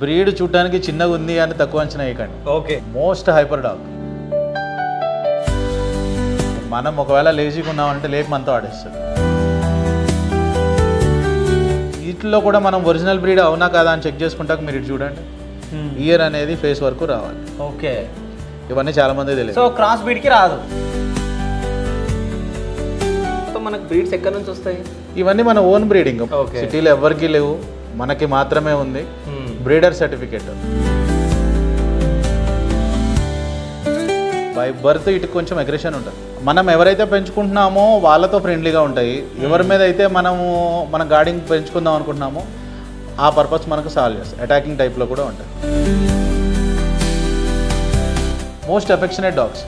Breed చూడడానికి చిన్నగా ఉంది అని తక్కువ అంచనా వేయకండి. Okay, most hyper dog. మనం ఒకవేళ లేజీగా ఉన్నామంటే లేక మనతో ఆడేస్తుంది. వీటిలో కూడా మనం ఒరిజినల్ బ్రీడ్ అవునా కాదా అని చెక్ చేసుకుంటాక మీరు ఇటు చూడండి. ఇయర్ అనేది ఫేస్ వరకు రావాలి. ఓకే, ఇవన్నీ చాలా మంది తెలియదు. సో క్రాస్ బ్రీడ్కి రాదు. సో మనకు బ్రీడ్స్ ఎక్కడి నుంచి వస్తాయి? ఇవన్నీ మన ఓన్ బ్రీడింగ్. Okay. సిటీలో ఎవరికి లేవు, మనకి మాత్రమే ఉంది. Breeder certificate. బై బర్త్ ఇటు కొంచెం అగ్రెషన్ ఉంటుంది. మనం ఎవరైతే పెంచుకుంటున్నామో వాళ్ళతో ఫ్రెండ్లీగా ఉంటాయి. ఎవరి మీద అయితే మన గార్డింగ్ పెంచుకుందాం అనుకుంటున్నామో ఆ పర్పస్ మనకు సాల్వ్ చేస్తాయి. అటాకింగ్ టైప్లో కూడా ఉంటాయి. Most affectionate dogs.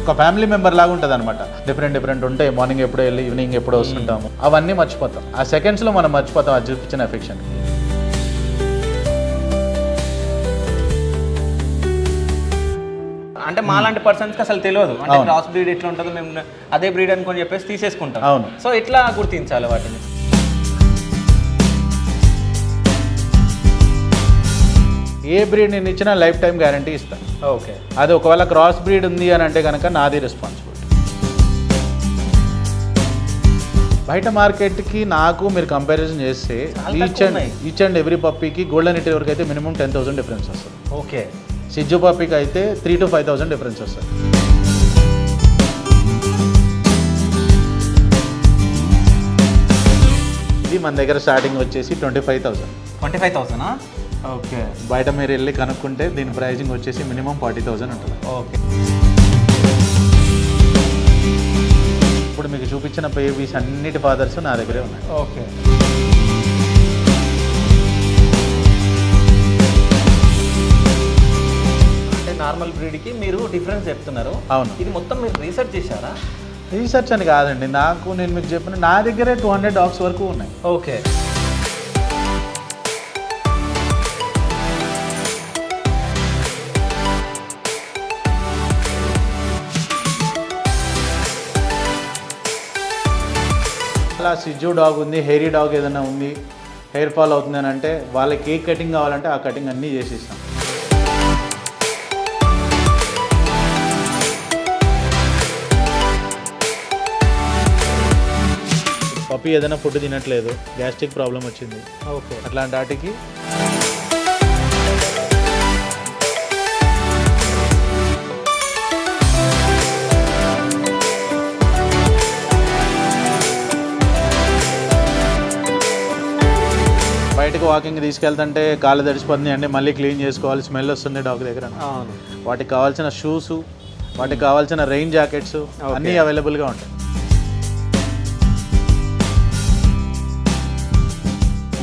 ఒక ఫ్యామిలీ మెంబర్ లాగా ఉంటుంది అనమాట. డిఫరెంట్ ఉంటాయి. మార్నింగ్ ఎప్పుడో వెళ్ళి ఈవినింగ్ ఎప్పుడో వస్తుంటాము. అవన్నీ మర్చిపోతాం. ఆ సెకండ్స్లో మనం మర్చిపోతాం అది చూపించిన అఫెక్షన్. అంటే మాలాంటి పర్సన్స్కి అసలు తెలియదు. అంటే క్రాస్ బ్రీడ్ ఎట్లా ఉంటుందో మేము అదే బ్రీడ్ అనుకొని చెప్పేసి తీసేసుకుంటాం. అవును. సో ఎట్లా గుర్తించాలి వాటిని? ఏ బ్రీడ్ నేను ఇచ్చినా లైఫ్ టైం గ్యారంటీ ఇస్తాను. ఓకే, అది ఒకవేళ క్రాస్ బ్రీడ్ ఉంది అని అంటే కనుక నాది రెస్పాన్సిబిలిటీ. బయట మార్కెట్కి నాకు మీరు కంపారిజన్ చేస్తే ఈచ్ అండ్ ఎవ్రీ పప్పీకి గోల్డెన్ రిట్రీవర్కి అయితే మినిమం 10,000 డిఫరెన్స్ వస్తుంది. ఓకే, సిజ్జు పప్పీకి అయితే 3,000 to 5,000 డిఫరెన్స్ వస్తుంది. ఇది మన దగ్గర స్టార్టింగ్ వచ్చేసి 25,000. 25,000. ఓకే, బయట మీరు వెళ్ళి కనుక్కుంటే దీని ప్రైజింగ్ వచ్చేసి మినిమం 40,000 ఉంటుంది. ఓకే, ఇప్పుడు మీకు చూపించిన బేబీస్ అన్నిటి ఫాదర్స్ నా దగ్గరే ఉన్నాయి. ఓకే, అంటే నార్మల్ బ్రీడ్కి మీరు డిఫరెన్స్ చెప్తున్నారు. అవును. ఇది మొత్తం మీరు రీసెర్చ్ చేశారా? రీసెర్చ్ అని కాదండి, నేను మీకు చెప్పిన నా దగ్గరే 200 డాగ్స్ వరకు ఉన్నాయి. ఓకే, అలా సిజ్జు డాగ్ ఉంది, హెయిరీ డాగ్ ఏదైనా ఉంది, హెయిర్ ఫాల్ అవుతుంది అని అంటే వాళ్ళకి ఏ కటింగ్ కావాలంటే ఆ కటింగ్ అన్నీ చేసి ఇస్తాం. పప్పి ఏదైనా ఫుడ్ తినట్లేదు, గ్యాస్ట్రిక్ ప్రాబ్లం వచ్చింది, ఓకే, అట్లాంటి వాటికి బయటకు వాకింగ్ తీసుకెళ్తుంటే కాళ్ళు తడిచిపోతుంది అంటే మళ్ళీ క్లీన్ చేసుకోవాలి, స్మెల్ వస్తుంది డాగ్ దగ్గర. వాటికి కావాల్సిన షూస్, వాటికి కావాల్సిన రెయిన్ జాకెట్స్ అన్నీ అవైలబుల్గా ఉంటాయి.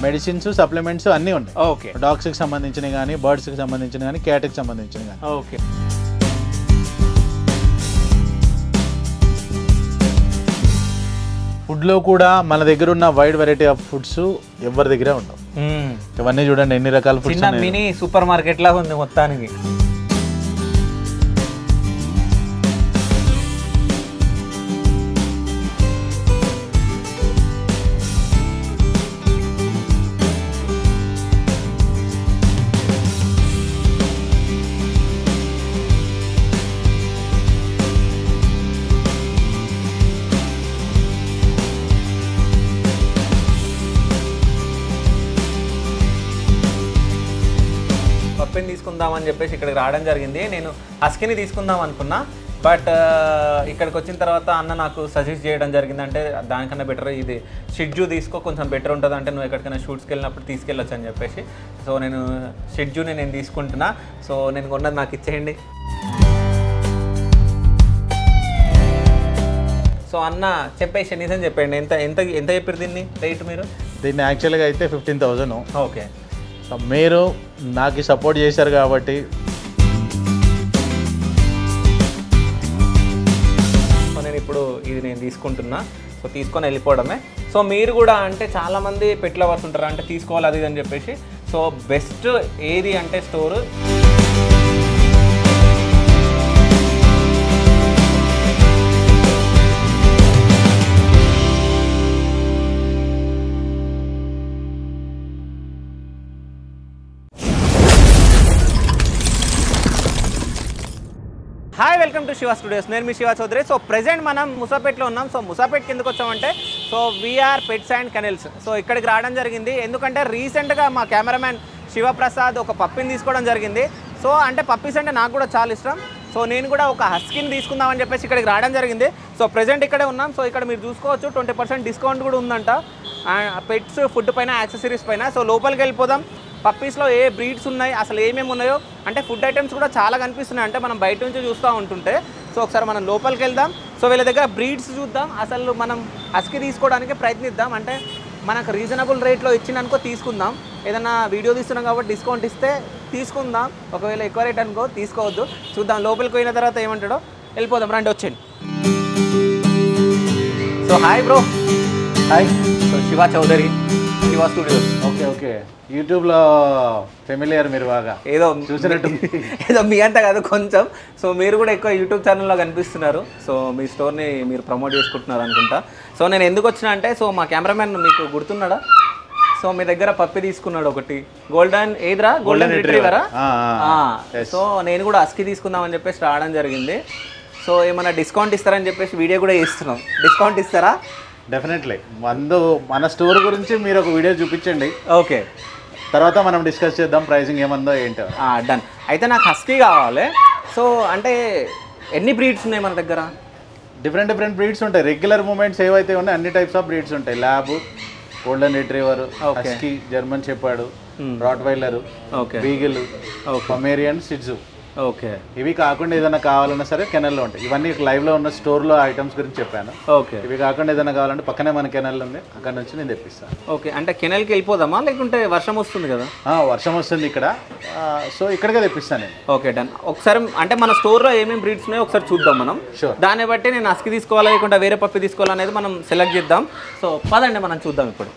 మెడిసిన్స్, సప్లిమెంట్స్ అన్నీ ఉంటాయి. ఓకే, డాగ్స్కి సంబంధించినవి కానీ, బర్డ్స్కి సంబంధించినవి కానీ, క్యాట్కి సంబంధించినవి కానీ. ఓకే, ఫుడ్లో కూడా మన దగ్గర ఉన్న వైడ్ వెరైటీ ఆఫ్ ఫుడ్స్ ఎవరి దగ్గర ఉండవు. ఇవన్నీ చూడండి ఎన్ని రకాల ఫుడ్స్. చిన్న మినీ సూపర్ మార్కెట్ లాగా ఉంది మొత్తానికి. పప్పిని తీసుకుందామని చెప్పేసి ఇక్కడికి రావడం జరిగింది. నేను హస్కీని తీసుకుందాం అనుకున్నా, బట్ ఇక్కడికి వచ్చిన తర్వాత అన్న నాకు సజెస్ట్ చేయడం జరిగింది. అంటే దానికన్నా బెటర్ ఇది షిడ్జు తీసుకో, కొంచెం బెటర్ ఉంటుంది, అంటే నువ్వు ఎక్కడికైనా షూట్స్కి వెళ్ళినప్పుడు తీసుకెళ్ళొచ్చు అని చెప్పేసి. సో నేను షిడ్జుని నేను తీసుకుంటున్నా. సో నేను కొన్నది నాకు ఇచ్చేయండి. సో అన్న చెప్పేసి నిజం చెప్పండి, ఎంత ఎంత ఎంత చెప్పారు దీన్ని రేట్ మీరు? దీన్ని యాక్చువల్గా అయితే 15,000. ఓకే, మీరు నాకు సపోర్ట్ చేశారు కాబట్టి సో నేను ఇప్పుడు ఇది నేను తీసుకుంటున్నా. సో తీసుకొని వెళ్ళిపోవడమే. సో మీరు కూడా అంటే చాలామంది పెట్ లవర్స్ ఉంటారు, అంటే తీసుకోవాలి అది అని చెప్పేసి. సో బెస్ట్ ఏది అంటే store hi, welcome to Shiva studios. నేను మీ శివ చౌదరి. సో ప్రెజెంట్ మనం ముసాపేట్లో ఉన్నాం. సో ముసాపేట్కి ఎందుకు వచ్చామంటే వీఆర్ పెట్స్ అండ్ కెనెల్స్. సో ఇక్కడికి రావడం జరిగింది ఎందుకంటే రీసెంట్గా మా కెమెరామ్యాన్ శివప్రసాద్ ఒక పప్పిని తీసుకోవడం జరిగింది. సో అంటే పప్పీస్ అంటే నాకు కూడా చాలా ఇష్టం. సో నేను కూడా ఒక హస్కీని తీసుకుందామని చెప్పేసి ఇక్కడికి రావడం జరిగింది. సో ప్రెజెంట్ ఇక్కడే ఉన్నాం. సో ఇక్కడ మీరు చూసుకోవచ్చు 20% డిస్కౌంట్ కూడా ఉందంట పెట్స్ ఫుడ్ పైన, యాక్సెసరీస్ పైన. సో లోపలికి వెళ్ళిపోదాం. పప్పీస్లో ఏ బ్రీడ్స్ ఉన్నాయి, అసలు ఏమేమి ఉన్నాయో, అంటే ఫుడ్ ఐటమ్స్ కూడా చాలా కనిపిస్తున్నాయి అంటే మనం బయట నుంచి చూస్తూ ఉంటుంటే. సో ఒకసారి మనం లోపలికి వెళ్దాం. సో వీళ్ళ దగ్గర బ్రీడ్స్ చూద్దాం. అసలు మనం హస్కీ తీసుకోవడానికి ప్రయత్నిద్దాం. అంటే మనకు రీజనబుల్ రేట్లో ఇచ్చిననుకో తీసుకుందాం. ఏదైనా వీడియో తీస్తున్నాం కాబట్టి డిస్కౌంట్ ఇస్తే తీసుకుందాం. ఒకవేళ ఎక్కువ రేట్ అనుకో తీసుకోవద్దు. చూద్దాం లోపలికి పోయిన తర్వాత ఏమంటాడో. వెళ్ళిపోదాం, రండి వచ్చేయండి. So hi bro. Hi. So Shiva Chowdary, Shiva studios. Okay okay, యూట్యూబ్లో ఫెమిలియర్ మీరు బాగా ఏదో చూసినట్టు. ఏదో మీ అంతా కాదు కొంచెం. సో మీరు కూడా ఎక్కువ యూట్యూబ్ ఛానల్లో కనిపిస్తున్నారు. సో మీ స్టోర్ని మీరు ప్రమోట్ చేసుకుంటున్నారు అనుకుంటా. సో నేను ఎందుకు వచ్చినా అంటే, సో మా కెమెరామ్యాన్ మీకు గుర్తున్నాడా? సో మీ దగ్గర పప్పి తీసుకున్నాడు ఒకటి, గోల్డెన్ ఏదిరా, గోల్డెన్ రిట్రీవరా. సో నేను కూడా హస్కీ తీసుకుందామని చెప్పేసి రావడం జరిగింది. సో ఏమైనా డిస్కౌంట్ ఇస్తారని చెప్పేసి వీడియో కూడా చేస్తున్నాం. డిస్కౌంట్ ఇస్తారా? డెఫినెట్లీ. మన స్టోర్ గురించి మీరు ఒక వీడియో చూపించండి. ఓకే, తర్వాత మనం డిస్కస్ చేద్దాం ప్రైసింగ్ ఏమందో ఏంటో. డన్. అయితే నాకు హస్కీ కావాలి. సో అంటే ఎన్ని బ్రీడ్స్ ఉన్నాయి మన దగ్గర? డిఫరెంట్ బ్రీడ్స్ ఉంటాయి. రెగ్యులర్ మూమెంట్స్ ఏవైతే ఉన్నాయో అన్ని టైప్స్ ఆఫ్ బ్రీడ్స్ ఉంటాయి. Lab, golden retriever, husky, German shepherd, rottweiler, beagle, pomeranian, shih tzu. Okay, ఇవి కాకుండా ఏదైనా కావాలన్నా సరే కెనల్లో ఉంటాయి. ఇవన్నీ లైవ్లో ఉన్న స్టోర్లో ఐటమ్స్ గురించి చెప్పాను. ఓకే, ఇవి కాకుండా ఏదైనా కావాలంటే పక్కనే మన కెనల్ ఉంది, అక్కడ నుంచి నేను తెప్పిస్తాను. ఓకే. అంటే కెనల్కి వెళ్ళిపోదామా, లేకుంటే వర్షం వస్తుంది కదా? వర్షం వస్తుంది ఇక్కడ, సో ఇక్కడికే తెప్పిస్తాను నేను. Okay, done. ఒకసారి అంటే మన స్టోర్లో ఏమేమి బ్రీడ్స్ ఉన్నాయో ఒకసారి చూద్దాం మనం. షూర్. దాన్ని బట్టి నేను హస్కీ తీసుకోవాలా లేకుంటే వేరే పప్పి తీసుకోవాలా అనేది మనం సెలెక్ట్ చేద్దాం. సో పదండి మనం చూద్దాం ఇప్పుడు.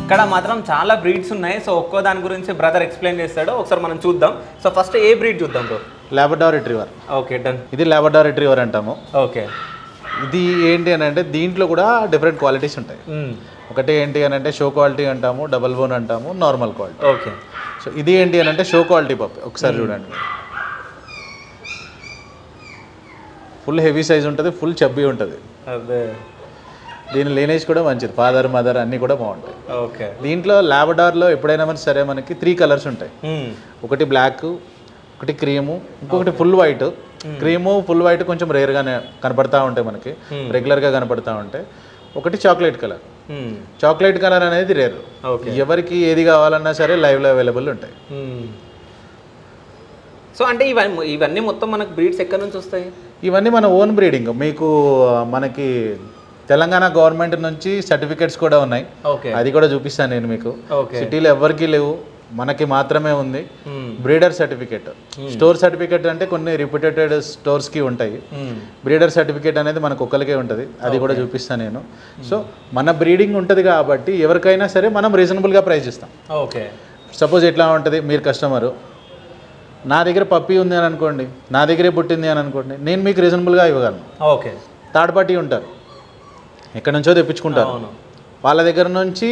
ఇక్కడ మాత్రం చాలా బ్రీడ్స్ ఉన్నాయి. సో ఒక్కో దాని గురించి బ్రదర్ ఎక్స్ప్లెయిన్ చేస్తాడు. ఒకసారి మనం చూద్దాం. సో ఫస్ట్ ఏ బ్రీడ్ చూద్దాం bro? Labrador retriever. Okay, done. ఇది లాబ్రడార్ రిట్రీవర్ అంటాము. ఓకే. ఇది ఏంటి అని అంటే దీంట్లో కూడా డిఫరెంట్ క్వాలిటీస్ ఉంటాయి. ఒకటి ఏంటి అని అంటే షో క్వాలిటీ అంటాము, డబల్ బోన్ అంటాము, నార్మల్ క్వాలిటీ. ఓకే. సో ఇది ఏంటి అని అంటే షో క్వాలిటీ పప్పి. ఒకసారి చూడండి, ఫుల్ హెవీ సైజ్ ఉంటుంది, ఫుల్ చబ్బీ ఉంటుంది. అదే, దీని లేనేజ్ కూడా మంచిది. ఫాదర్, మదర్ అన్నీ కూడా బాగుంటాయి. ఓకే. దీంట్లో లాబ్రడార్లో ఎప్పుడైనా సరే మనకి 3 కలర్స్ ఉంటాయి. ఒకటి బ్లాక్, ఒకటి క్రీము, ఇంకొకటి full white. Cream, full white కొంచెం రేర్గానే కనపడతా ఉంటాయి మనకి, రెగ్యులర్గా కనపడతా ఉంటాయి. ఒకటి చాక్లెట్ కలర్. చాక్లెట్ కలర్ అనేది రేర్. ఎవరికి ఏది కావాలన్నా సరే లైవ్లో అవైలబుల్ ఉంటాయి. సో అంటే ఇవన్నీ మొత్తం మనకు బ్రీడ్స్ ఎక్కడి నుంచి వస్తాయి? ఇవన్నీ మన ఓన్ బ్రీడింగ్. మీకు మనకి తెలంగాణ గవర్నమెంట్ నుంచి సర్టిఫికేట్స్ కూడా ఉన్నాయి. అది కూడా చూపిస్తాను నేను మీకు. సిటీలో ఎవరికి లేవు, మనకి మాత్రమే ఉంది. బ్రీడర్ సర్టిఫికేట్, స్టోర్ సర్టిఫికేట్ అంటే కొన్ని రిప్యూటెడ్ స్టోర్స్కి ఉంటాయి. బ్రీడర్ సర్టిఫికేట్ అనేది మనకు ఒక్కరికే ఉంటుంది. అది కూడా చూపిస్తాను నేను. సో మన బ్రీడింగ్ ఉంటుంది కాబట్టి ఎవరికైనా సరే మనం రీజనబుల్గా ప్రైస్ ఇస్తాం. ఓకే. సపోజ్ ఎట్లా ఉంటుంది, మీరు కస్టమరు నా దగ్గర పప్పి ఉంది అని అనుకోండి, నా దగ్గరే పుట్టింది అని అనుకోండి, నేను మీకు రీజనబుల్గా ఇవ్వగలను. ఓకే. థర్డ్ పార్టీ ఉంటారు, ఎక్కడి నుంచో తెప్పించుకుంటారు. వాళ్ళ దగ్గర నుంచి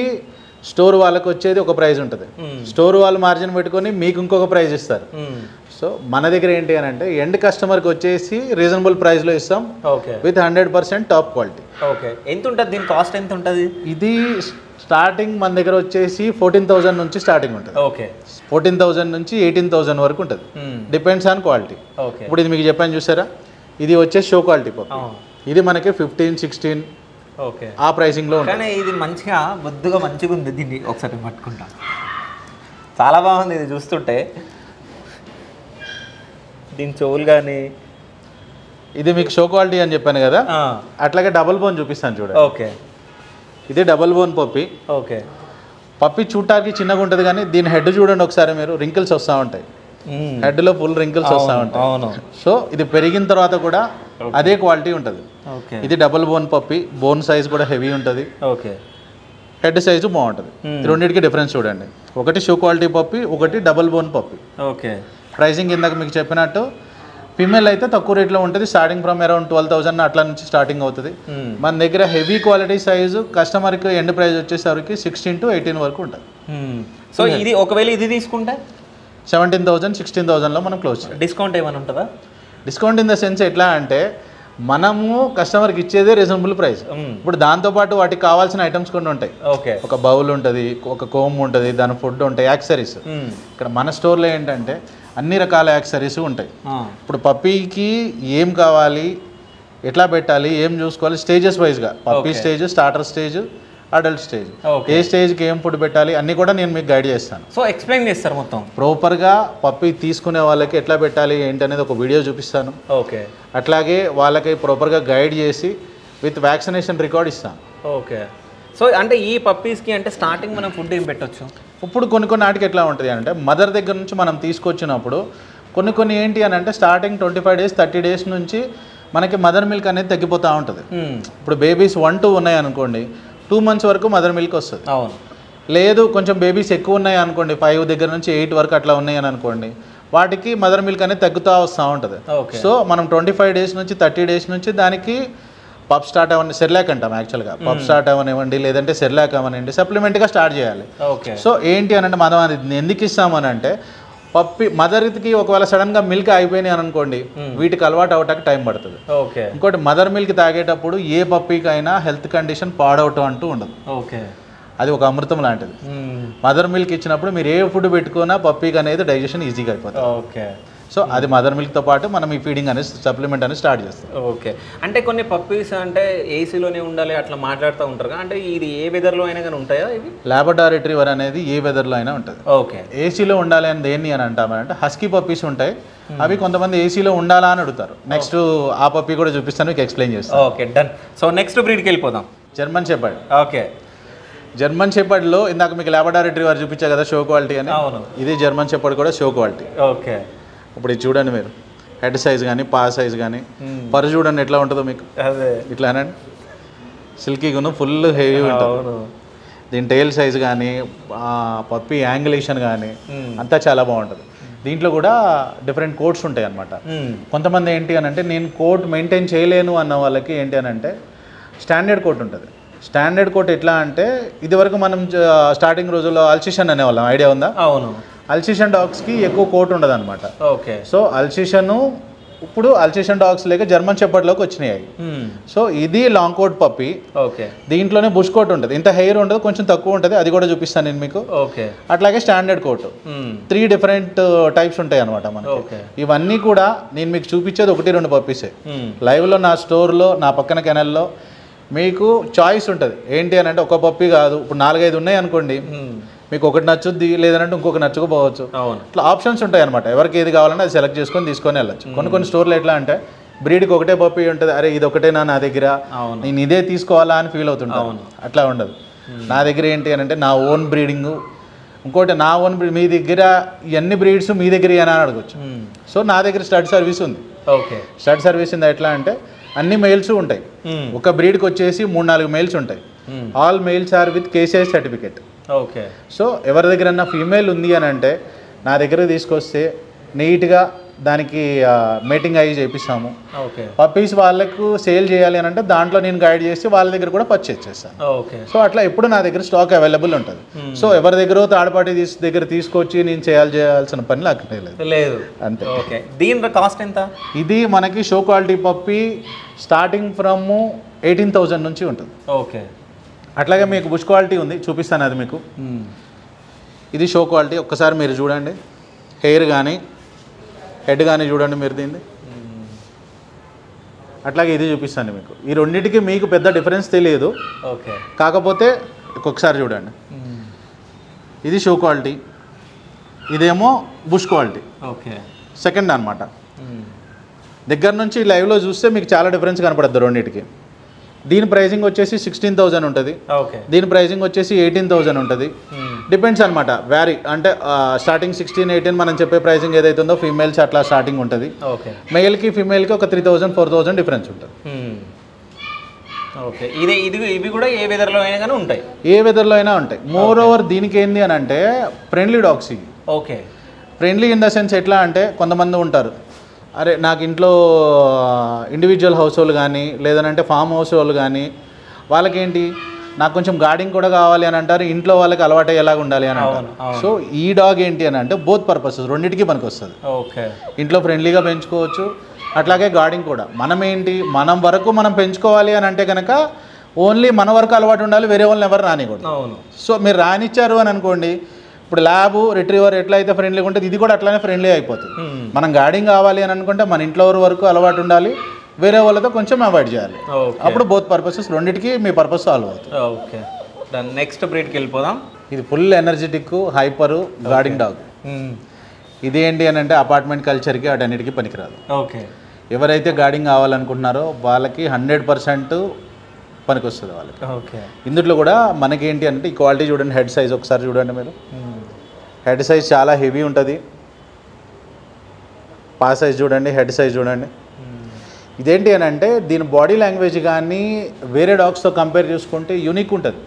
స్టోర్ వాళ్ళకి వచ్చేది ఒక ప్రైస్ ఉంటుంది. స్టోర్ వాళ్ళు మార్జిన్ పెట్టుకొని మీకు ఇంకొక ప్రైస్ ఇస్తారు. సో మన దగ్గర ఏంటి అని అంటే ఎండ్ కస్టమర్కి వచ్చేసి రీజనబుల్ ప్రైస్లో ఇస్తాం, విత్ 100% టాప్ క్వాలిటీ. ఓకే. ఎంత ఉంటుంది దీని కాస్ట్? ఎంత ఉంటుంది ఇది? స్టార్టింగ్ మన దగ్గర వచ్చేసి 14,000 నుంచి స్టార్టింగ్ ఉంటుంది. ఓకే. 14,000 నుంచి 18,000 వరకు ఉంటుంది, డిపెండ్స్ ఆన్ క్వాలిటీ. ఇప్పుడు ఇది మీకు చెప్పాను చూసారా, ఇది వచ్చేసి షో క్వాలిటీ పప్పు. ఇది మనకి 15, 16 ఓకే ఆ ప్రైసింగ్లో ఉంటుంది. కానీ ఇది మంచిగా బొద్దుగా మంచిగా ఉంది. దీన్ని ఒకసారి పట్టుకుంటా, చాలా బాగుంది ఇది చూస్తుంటే. దీని చెవులు కానీ, ఇది మీకు షో క్వాలిటీ అని చెప్పాను కదా, అట్లాగే డబుల్ బోన్ చూపిస్తాను చూడండి. ఓకే. ఇది డబుల్ బోన్ పప్పి. ఓకే. పప్పి చూడటానికి చిన్నగా ఉంటుంది కానీ దీని హెడ్ చూడండి ఒకసారి మీరు, రింకిల్స్ వస్తూ ఉంటాయి. హెడ్లో ఫుల్ రింకిల్స్ వస్తూ ఉంటాయి. సో ఇది పెరిగిన తర్వాత కూడా అదే క్వాలిటీ ఉంటుంది. ఇది డబుల్ బోన్ పప్పి, బోన్ సైజ్ కూడా హెవీ ఉంటుంది. ఓకే. హెడ్ సైజు బాగుంటుంది. రెండింటికి డిఫరెన్స్ చూడండి, ఒకటి షో క్వాలిటీ పప్పి, ఒకటి డబుల్ బోన్ పప్పి. ఓకే. ప్రైసింగ్ ఇందాక మీకు చెప్పినట్టు ఫీమేల్ అయితే తక్కువ రేట్లో ఉంటుంది, స్టార్టింగ్ ఫ్రమ్ అరౌండ్ 12,000 అట్లా నుంచి స్టార్టింగ్ అవుతుంది. మన దగ్గర హెవీ క్వాలిటీ సైజు కస్టమర్కి ఎండ్ ప్రైస్ వచ్చేసరికి 16 to 18 వరకు ఉంటుంది. సో ఇది ఒకవేళ ఇది తీసుకుంటే 17,000 16,000లో మనం క్లోజ్ చేయాలి. డిస్కౌంట్ ఏమైనా ఉంటుందా? డిస్కౌంట్ ఇన్ ద సెన్స్ ఎట్లా అంటే మనము కస్టమర్కి ఇచ్చేదే రీజనబుల్ ప్రైస్. ఇప్పుడు దాంతోపాటు వాటికి కావాల్సిన ఐటమ్స్ కొన్ని ఉంటాయి. ఓకే, ఒక బౌల్ ఉంటుంది, ఒక కోమ్ ఉంటుంది, దాని ఫుడ్ ఉంటాయి, యాక్సరీస్. ఇక్కడ మన స్టోర్లో ఏంటంటే అన్ని రకాల యాక్సరీస్ ఉంటాయి. ఇప్పుడు పప్పీకి ఏం కావాలి, ఎట్లా పెట్టాలి, ఏం చూసుకోవాలి, స్టేజెస్ వైజ్గా puppy stage, starter stage, adult stage, ఏ స్టేజ్కి ఏం ఫుడ్ పెట్టాలి అన్నీ కూడా నేను మీకు గైడ్ చేస్తాను. సో ఎక్స్ప్లెయిన్ చేస్తారు మొత్తం ప్రాపర్గా. పప్పీ తీసుకునే వాళ్ళకి ఎట్లా పెట్టాలి ఏంటి అనేది ఒక వీడియో చూపిస్తాను. ఓకే, అట్లాగే వాళ్ళకి ప్రాపర్గా గైడ్ చేసి విత్ వ్యాక్సినేషన్ రికార్డ్ ఇస్తాను. ఓకే. సో అంటే ఈ పప్పీస్కి అంటే స్టార్టింగ్ మనం ఫుడ్ ఏం పెట్టొచ్చు? ఇప్పుడు కొన్ని నాటికి ఎట్లా ఉంటుంది అంటే మదర్ దగ్గర నుంచి మనం తీసుకొచ్చినప్పుడు కొన్ని ఏంటి అని అంటే స్టార్టింగ్ 25 days 30 days నుంచి మనకి మదర్ మిల్క్ అనేది తగ్గిపోతూ ఉంటుంది. ఇప్పుడు బేబీస్ 1-2 ఉన్నాయి అనుకోండి, 2 months వరకు మదర్ మిల్క్ వస్తుంది. అవును. లేదు కొంచెం బేబీస్ ఎక్కువ ఉన్నాయి అనుకోండి, 5 దగ్గర నుంచి 8 వరకు అట్లా ఉన్నాయి అని అనుకోండి, వాటికి మదర్ మిల్క్ అనేది తగ్గుతూ వస్తూ ఉంటుంది. సో మనం 25 days నుంచి 30 days నుంచి దానికి పప్ స్టార్ట్ అవ్వండి, సెర్లాక్ అంటాం యాక్చువల్గా, పప్ స్టార్ట్ అవ్వనివ్వండి, లేదంటే సెర్లాక్ అవ్వనివ్వండి, సప్లిమెంట్గా స్టార్ట్ చేయాలి. సో ఏంటి అని అంటే మనం అది ఎందుకు ఇస్తామని అంటే పప్పి మదర్కి ఒకవేళ సడన్గా మిల్క్ అయిపోయినాయి అని అనుకోండి, వీటికి అలవాటు అవటానికి టైం పడుతుంది. ఓకే. ఇంకోటి మదర్ మిల్క్ తాగేటప్పుడు ఏ పప్పీకైనా హెల్త్ కండిషన్ పాడవటం అంటూ ఉండదు. ఓకే. అది ఒక అమృతం లాంటిది. మదర్ మిల్క్ ఇచ్చినప్పుడు మీరు ఏ ఫుడ్ పెట్టుకున్నా పప్పీకి అనేది డైజెషన్ ఈజీగా అయిపోతుంది. ఓకే. సో అది మదర్ మిల్క్తో పాటు మనం ఈ ఫీడింగ్ అనేది సప్లిమెంట్ అనేది స్టార్ట్ చేస్తాం. ఓకే. అంటే కొన్ని పప్పీస్ అంటే ఏసీలోనే ఉండాలి అట్లా మాట్లాడుతూ ఉంటారు, అంటే ఇది ఏ వెదర్లో అయినా కానీ ఉంటాయా ఇవి? లాబ్రడార్ రిట్రీవర్ అనేది ఏ వెదర్లో అయినా ఉంటుంది. ఓకే. ఏసీలో ఉండాలి అని దేన్ని అని అంటామంటే హస్కీ పప్పీస్ ఉంటాయి, అవి కొంతమంది ఏసీలో ఉండాలా అని అడుగుతారు. నెక్స్ట్ ఆ పప్పీ కూడా చూపిస్తాను, మీకు ఎక్స్ప్లెయిన్ చేస్తాను. Okay, done. సో నెక్స్ట్ బ్రీడ్కి వెళ్ళిపోదాం. German shepherd. ఓకే. జర్మన్ షెపర్డ్లో ఇందాక మీకు లాబ్రడార్ రిట్రీవర్ చూపించా కదా షో క్వాలిటీ అని, ఇది జర్మన్ షెపర్డ్ కూడా షో క్వాలిటీ. ఓకే. ఇప్పుడు ఇది చూడండి, మీరు హెడ్ సైజ్ కానీ పా సైజ్ కానీ పర్ చూడండి ఎట్లా ఉంటుందో మీకు. అదే ఇట్లా అనండి, సిల్కీగా ఫుల్ హెవీ ఉంటుంది. దీని టైల్ సైజ్ కానీ పప్పీ యాంగులేషన్ కానీ అంతా చాలా బాగుంటుంది. దీంట్లో కూడా డిఫరెంట్ కోట్స్ ఉంటాయి అన్నమాట. కొంతమంది ఏంటి అని అంటే నేను కోట్ మెయింటైన్ చేయలేను అన్న వాళ్ళకి ఏంటి అని అంటే స్టాండర్డ్ కోట్ ఉంటుంది. స్టాండర్డ్ కోట్ ఎట్లా అంటే ఇది వరకు మనం స్టార్టింగ్ రోజుల్లో అల్సిషన్ అనేవాళ్ళం, ఐడియా ఉందా? అవును. అల్సిషన్ డాగ్స్కి ఎక్కువ కోట్ ఉండదు అనమాట. ఓకే. సో ఇప్పుడు అల్సిషన్ డాగ్స్ లేక జర్మన్ షెపర్డ్లోకి వచ్చినాయి. సో ఇది లాంగ్ కోట్ పప్పీ. ఓకే. దీంట్లోనే బుష్ కోట్ ఉంటుంది, ఇంత హెయిర్ ఉండదు, కొంచెం తక్కువ ఉంటుంది, అది కూడా చూపిస్తాను నేను మీకు. ఓకే. అట్లాగే స్టాండర్డ్ కోట్ 3 different టైప్స్ ఉంటాయి అనమాట మనకి. ఇవన్నీ కూడా నేను మీకు చూపించేది 1-2 పప్పీసే. లైవ్లో నా స్టోర్లో నా పక్కన కెనల్లో మీకు చాయిస్ ఉంటుంది. ఏంటి అని అంటే ఒక పప్పీ కాదు, ఇప్పుడు 4-5 ఉన్నాయి అనుకోండి, మీకు ఒకటి నచ్చుద్ది, లేదంటే ఇంకొక నచ్చుకోపోవచ్చు. ఇట్లా ఆప్షన్స్ ఉంటాయి అనమాట. ఎవరికి ఏది కావాలంటే అది సెలెక్ట్ చేసుకొని తీసుకొని వెళ్ళచ్చు. కొన్ని స్టోర్లు ఎట్లా అంటే బ్రీడ్కి ఒకటే పప్పీ ఉంటుంది, అరే ఇది ఒకటేనా నా దగ్గర, నేను ఇదే తీసుకోవాలా అని ఫీల్ అవుతుంటాను. అట్లా ఉండదు. నా దగ్గర ఏంటి అని అంటే నా ఓన్ బ్రీడింగ్, ఇంకోటి నా ఓన్ బ్రీడ్. మీ దగ్గర ఇవన్నీ బ్రీడ్స్ మీ దగ్గర అని అడగచ్చు. సో నా దగ్గర స్టడ్ సర్వీస్ ఉంది. ఓకే. స్టడ్ సర్వీస్ ఉంది ఎట్లా అంటే అన్ని మెయిల్స్ ఉంటాయి. ఒక బ్రీడ్కి వచ్చేసి 3-4 మెయిల్స్ ఉంటాయి. All mails are with KCI certificate. Okay. So ఎవరి దగ్గర ఫీమేల్ ఉంది అని అంటే నా దగ్గర తీసుకొస్తే నీట్గా దానికి మేటింగ్ అయ్యి చేపిస్తాము. ఓకే. పప్పీస్ వాళ్ళకు సేల్ చేయాలి అని అంటే దాంట్లో నేను గైడ్ చేసి వాళ్ళ దగ్గర కూడా పర్చేజ్ చేస్తాను. ఓకే. సో అట్లా ఎప్పుడు నా దగ్గర స్టాక్ అవైలబుల్ ఉంటుంది. సో ఎవరి దగ్గర థర్డ్ పార్టీ దగ్గర తీసుకొచ్చి నేను చేయాల్సిన పని నాకు లేదు. అంతే. ఓకే. దీని కాస్ట్ ఎంత? ఇది మనకి show quality puppy starting from 18,000 నుంచి ఉంటుంది. ఓకే. అట్లాగే మీకు బుష్ క్వాలిటీ ఉంది, చూపిస్తాను అది మీకు. ఇది షో క్వాలిటీ. ఒక్కసారి మీరు చూడండి, హెయిర్ కానీ హెడ్ కానీ చూడండి మీరు దీన్ని. అట్లాగే ఇది చూపిస్తాను మీకు. ఈ రెండింటికి మీకు పెద్ద డిఫరెన్స్ తెలియదు. ఓకే. కాకపోతే ఒక్కొక్కసారి చూడండి, ఇది షో క్వాలిటీ, ఇదేమో బుష్ క్వాలిటీ. ఓకే. సెకండ్ అనమాట. దగ్గర నుంచి లైవ్లో చూస్తే మీకు చాలా డిఫరెన్స్ కనపడుతుంది రెండింటికి. దీని ప్రైజింగ్ వచ్చేసి 16,000 ఉంటుంది. ఓకే. దీని ప్రైజింగ్ వచ్చేసి 18,000 ఉంటుంది. డిపెండ్స్ అనమాట, వ్యారీ. అంటే స్టార్టింగ్ 16-18 మనం చెప్పే ప్రైజింగ్ ఏదైతే ఉందో ఫీమేల్స్ అట్లా స్టార్టింగ్ ఉంటుంది. ఓకే. మెయిల్కి ఫీమేల్కి ఒక 3,000-4,000 డిఫరెన్స్ ఉంటుంది. ఓకే. ఇవి కూడా ఏ వెదర్లో అయినా కానీ ఉంటాయి, ఏ వెదర్లో అయినా ఉంటాయి. మోర్ ఓవర్ దీనికి ఏంది అని అంటే ఫ్రెండ్లీ డాగ్స్ ఇవి. Okay. Friendly in the sense ఎట్లా అంటే కొంతమంది ఉంటారు, అరే నాకు ఇంట్లో ఇండివిజువల్ హౌస్ హోల్డ్ కానీ లేదనంటే ఫామ్ హౌస్ వాళ్ళు కానీ వాళ్ళకేంటి నాకు కొంచెం గార్డింగ్ కూడా కావాలి అని అంటారు, ఇంట్లో వాళ్ళకి అలవాటు అయ్యేలాగా ఉండాలి అని అంటారు. సో ఈ డాగ్ ఏంటి అని అంటే బోత్ పర్పసెస్ రెండింటికి పనికి వస్తుంది. ఓకే, ఇంట్లో ఫ్రెండ్లీగా పెంచుకోవచ్చు, అట్లాగే గార్డింగ్ కూడా. మనం ఏంటి, మనం వరకు మనం పెంచుకోవాలి అని అంటే కనుక ఓన్లీ మన వరకు అలవాటు ఉండాలి, వేరే వాళ్ళని ఎవరు రానికూడదు. సో మీరు రానిచ్చారు అని అనుకోండి, ఇప్పుడు ల్యాబ్ రిట్రీవర్ ఎట్లా అయితే ఫ్రెండ్లీగా ఉంటుంది, ఇది కూడా అట్లానే ఫ్రెండ్లీ అయిపోతుంది. మనం గార్డింగ్ కావాలి అని అనుకుంటే మన ఇంట్లో వరకు అలవాటు ఉండాలి, వేరే వాళ్ళతో కొంచెం అవాయిడ్ చేయాలి. అప్పుడు బోత్ పర్పసెస్ రెండింటికి మీ పర్పస్ సాల్వ్ అవుతుంది. ఓకే, నెక్స్ట్ బ్రీడ్కి వెళ్ళిపోదాం. ఇది full energetic hyper guarding dog. ఇది ఏంటి అని అంటే అపార్ట్మెంట్ కల్చర్కి అటన్నిటికీ పనికిరాదు. ఓకే, ఎవరైతే గార్డింగ్ కావాలనుకుంటున్నారో వాళ్ళకి 100% పనికి వస్తుంది వాళ్ళకి. ఓకే, ఇందులో కూడా మనకి ఏంటి అంటే ఈ క్వాలిటీ చూడండి, హెడ్ సైజ్ ఒకసారి చూడండి మీరు. హెడ్ సైజ్ చాలా హెవీ ఉంటుంది. పా సైజ్ చూడండి, హెడ్ సైజ్ చూడండి. ఇదేంటి అని అంటే దీని బాడీ లాంగ్వేజ్ కానీ వేరే డాగ్స్తో కంపేర్ చేసుకుంటే యూనిక్ ఉంటుంది.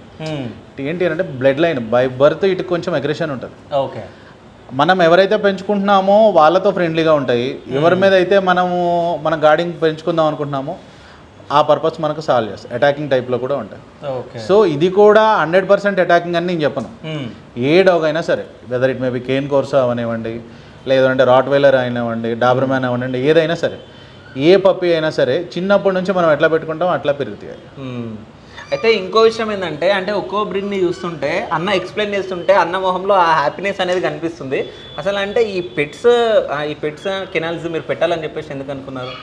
ఏంటి అని అంటే బ్లడ్ లైన్ బై బర్త్ ఇటు కొంచెం అగ్రెషన్ ఉంటుంది. ఓకే, మనం ఎవరైతే పెంచుకుంటున్నామో వాళ్ళతో ఫ్రెండ్లీగా ఉంటాయి. ఎవరి మీద అయితే మన గార్డింగ్ పెంచుకుందాం అనుకుంటున్నామో ఆ పర్పస్ మనకు సాల్వ్ చేస్తాయి. అటాకింగ్ టైప్లో కూడా ఉంటాయి. సో ఇది కూడా 100% అటాకింగ్ అని నేను చెప్పను. ఏ డాగ్ అయినా సరే, whether it may be cane corso అవనివ్వండి, లేదంటే రాట్ వైలర్ అయినవ్వండి, డాబర్మ్యాన్ అవ్వండి, ఏదైనా సరే, ఏ పప్పి అయినా సరే చిన్నప్పటి నుంచి మనం ఎట్లా పెట్టుకుంటాం అట్లా పెరుగుతాయి. అయితే ఇంకో విషయం ఏంటంటే, అంటే ఒక్కో బ్రీడ్ని చూస్తుంటే అన్న ఎక్స్ప్లెయిన్ చేస్తుంటే అన్న మొహంలో ఆ హ్యాపీనెస్ అనేది కనిపిస్తుంది. అసలు అంటే ఈ పెట్స్ కెనాల్స్ మీరు పెట్టాలని చెప్పేసి ఎందుకు అనుకున్నారు?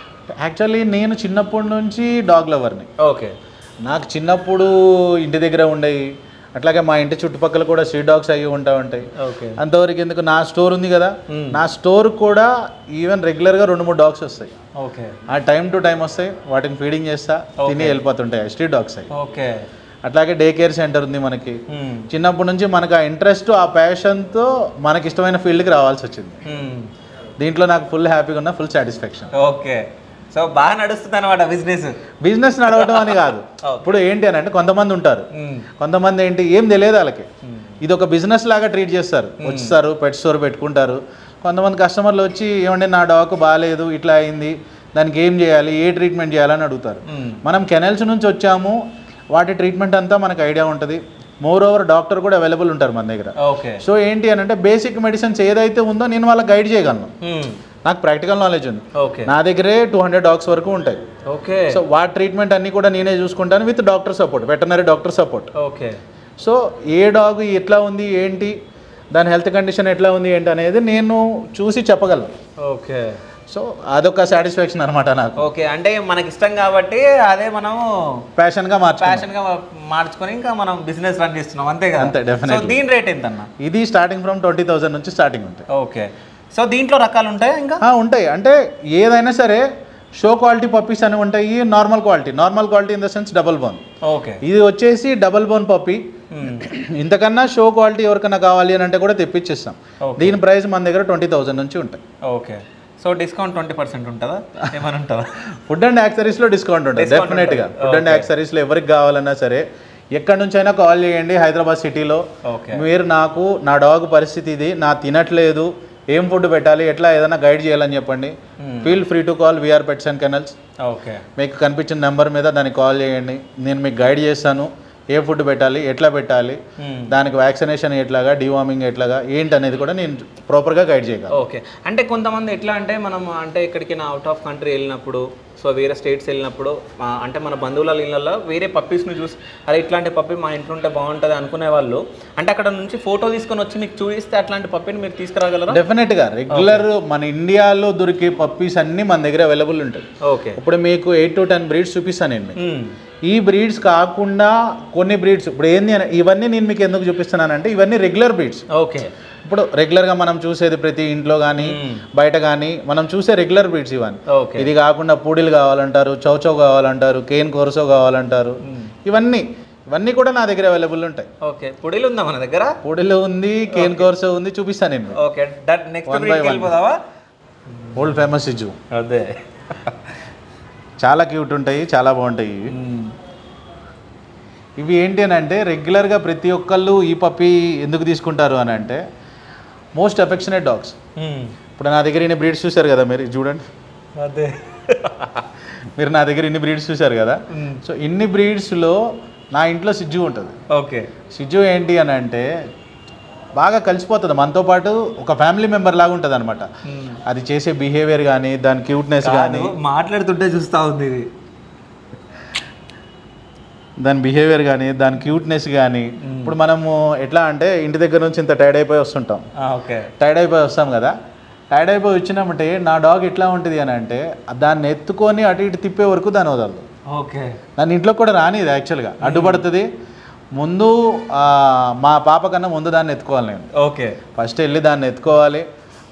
యాక్చువల్లీ నేను చిన్నప్పటి నుంచి డాగ్ లవర్ని. ఓకే, నాకు చిన్నప్పుడు ఇంటి దగ్గర ఉండేవి, అట్లాగే మా ఇంటి చుట్టుపక్కల కూడా స్ట్రీట్ డాగ్స్ అయ్యి ఉంటాయి. అంతవరకు ఎందుకు, నా స్టోర్ ఉంది కదా, నా స్టోర్ కూడా ఈవెన్ రెగ్యులర్గా 2-3 డాగ్స్ వస్తాయి. ఓకే, ఆ టైం టు టైం వస్తాయి, వాటిని ఫీడింగ్ చేస్తా, తిని వెళ్ళిపోతుంటాయి స్ట్రీట్ డాగ్స్ అయ్యి. ఓకే, అట్లాగే డే కేర్ సెంటర్ ఉంది మనకి. చిన్నప్పటి నుంచి మనకు ఆ ఇంట్రెస్ట్, ఆ ప్యాషన్తో మనకి ఇష్టమైన ఫీల్డ్కి రావాల్సి వచ్చింది. దీంట్లో నాకు ఫుల్ హ్యాపీగా ఉన్నా, ఫుల్ సాటిస్ఫాక్షన్. ఓకే, సో బాగా నడుస్తుంది అనమాట బిజినెస్ నడవటం అని కాదు. ఇప్పుడు ఏంటి అని అంటే కొంతమంది ఉంటారు, కొంతమంది ఏంటి ఏం తెలియదు వాళ్ళకి, ఇది ఒక బిజినెస్ లాగా ట్రీట్ చేస్తారు. వచ్చేస్తారు, పెట్ స్టోర్ పెట్టుకుంటారు. కొంతమంది కస్టమర్లు వచ్చి ఏమంటే నా డాగ్ బాగాలేదు, ఇట్లా అయింది, దానికి ఏం చేయాలి, ఏ ట్రీట్మెంట్ చేయాలని అడుగుతారు. మనం కెనల్స్ నుంచి వచ్చాము, వాటి ట్రీట్మెంట్ అంతా మనకు ఐడియా ఉంటుంది. మోర్ ఓవర్ డాక్టర్ కూడా అవైలబుల్ ఉంటారు మన దగ్గర. సో ఏంటి అని అంటే బేసిక్ మెడిసిన్స్ ఏదైతే ఉందో నేను వాళ్ళకి గైడ్ చేయగలను. నాకు ప్రాక్టికల్ నాలెడ్జ్ ఉంది. నా దగ్గరే 200 డాగ్స్ వరకు ఉంటాయి. సో వాటి ట్రీట్మెంట్ అన్ని కూడా నేనే చూసుకుంటాను with doctor support, veterinary doctor support. So A dog ఎట్లా ఉంది ఏంటి, దాని హెల్త్ కండిషన్ ఎట్లా ఉంది ఏంటి అనేది నేను చూసి చెప్పగలను. ఓకే, సో అదొక సాటిస్ఫాక్షన్ అనమాట నాకు. ఓకే, అంటే మనకి ఇష్టం కాబట్టి అదే మనం ప్యాషన్గా మార్చుకొని ఇంకా మనం బిజినెస్ రన్ చేస్తున్నాం, అంతే కదా? అంతే, డెఫినెట్లీ. దీని రేట్ ఎంత అన్న? ఇది స్టార్టింగ్ ఫ్రమ్ 20,000 నుంచి స్టార్టింగ్ ఉంటాయి. ఓకే, సో దీంట్లో రకాలు ఉంటాయి ఇంకా? ఉంటాయి. అంటే ఏదైనా సరే షో క్వాలిటీ పప్పీస్ అని ఉంటాయి, normal quality in the sense double bone. Okay, ఇది వచ్చేసి డబుల్ బోన్ పప్పీ. ఇంతకన్నా షో క్వాలిటీ ఎవరికైనా కావాలి అని అంటే కూడా తెప్పించేస్తాం. దీని ప్రైస్ మన దగ్గర 20,000 నుంచి ఉంటాయి. ఓకే, సో డిస్కౌంట్ 20% ఉంటుందా, ఏమైనా ఉంటుందా? ఫుడ్ అండ్ యాక్సరీస్లో డిస్కౌంట్ ఉంటుంది డెఫినెట్గా. ఫుడ్ అండ్ యాక్సరీస్లో ఎవరికి కావాలన్నా సరే ఎక్కడి నుంచి అయినా కాల్ చేయండి. హైదరాబాద్ సిటీలో మీరు నాకు నా డాగ్ పరిస్థితి ఇది, నా తినట్లేదు, ఏం ఫుడ్ పెట్టాలి, ఎట్లా ఏదైనా గైడ్ చేయాలని చెప్పండి. Feel free to call VR pets and kennels. Okay, మీకు కనిపించిన నెంబర్ మీద దానికి కాల్ చేయండి, నేను మీకు గైడ్ చేస్తాను. ఏ ఫుడ్ పెట్టాలి, ఎట్లా పెట్టాలి, దానికి వ్యాక్సినేషన్ ఎట్లాగా, డివార్మింగ్ ఎట్లాగా ఏంటి అనేది కూడా నేను ప్రాపర్గా గైడ్ చేయగలను. ఓకే, అంటే కొంతమంది ఎట్లా అంటే మనం అంటే ఎక్కడికి అవుట్ ఆఫ్ కంట్రీ వెళ్ళినప్పుడు, సో వేరే స్టేట్స్ వెళ్ళినప్పుడు, అంటే మన బంధువుల ఇళ్ళల్లో వేరే పప్పీస్ని చూసి అరే ఇట్లాంటి పప్పీ మా ఇంట్లో ఉంటే బాగుంటుంది అనుకునే వాళ్ళు, అంటే అక్కడ నుంచి ఫోటో తీసుకొని వచ్చి మీకు చూపిస్తే అట్లాంటి పప్పీని మీరు తీసుకురాగలరా? డెఫినెట్గా. రెగ్యులర్ మన ఇండియాలో దొరికే పప్పీస్ అన్నీ మన దగ్గర అవైలబుల్ ఉంటాయి. ఓకే, ఇప్పుడు మీకు 8 to 10 బ్రీడ్స్ చూపిస్తాను నేను. ఈ బ్రీడ్స్ కాకుండా కొన్ని బ్రీడ్స్ ఇప్పుడు ఏంది ఇవన్నీ నేను మీకు ఎందుకు చూపిస్తున్నానంటే ఇవన్నీ రెగ్యులర్ బ్రీడ్స్. ఓకే, ఇప్పుడు రెగ్యులర్గా మనం చూసేది ప్రతి ఇంట్లో కానీ బయట కానీ మనం చూసే రెగ్యులర్ బ్రీడ్స్ ఇవన్నీ. ఇది కాకుండా పూడీలు కావాలంటారు, చౌచౌ కావాలంటారు, కేన్ కోర్సో కావాలంటారు, ఇవన్నీ కూడా నా దగ్గర అవైలబుల్ ఉంటాయి. ఓకే, పూడీలు ఉందా మన దగ్గర? పూడీలు ఉంది, కేన్ కోర్సో ఉంది, చూపిస్తాను నేను. ఓకే, నెక్స్ట్ ఓల్డ్ ఫేమస్ సిజ్జు. అదే చాలా క్యూట్ ఉంటాయి, చాలా బాగుంటాయి. ఇవి ఏంటి అని అంటే రెగ్యులర్గా ప్రతి ఒక్కళ్ళు ఈ పప్పీ ఎందుకు తీసుకుంటారు అని అంటే మోస్ట్ అఫెక్షనేట్ డాగ్స్. ఇప్పుడు నా దగ్గర ఇన్ని బ్రీడ్స్ చూశారు కదా మీరు, చూడండి. అదే మీరు నా దగ్గర ఇన్ని బ్రీడ్స్ చూశారు కదా. సో ఇన్ని బ్రీడ్స్లో నా ఇంట్లో సిజ్జు ఉంటుంది. ఓకే. సిజ్జు ఏంటి అని అంటే బాగా కలిసిపోతుంది మనతో పాటు, ఒక ఫ్యామిలీ మెంబర్ లాగా ఉంటుంది అనమాట. అది చేసే బిహేవియర్ కానీ, దాని క్యూట్నెస్ కానీ, మాట్లాడుతుంటే చూస్తూ ఉంది ఇది, దాని బిహేవియర్ కానీ, దాని క్యూట్నెస్ కానీ. ఇప్పుడు మనము ఎట్లా అంటే ఇంటి దగ్గర నుంచి ఇంత టైర్డ్ అయిపోయి వస్తుంటాం. ఓకే. టైర్డ్ అయిపోయి వస్తాం కదా, టైర్డ్ అయిపోయి వచ్చినామంటే నా డాగ్ ఎట్లా ఉంటుంది అని అంటే దాన్ని ఎత్తుకొని అటు ఇటు తిప్పే వరకు దాని వదలదు. ఓకే. నన్ను ఇంట్లో కూడా రానిది యాక్చువల్గా, అడ్డుపడుతుంది. ముందు మా పాప కన్నా ముందు దాన్ని ఎత్తుకోవాలి నేను. ఓకే. ఫస్ట్ వెళ్ళి దాన్ని ఎత్తుకోవాలి,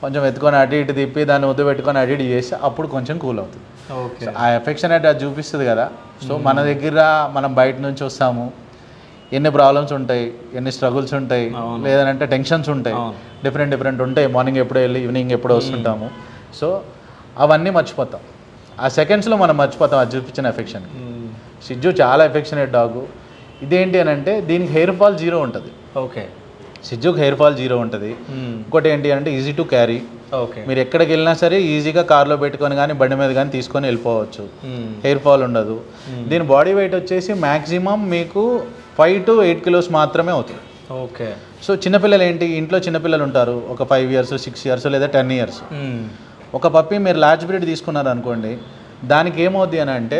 కొంచెం ఎత్తుకొని అటు ఇటు తిప్పి దాన్ని ముద్దు పెట్టుకొని అటు ఇటు చేసి అప్పుడు కొంచెం కూల్ అవుతుంది. ఓకే. ఆ ఎఫెక్షన్ అయితే అది చూపిస్తుంది కదా. సో మన దగ్గర మనం బయట నుంచి వస్తాము, ఎన్ని ప్రాబ్లమ్స్ ఉంటాయి, ఎన్ని స్ట్రగుల్స్ ఉంటాయి, లేదంటే టెన్షన్స్ ఉంటాయి, డిఫరెంట్ ఉంటాయి. మార్నింగ్ ఎప్పుడో వెళ్ళి ఈవినింగ్ ఎప్పుడో వస్తుంటాము. సో అవన్నీ మర్చిపోతాం, ఆ సెకండ్స్లో మనం మర్చిపోతాం అది చూపించిన ఎఫెక్షన్. సిజ్జు చాలా ఎఫెక్షనేట్ డాగు. ఇదేంటి అని అంటే దీనికి హెయిర్ ఫాల్ 0 ఉంటుంది. ఓకే. సిజ్జుకి హెయిర్ ఫాల్ 0 ఉంటుంది. ఇంకోటి ఏంటి అంటే ఈజీ టు క్యారీ. ఓకే. మీరు ఎక్కడికి వెళ్ళినా సరే ఈజీగా కార్లో పెట్టుకొని కానీ బండి మీద కానీ తీసుకొని వెళ్ళిపోవచ్చు. హెయిర్ ఫాల్ ఉండదు. దీని బాడీ వెయిట్ వచ్చేసి మ్యాక్సిమం మీకు 5 to 8 kilos మాత్రమే అవుతుంది. ఓకే. సో చిన్నపిల్లలు ఏంటి, ఇంట్లో చిన్నపిల్లలు ఉంటారు, ఒక 5 years 6 years లేదా 10 years. ఒక పప్పి మీరు లార్జ్ బ్రీడ్ తీసుకున్నారు అనుకోండి, దానికి ఏమవుద్ది అని అంటే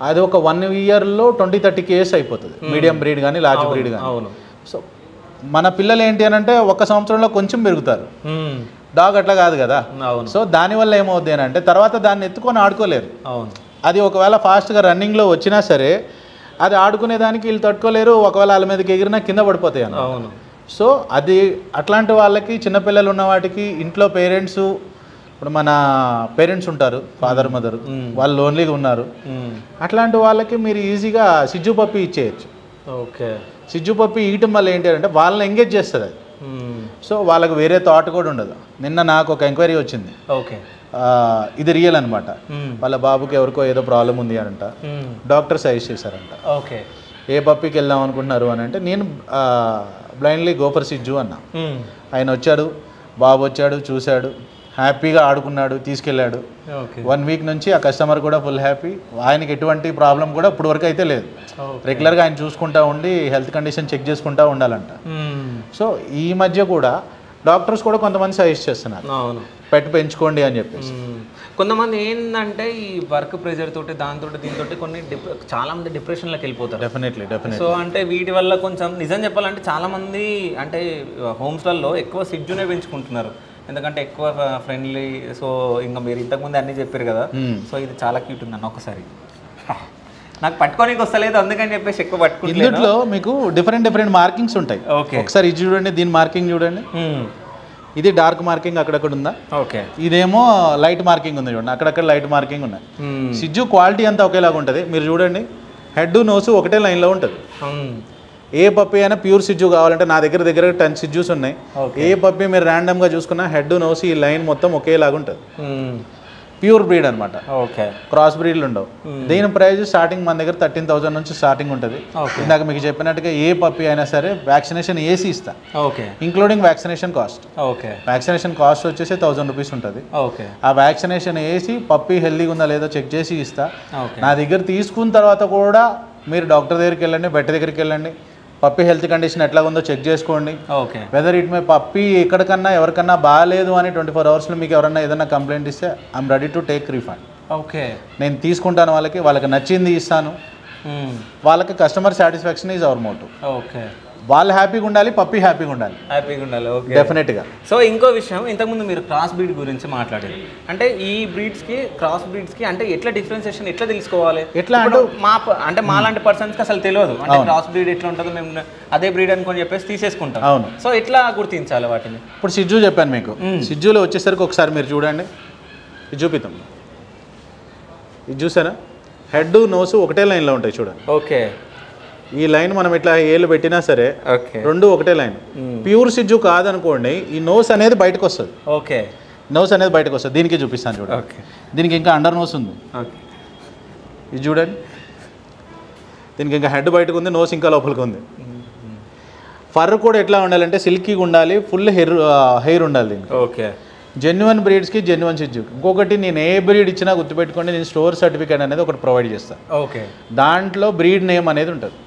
అది ఒక 1 yearలో 20-30 kgs అయిపోతుంది, మీడియం బ్రీడ్ కానీ లార్జ్ బ్రీడ్ కానీ. సో మన పిల్లలు ఏంటి అని అంటే 1 సంవత్సరంలో కొంచెం పెరుగుతారు. డాగ్ అట్లా కాదు కదా. సో దానివల్ల ఏమవుద్ది అని అంటే తర్వాత దాన్ని ఎత్తుకొని ఆడుకోలేరు. అది ఒకవేళ ఫాస్ట్గా రన్నింగ్లో వచ్చినా సరే అది ఆడుకునేదానికి వీళ్ళు తట్టుకోలేరు, ఒకవేళ వాళ్ళ మీదకి ఎగిరినా కింద పడిపోతాయి అన్న. సో అది అట్లాంటి వాళ్ళకి, చిన్నపిల్లలు ఉన్న వాటికి ఇంట్లో పేరెంట్స్, ఇప్పుడు మన పేరెంట్స్ ఉంటారు, ఫాదర్ మదర్, వాళ్ళు లోన్లీగా ఉన్నారు, అట్లాంటి వాళ్ళకి మీరు ఈజీగా సిజ్జు పప్పి ఇచ్చేయచ్చు. ఓకే. సిజ్జు పప్పి ఇయటం వల్ల ఏంటి అంటే వాళ్ళని ఎంగేజ్ చేస్తుంది అది. సో వాళ్ళకి వేరే థాట్ కూడా ఉండదు. నిన్న నాకు ఒక ఎంక్వైరీ వచ్చింది. ఓకే. ఇది రియల్ అనమాట. వాళ్ళ బాబుకి ఎవరికో ఏదో ప్రాబ్లం ఉంది అనంట, డాక్టర్ సజెస్ట్ చేశారంట. ఓకే. ఏ పప్పికి వెళ్దాం అనుకుంటున్నారు అని అంటే నేను బ్లైండ్లీ గోఫర్ సిజ్జు అన్నా. ఆయన వచ్చాడు, బాబు వచ్చాడు, చూశాడు, హ్యాపీగా ఆడుకున్నాడు, తీసుకెళ్ళాడు. 1 week నుంచి ఆ కస్టమర్ కూడా ఫుల్ హ్యాపీ. ఆయనకి ఎటువంటి ప్రాబ్లం కూడా ఇప్పుడు వరకు అయితే లేదు. రెగ్యులర్గా ఆయన చూసుకుంటా ఉండి హెల్త్ కండిషన్ చెక్ చేసుకుంటూ ఉండాలంట. సో ఈ మధ్య కూడా డాక్టర్స్ కూడా కొంతమంది సజెస్ట్ చేస్తున్నారు పెట్ పెంచుకోండి అని చెప్పేసి. కొంతమంది ఏంటంటే ఈ వర్క్ ప్రెషర్ తోటి దాంతో దీంతో కొన్ని చాలా మంది డిప్రెషన్లోకి వెళ్ళిపోతారు. డెఫినెట్లీ. సో అంటే వీటి వల్ల కొంచెం నిజం చెప్పాలంటే చాలా మంది అంటే హోమ్స్లలో ఎక్కువ సిజ్జునే పెంచుకుంటున్నారు, ఎందుకంటే ఎక్కువ ఫ్రెండ్లీ. సో ఇంకా మీరు ఇంతకుముందు అన్నీ చెప్పారు కదా. సో ఇది చాలా క్యూట్ ఉందన్న, ఒకసారి నాకు పట్టుకోనికి వస్తలేదు అందుకని చెప్పేసి ఎక్కువ పట్టుకుంటుంది. ఇందులో మీకు డిఫరెంట్ మార్కింగ్స్ ఉంటాయి. ఓకే. ఒకసారి ఇది చూడండి, దీని మార్కింగ్ చూడండి. ఇది డార్క్ మార్కింగ్ అక్కడక్కడ ఉందా. ఓకే. ఇదేమో లైట్ మార్కింగ్ ఉంది చూడండి, అక్కడక్కడ లైట్ మార్కింగ్ ఉన్నాయి. సిజ్జు క్వాలిటీ అంతా ఒకేలాగా ఉంటుంది. మీరు చూడండి, హెడ్ నోసు ఒకటే లైన్లో ఉంటుంది. ఏ పప్పి అయినా ప్యూర్ సిజ్జు కావాలంటే నా దగ్గర 10 సిజ్జూస్ ఉన్నాయి. ఏ పప్పి మీరు ర్యాండమ్గా చూసుకున్నా హెడ్ నోసు ఈ లైన్ మొత్తం ఒకేలాగా ఉంటుంది. ప్యూర్ బ్రీడ్ అనమాట. ఓకే. క్రాస్ బ్రీడ్లు ఉండవు. దీని ప్రైస్ స్టార్టింగ్ మన దగ్గర 13,000 నుంచి స్టార్టింగ్ ఉంటుంది. ఇందాక మీకు చెప్పినట్టుగా ఏ పప్పి అయినా సరే వ్యాక్సినేషన్ ఏసీ ఇస్తా. Okay. Including vaccination cost. Okay. Vaccination cost వచ్చేసి 1000 రూపీస్ ఉంటుంది. ఓకే. ఆ వ్యాక్సినేషన్ వేసి పప్పి హెల్దీగా ఉందా లేదో చెక్ చేసి ఇస్తా. ఓకే. నా దగ్గర తీసుకున్న తర్వాత కూడా మీరు డాక్టర్ దగ్గరికి వెళ్ళండి, వెట్ దగ్గరికి వెళ్ళండి, పప్పి హెల్త్ కండిషన్ ఎట్లా ఉందో చెక్ చేసుకోండి. ఓకే. వెదర్ ఇట్ మే పప్పి ఎక్కడికన్నా ఎవరికన్నా బాగాలేదు అని 24 hours మీకు ఎవరన్నా ఏదన్నా కంప్లైంట్ ఇస్తే I'm ready to take refund. Okay. నేను తీసుకుంటాను, వాళ్ళకి నచ్చింది ఇస్తాను. వాళ్ళకి customer satisfaction is our motive. Okay. వాళ్ళు హ్యాపీగా ఉండాలి, పప్పి హ్యాపీగా ఉండాలి. ఓకే. డెఫినెట్గా. సో ఇంకో విషయం, ఇంతకుముందు మీరు క్రాస్ బ్రీడ్ గురించి మాట్లాడారు. అంటే ఈ బ్రీడ్స్కి క్రాస్ బ్రీడ్స్కి అంటే ఎట్లా డిఫరెన్సియేషన్ ఎట్లా తెలుసుకోవాలి? ఎట్లా అంటే మాలాంటి పర్సన్స్కి అసలు తెలియదు. అంటే క్రాస్ బ్రీడ్ ఎట్లా ఉంటుందో మేము అదే బ్రీడ్ అనుకొని చెప్పేసి తీసేసుకుంటాం. అవును. సో ఎట్లా గుర్తించాలి వాటిని? ఇప్పుడు సిజ్జు చెప్పాను మీకు. సిజ్జులో వచ్చేసరికి ఒకసారి మీరు చూడండి, ఇది చూపిద్దాం. ఇది చూసారా, హెడ్ నోసు ఒకటే లైన్లో ఉంటాయి చూడండి. ఓకే. ఈ లైన్ మనం ఇట్లా ఏళ్ళు పెట్టినా సరే రెండు ఒకటే లైన్. ప్యూర్ సిజ్జు కాదనుకోండి, ఈ నోస్ అనేది బయటకు వస్తుంది. ఓకే. నోస్ అనేది బయటకు వస్తుంది. దీనికి చూపిస్తాను చూడండి. ఓకే. దీనికి ఇంకా అండర్ నోస్ ఉంది. ఇది చూడండి, దీనికి ఇంకా హెడ్ బయటకు ఉంది, నోస్ ఇంకా లోపలికి ఉంది. ఫర్ కూడా ఎట్లా ఉండాలంటే సిల్కీగా ఉండాలి, ఫుల్ హెయిర్ ఉండాలి దీనికి. ఓకే. జెన్యున్ బ్రీడ్స్కి జెన్యున్ సిజ్జు. ఇంకొకటి నేను ఏ బ్రీడ్ ఇచ్చినా గుర్తుపెట్టుకోండి, నేను స్టోర్ సర్టిఫికేట్ అనేది ఒకటి ప్రొవైడ్ చేస్తాను. ఓకే. దాంట్లో బ్రీడ్ నేమ్ అనేది ఉంటుంది,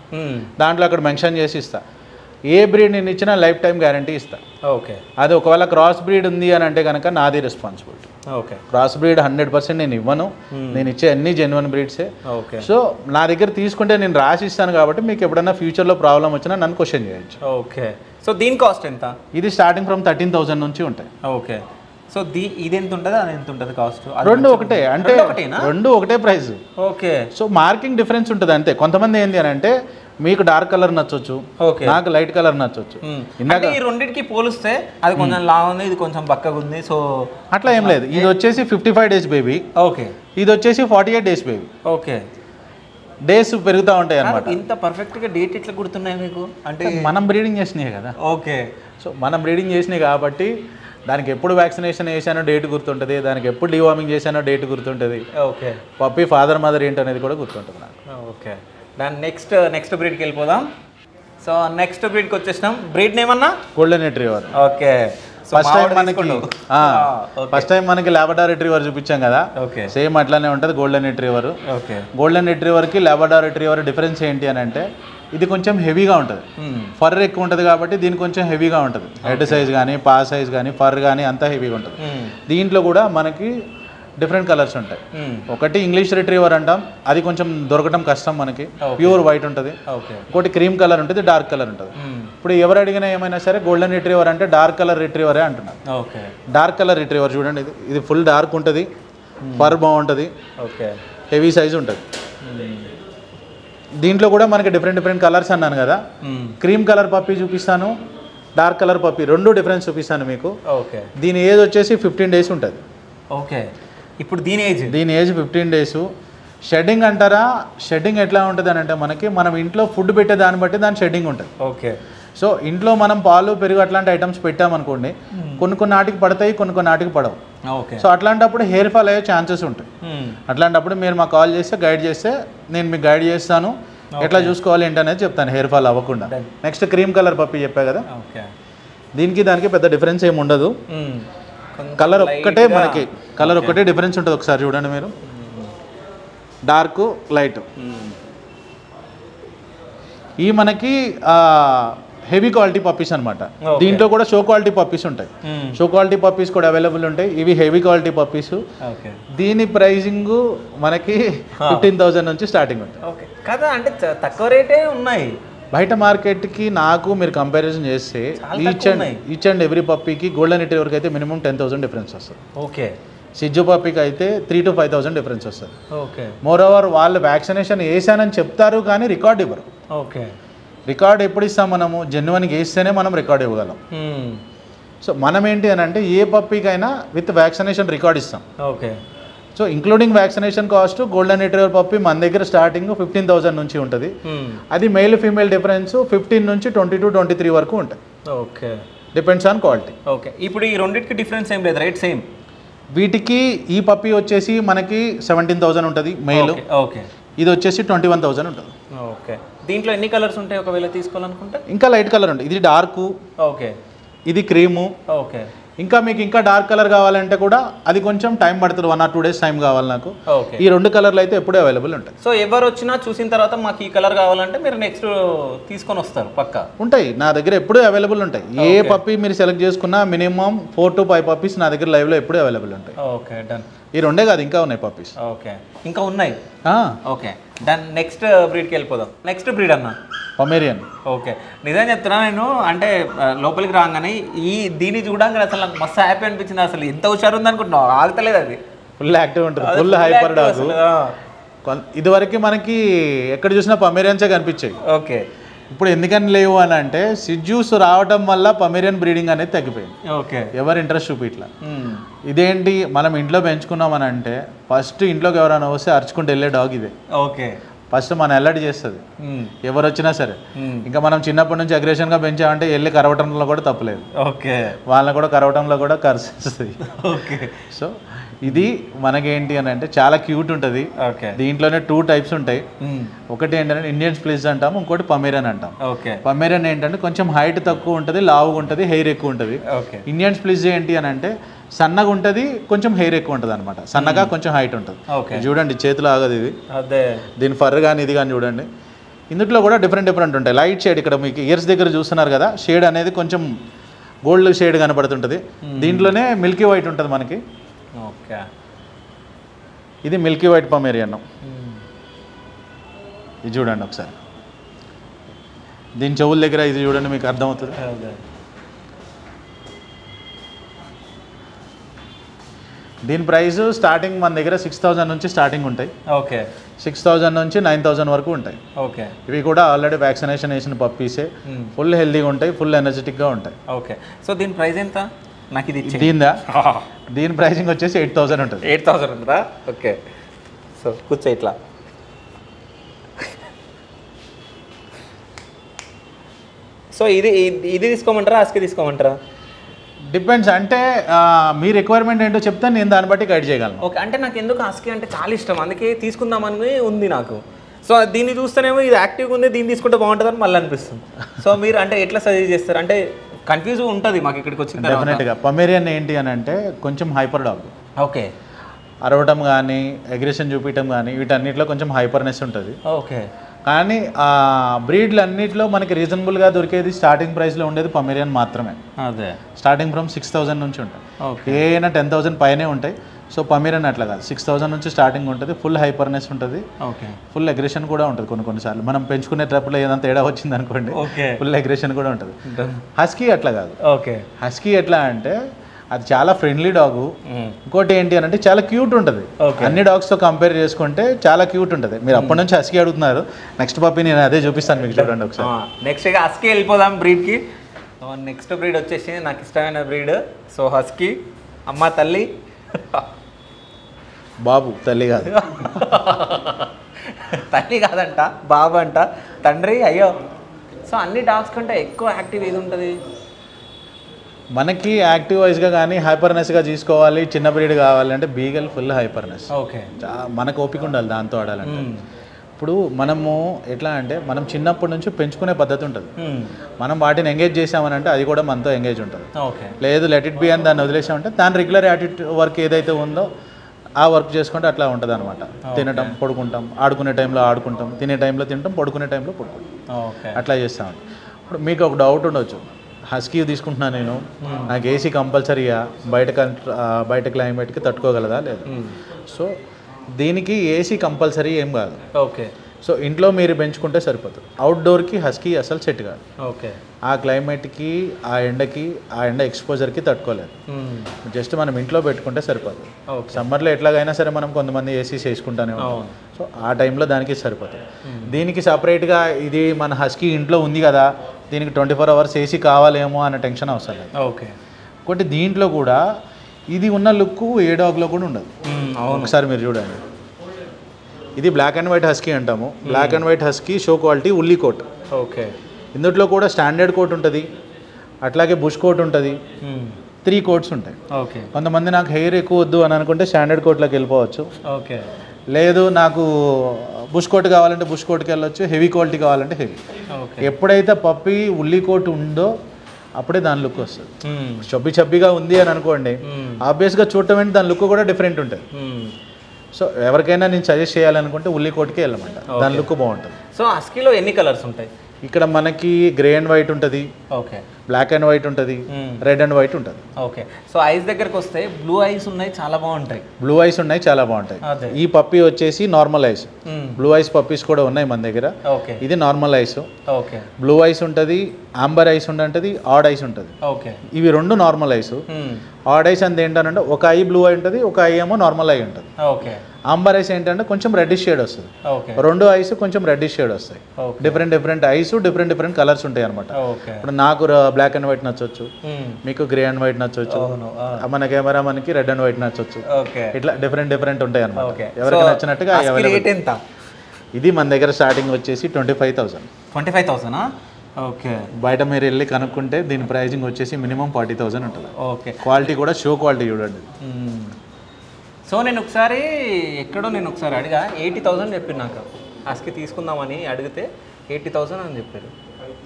దాంట్లో అక్కడ మెన్షన్ చేసి ఇస్తా. ఏ బ్రీడ్ నేను ఇచ్చినా లైఫ్ టైం గ్యారంటీ ఇస్తా. ఓకే. అది ఒకవేళ క్రాస్ బ్రీడ్ ఉంది అని అంటే కనుక నాది రెస్పాన్సిబిలిటీ. ఓకే. క్రాస్ బ్రీడ్ 100% నేను ఇవ్వను, నేను ఇచ్చే అన్ని జెన్యున్ బ్రీడ్సే. ఓకే. సో నా దగ్గర తీసుకుంటే నేను రాసి ఇస్తాను కాబట్టి మీకు ఎప్పుడైనా ఫ్యూచర్లో ప్రాబ్లం వచ్చినా నన్ను క్వశ్చన్ చేయొచ్చు. ఓకే. సో దీని కాస్ట్ ఎంత? ఇది స్టార్టింగ్ ఫ్రమ్ 13,000 నుంచి ఉంటాయి. ఓకే. సో ఇది ఎంత ఉంటుంది, అది ఎంత ఉంటుంది కాస్ట్? రెండు ఒకటే, అంటే రెండు ఒకటే price. Okay. So marking difference ఉంటుంది అంతే. కొంతమంది ఏంటి అని అంటే మీకు డార్క్ కలర్ నచ్చొచ్చు, నాకు లైట్ కలర్ నచ్చొచ్చు. ఇందాక ఈ రెండింటికి పోలిస్తే అది కొంచెం లావు ఉంది, ఇది కొంచెం బక్కగా ఉంది. సో అట్లా ఏం లేదు. ఇది వచ్చేసి 55 డేస్ బేబీ. ఓకే. ఇది వచ్చేసి 48 డేస్ బేబీ. ఓకే. డేస్ పెరుగుతూ ఉంటాయి అన్నమాట. ఇంత పర్ఫెక్ట్గా డేట్ ఇట్లా గుర్తున్నాయి మీకు? అంటే మనం బ్రీడింగ్ చేసినాయి కదా. ఓకే. సో మనం బ్రీడింగ్ చేసినాయి కాబట్టి దానికి ఎప్పుడు వ్యాక్సినేషన్ వేసానో డేట్ గుర్తుంటుంది, దానికి ఎప్పుడు డివార్మింగ్ చేశానో డేట్ గుర్తుంటుంది. ఓకే. పప్పి ఫాదర్ మదర్ ఏంటనేది కూడా గుర్తుంటుంది నాకు. ఓకే. దాని నెక్స్ట్ బ్రీడ్కి వెళ్ళిపోదాం. సో నెక్స్ట్ బ్రీడ్కి వచ్చేసినాం. బ్రీడ్ నేమ్ అన్నా? Golden retriever. Okay. First time మనకి లాబ్రడార్ రిట్రీవర్ చూపించాం కదా, సేమ్ అట్లానే ఉంటుంది గోల్డెన్ రిట్రీవర్. ఓకే. గోల్డెన్ రిట్రీవర్కి లాబ్రడార్ రిట్రీవర్ డిఫరెన్స్ ఏంటి అని అంటే ఇది కొంచెం హెవీగా ఉంటుంది, ఫర్ ఎక్కువ ఉంటుంది కాబట్టి దీనికి కొంచెం హెవీగా ఉంటుంది. హెడ్ సైజ్ కానీ పా సైజ్ కానీ ఫర్ కానీ అంతా హెవీగా ఉంటుంది. దీంట్లో కూడా మనకి డిఫరెంట్ కలర్స్ ఉంటాయి. ఒకటి ఇంగ్లీష్ రిట్రీవర్ అంటాం, అది కొంచెం దొరకడం కష్టం మనకి, ప్యూర్ వైట్ ఉంటుంది. ఇంకోటి క్రీమ్ కలర్ ఉంటుంది, డార్క్ కలర్ ఉంటుంది. ఇప్పుడు ఎవరు అడిగినా ఏమైనా సరే గోల్డెన్ రిట్రీవర్ అంటే డార్క్ కలర్ రిట్రీవరే అంటున్నారు. డార్క్ కలర్ రిట్రీవర్ చూడండి, ఇది ఫుల్ డార్క్ ఉంటుంది, ఫర్ బాగుంటుంది, హెవీ సైజ్ ఉంటుంది. దీంట్లో కూడా మనకి డిఫరెంట్ కలర్స్ అన్నాను కదా, క్రీమ్ కలర్ పప్పీ చూపిస్తాను, డార్క్ కలర్ పప్పీ, రెండు డిఫరెన్స్ చూపిస్తాను మీకు. ఓకే. దీని ఏజ్ వచ్చేసి 15 డేస్ ఉంటుంది. ఓకే. ఇప్పుడు దీని ఏజ్ 15 డేస్. షెడ్డింగ్ అంటారా? షెడ్డింగ్ ఎట్లా ఉంటుంది అని అంటే మనం ఇంట్లో ఫుడ్ పెట్టే దాన్ని బట్టి దాని షెడ్డింగ్ ఉంటుంది. ఓకే. సో ఇంట్లో మనం పాలు పెరుగు అట్లాంటి ఐటమ్స్ పెట్టామనుకోండి, కొన్ని నాటికి పడతాయి, కొన్ని నాటికి పడవు. ఓకే. సో అట్లాంటప్పుడు హెయిర్ ఫాల్ అయ్యే ఛాన్సెస్ ఉంటాయి. అట్లాంటప్పుడు మీరు మాకు కాల్ చేస్తే గైడ్ చేస్తే నేను మీకు గైడ్ చేస్తాను, ఎట్లా చూసుకోవాలి ఏంటనేది చెప్తాను హెయిర్ ఫాల్ అవ్వకుండా. నెక్స్ట్ క్రీమ్ కలర్ పప్పీ చెప్పా కదా, దీనికి దానికి పెద్ద డిఫరెన్స్ ఏమి ఉండదు. కలర్ ఒక్కటే మనకి కలర్ ఒక్కటే డిఫరెన్స్ ఉంటుంది. ఒకసారి చూడండి మీరు, డార్క్ లైట్. ఈ మనకి హెవీ క్వాలిటీ పప్పీస్ అనమాట. దీంట్లో కూడా షో క్వాలిటీ పప్పీస్ ఉంటాయి, షో క్వాలిటీ పప్పీస్ కూడా అవైలబుల్ ఉంటాయి. ఇవి హెవీ క్వాలిటీ పప్పీస్. దీని ప్రైజింగ్ మనకి 15,000 నుంచి స్టార్టింగ్ ఉంటుంది కదా. అంటే తక్కువ రేటే ఉన్నాయి బయట మార్కెట్కి. నాకు మీరు కంపారిజన్ చేస్తే ఈచ్ అండ్ ఎవ్రీ పప్పీకి గోల్డెన్ రిట్రీవర్కి అయితే మినిమం 10,000 డిఫరెన్స్ వస్తుంది. ఓకే. సిజ్జు పప్పీకి అయితే 3,000 to 5,000 డిఫరెన్స్ వస్తుంది. ఓకే. మోర్ ఓవర్ వాళ్ళు వ్యాక్సినేషన్ వేసానని చెప్తారు కానీ రికార్డ్ ఇవ్వరు. ఓకే. రికార్డ్ ఎప్పుడు ఇస్తాం? మనము జెన్యున్కి వేస్తేనే మనం రికార్డ్ ఇవ్వగలం. సో మనం ఏంటి అని అంటే ఏ పప్పీకైనా విత్ వ్యాక్సినేషన్ రికార్డ్ ఇస్తాం. Okay. So including vaccination cost golden retriever puppy మన దగ్గర స్టార్టింగ్ 15,000 నుంచి ఉంటుంది. అది మేల్ ఫీమేల్ డిఫరెన్స్ 15 నుంచి 22, 23 వరకు ఉంటాయి. Okay. Depends on quality. Okay. ఇప్పుడు ఈ రెండింటికి డిఫరెన్స్ ఏం లేదు, రైట్? సేమ్. వీటికి ఈ పప్పీ వచ్చేసి మనకి 17,000 ఉంటుంది మెయిల్. ఓకే. ఇది వచ్చేసి 21,000 ఉంటుంది. ఓకే. దీంట్లో ఎన్ని కలర్స్ ఉంటాయి ఒకవేళ తీసుకోవాలనుకుంటే? ఇంకా లైట్ కలర్ ఉంటుంది, ఇది డార్క్. ఓకే. ఇది క్రీము. ఓకే. ఇంకా మీకు ఇంకా డార్క్ కలర్ కావాలంటే కూడా అది కొంచెం టైం పడుతుంది, 1 or 2 days టైం కావాలి నాకు. ఓకే. ఈ రెండు కలర్లు అయితే ఎప్పుడూ అవైలబుల్ ఉంటాయి. సో ఎవరు వచ్చినా చూసిన తర్వాత మాకు ఈ కలర్ కావాలంటే మీరు నెక్స్ట్ తీసుకొని వస్తారు పక్కా? ఉంటాయి నా దగ్గర, ఎప్పుడూ అవైలబుల్ ఉంటాయి. ఏ పప్పీ మీరు సెలెక్ట్ చేసుకున్నా మినిమం 4 to 5 పప్పీస్ నా దగ్గర లైవ్లో ఎప్పుడూ అవైలబుల్ ఉంటాయి. ఓకే. డన్. ఈ రెండే కాదు, ఇంకా ఉన్నాయి పప్పీస్. ఓకే. ఇంకా ఉన్నాయి. ఓకే. డన్. నెక్స్ట్ బ్రీడ్కి వెళ్ళిపోదాం. నెక్స్ట్ బ్రీడ్ అన్న పొమేరియన్. ఓకే. నిజం చెప్తున్నా నేను, అంటే లోపలికి రాగానే దీన్ని చూడగానే అసలు నాకు మస్తు హ్యాపీ అనిపించింది. అసలు ఎంత హుషారు ఉంది అనుకుంటున్నావు, ఆగుతలేదు అది. ఫుల్ యాక్టివ్ ఉంటుంది, ఫుల్ హైపర్ డాగ్. ఇదివరకు మనకి ఎక్కడ చూసినా పొమేరియన్సే కనిపించాయి. ఓకే. ఇప్పుడు ఎందుకని లేవు అని అంటే సిజ్జూస్ రావడం వల్ల పొమేరియన్ బ్రీడింగ్ అనేది తగ్గిపోయింది. ఓకే. ఎవరు ఇంట్రెస్ట్ చూపిట్లా. ఇదేంటి మనం ఇంట్లో పెంచుకున్నామని అంటే ఫస్ట్ ఇంట్లోకి ఎవరైనా వస్తే అరుచుకుంటూ వెళ్ళే డాగ్ ఇదే. ఓకే. ఫస్ట్ మనం అలర్ట్ చేస్తుంది ఎవరు వచ్చినా సరే. ఇంకా మనం చిన్నప్పటి నుంచి అగ్రెషన్గా పెంచామంటే వెళ్ళి కరవటంలో కూడా తప్పలేదు. ఓకే. వాళ్ళని కూడా కరవటంలో కూడా కరిస్తుంది. ఓకే. సో ఇది మనకేంటి అని అంటే చాలా క్యూట్ ఉంటుంది. దీంట్లోనే 2 types ఉంటాయి. ఒకటి ఏంటంటే ఇండియన్ స్ప్లిస్ అంటాము, ఇంకోటి పమేరియన్ అంటాం. పమేరియన్ ఏంటంటే కొంచెం హైట్ తక్కువ ఉంటుంది, లావుగా ఉంటుంది, హెయిర్ ఎక్కువ ఉంటుంది. ఇండియన్ స్ప్లిస్ ఏంటి అని అంటే సన్నగా ఉంటుంది, కొంచెం హెయిర్ ఎక్కువ ఉంటుంది అనమాట. సన్నగా కొంచెం హైట్ ఉంటుంది. చూడండి చేతులు ఆగదు ఇది. అదే దీని ఫర్ కానీ ఇది కానీ చూడండి. ఇందులో కూడా డిఫరెంట్ ఉంటాయి. లైట్ షేడ్ ఇక్కడ మీకు ఇయర్స్ దగ్గర చూస్తున్నారు కదా, షేడ్ అనేది కొంచెం గోల్డ్ షేడ్ కనబడుతుంటుంది. దీంట్లోనే మిల్కీ వైట్ ఉంటుంది మనకి. ఓకే, ఇది మిల్కీ వైట్ పొమేరియన్. ఇది చూడండి ఒకసారి, దీని చెవుల దగ్గర ఇది చూడండి, మీకు అర్థమవుతుంది. దీని ప్రైస్ స్టార్టింగ్ మన దగ్గర 6,000 నుంచి స్టార్టింగ్ ఉంటాయి. ఓకే, 6,000 నుంచి 9,000 వరకు ఉంటాయి. ఓకే, ఇవి కూడా ఆల్రెడీ వ్యాక్సినేషన్ వేసిన పప్పీసే. ఫుల్ హెల్దీగా ఉంటాయి, ఫుల్ ఎనర్జెటిక్గా ఉంటాయి. ఓకే, సో దీని ప్రైస్ ఎంత? నాకు ఇది దీందా, దీని ప్రైసింగ్ వచ్చేసి 8,000 ఉంటుంది. 8,000 ఉంటుందా? ఓకే, సో కూర్చో ఇట్లా. సో ఇది తీసుకోమంటారా, హస్కీ తీసుకోమంటారా? డిపెండ్స్, అంటే మీ రిక్వైర్మెంట్ ఏంటో చెప్తే నేను దాన్ని బట్టి గైడ్ చేయగలను. ఓకే, అంటే నాకు ఎందుకు హస్కీ అంటే చాలా ఇష్టం, అందుకే తీసుకుందామని ఉంది నాకు. సో దీన్ని చూస్తేనేమో ఇది యాక్టివ్గా ఉంది, దీన్ని తీసుకుంటే బాగుంటుందని మళ్ళీ అనిపిస్తుంది. సో మీరు అంటే ఎట్లా సజెస్ట్ చేస్తారు? అంటే కన్ఫ్యూజ్ ఉంటుంది మాకు ఇక్కడికి వచ్చిన తర్వాత. డెఫినెట్గా పొమేరియన్ ఏంటి అని అంటే కొంచెం హైపర్ డాగ్. ఓకే, అరవటం కానీ అగ్రెషన్ చూపించడం కానీ వీటన్నిటిలో కొంచెం హైపర్నెస్ ఉంటుంది. ఓకే, కానీ ఆ బ్రీడ్లు అన్నింటిలో మనకి రీజనబుల్గా దొరికేది స్టార్టింగ్ ప్రైస్లో ఉండేది పొమేరియన్ మాత్రమే. అదే స్టార్టింగ్ ఫ్రమ్ 6,000 నుంచి ఉంటాయి. ఏ అయినా 10,000 పైనే ఉంటాయి. సో పొమేరియన్ అట్లా కాదు, 6,000 నుంచి స్టార్టింగ్ ఉంటుంది. ఫుల్ హైపర్నెస్ ఉంటుంది, ఓకే, ఫుల్ అగ్రెషన్ కూడా ఉంటుంది. కొన్నిసార్లు మనం పెంచుకునేటప్పుడు ఏదైనా తేడా వచ్చింది అనుకోండి, ఫుల్ అగ్రెషన్ కూడా ఉంటుంది. హస్కీ అట్లా కాదు. ఓకే, హస్కీ ఎట్లా అంటే అది చాలా ఫ్రెండ్లీ డాగు. ఇంకోటి ఏంటి అని అంటే చాలా క్యూట్ ఉంటుంది. అన్ని డాగ్స్తో కంపేర్ చేసుకుంటే చాలా క్యూట్ ఉంటుంది. మీరు అప్పటి నుంచి హస్కీ అడుగుతున్నారు, నెక్స్ట్ పప్పి నేను అదే చూపిస్తాను మీకు, చూడండి ఒకసారి. నెక్స్ట్ హస్కీ వెళ్ళిపోదాం బ్రీడ్కి. నెక్స్ట్ బ్రీడ్ వచ్చేసి నాకు ఇష్టమైన బ్రీడ్. సో హస్కీ, అమ్మ తల్లి, బాబు తల్లి కాదు. తల్లి కాదంట, బాబు అంట, తండ్రి. అయ్యో, సో అన్ని డాగ్స్ కంటే ఎక్కువ యాక్టివ్ ఏది ఉంటుంది మనకి? యాక్టివ్ వైజ్గా కానీ హైపర్నెస్గా తీసుకోవాలి, చిన్న బ్రీడ్ కావాలి అంటే బీగల్ ఫుల్ హైపర్నెస్. ఓకే, మనకు ఓపిక ఉండాలి దాంతో ఆడాలంటే. ఇప్పుడు మనము ఎట్లా అంటే మనం చిన్నప్పటి నుంచి పెంచుకునే పద్ధతి ఉంటుంది. మనం వాటిని ఎంగేజ్ చేసామనంటే అది కూడా మనతో ఎంగేజ్ ఉంటుంది. ఓకే, లేదు లెట్ ఇట్ బి అని దాన్ని వదిలేసామంటే దాని రెగ్యులర్ యాటిట్యూడ్ వర్క్ ఏదైతే ఉందో ఆ వర్క్ చేసుకుంటే అట్లా ఉంటుంది అనమాట. తినటం, పడుకుంటాం, ఆడుకునే టైంలో ఆడుకుంటాం, తినే టైంలో తింటాం, పడుకునే టైంలో పడుకుంటాం, అట్లా చేస్తామండి. ఇప్పుడు మీకు ఒక డౌట్ ఉండొచ్చు, హస్కీ తీసుకుంటున్నా నేను, నాకు ఏసీ కంపల్సరీగా బయట క్లైమేట్కి తట్టుకోగలదా లేదు. సో దీనికి ఏసీ కంపల్సరీ ఏం కాదు. ఓకే, సో ఇంట్లో మీరు పెంచుకుంటే సరిపోతుంది. అవుట్డోర్కి హస్కీ అసలు సెట్ కాదు. ఓకే, ఆ క్లైమేట్కి, ఆ ఎండ ఎక్స్పోజర్కి తట్టుకోలేదు. జస్ట్ మనం ఇంట్లో పెట్టుకుంటే సరిపోతుంది. సమ్మర్లో ఎట్లాగైనా సరే మనం కొంతమంది ఏసీస్ వేసుకుంటానే ఉంటాం. సో ఆ టైంలో దానికి సరిపోతుంది. దీనికి సపరేట్గా ఇది మన హస్కీ ఇంట్లో ఉంది కదా, దీనికి 24 hours ఏసీ కావాలేమో అనే టెన్షన్ అవసరం లేదు. ఓకే, ఒకటి దీంట్లో కూడా ఇది ఉన్న లుక్ ఏ డాగ్లో కూడా ఉండదు. ఒకసారి మీరు చూడండి, ఇది బ్లాక్ అండ్ వైట్ హస్కీ అంటాము. Black and white husky show quality woolly coat. Okay, ఇందులో కూడా స్టాండర్డ్ కోట్ ఉంటుంది, అట్లాగే బుష్ కోట్ ఉంటుంది. 3 కోట్స్ ఉంటాయి. ఓకే, కొంతమంది నాకు హెయిర్ ఎక్కువ వద్దు అని అనుకుంటే స్టాండర్డ్ కోట్లోకి వెళ్ళిపోవచ్చు. ఓకే, లేదు నాకు బుష్ కోట్ కావాలంటే బుష్ కోట్కి వెళ్ళొచ్చు, హెవీ క్వాలిటీ కావాలంటే హెవీ. ఎప్పుడైతే పప్పి ఉల్లి కోట్ ఉందో అప్పుడే దాని లుక్ వస్తుంది. చబ్బిగా ఉంది అని అనుకోండి, ఆబ్వియస్గా చూడటం ఏంటి దాని లుక్ కూడా డిఫరెంట్ ఉంటుంది. సో ఎవరికైనా నేను సజెస్ట్ చేయాలనుకుంటే ఉల్లి కోట్కి వెళ్ళమంట, దాని లుక్ బాగుంటుంది. సో హస్కీలో ఎన్ని కలర్స్ ఉంటాయి? ఇక్కడ మనకి గ్రే అండ్ వైట్ ఉంటుంది, ఓకే, బ్లాక్ అండ్ వైట్ ఉంటుంది, రెడ్ అండ్ వైట్ ఉంటుంది. ఓకే, సో ఐస్ దగ్గరకు వస్తే బ్లూ ఐస్ ఉన్నాయి, చాలా బాగుంటాయి. బ్లూ ఐస్ ఉన్నాయి, చాలా బాగుంటాయి. ఈ పప్పి వచ్చేసి normal ice. Blue ice puppies కూడా ఉన్నాయి మన దగ్గర. ఓకే, ఇది normal ice. Okay, blue ice ఉంటుంది, ఆంబర్ ఐస్ ఉంటుంది, ఆడ్ ఐస్ ఉంటుంది. ఓకే, ఇవి 2 నార్మల్ ఐస్. ఆడ్ ఐస్ అంటే ఏంటంటే ఒక ఐ బ్లూ ఐ ఉంటుంది, ఒక ఐ ఏమో నార్మల్ ఐ ఉంటుంది. ఓకే, ఆంబర్ ఐస్ ఏంటంటే కొంచెం రెడ్డిష్ షేడ్ వస్తుంది. 2 ఐస్ కొంచెం రెడ్డిష్ షేడ్ వస్తాయి. డిఫరెంట్ ఐస్, డిఫరెంట్ కలర్స్ ఉంటాయి అనమాట. ఇప్పుడు నాకు బ్లాక్ అండ్ వైట్ నచ్చొచ్చు, మీకు గ్రే అండ్ వైట్ నచ్చొచ్చు, మన కెమెరా మనకి రెడ్ అండ్ వైట్ నచ్చొచ్చు. ఇట్లా డిఫరెంట్ ఉంటాయి అనమాట. ఎవరికి నచ్చినట్టుగా. ఇది మన దగ్గర స్టార్టింగ్ వచ్చేసి 25,000. 25,000? ఓకే, బయట మీరు వెళ్ళి కనుక్కుంటే దీని ప్రైజింగ్ వచ్చేసి మినిమం 40,000 ఉంటుంది. ఓకే, క్వాలిటీ కూడా షో క్వాలిటీ చూడండి. సో నేను ఒకసారి అడిగా 80,000 చెప్పింది నాకు హస్కీ తీసుకుందామని. అడిగితే 80,000 అని చెప్పారు.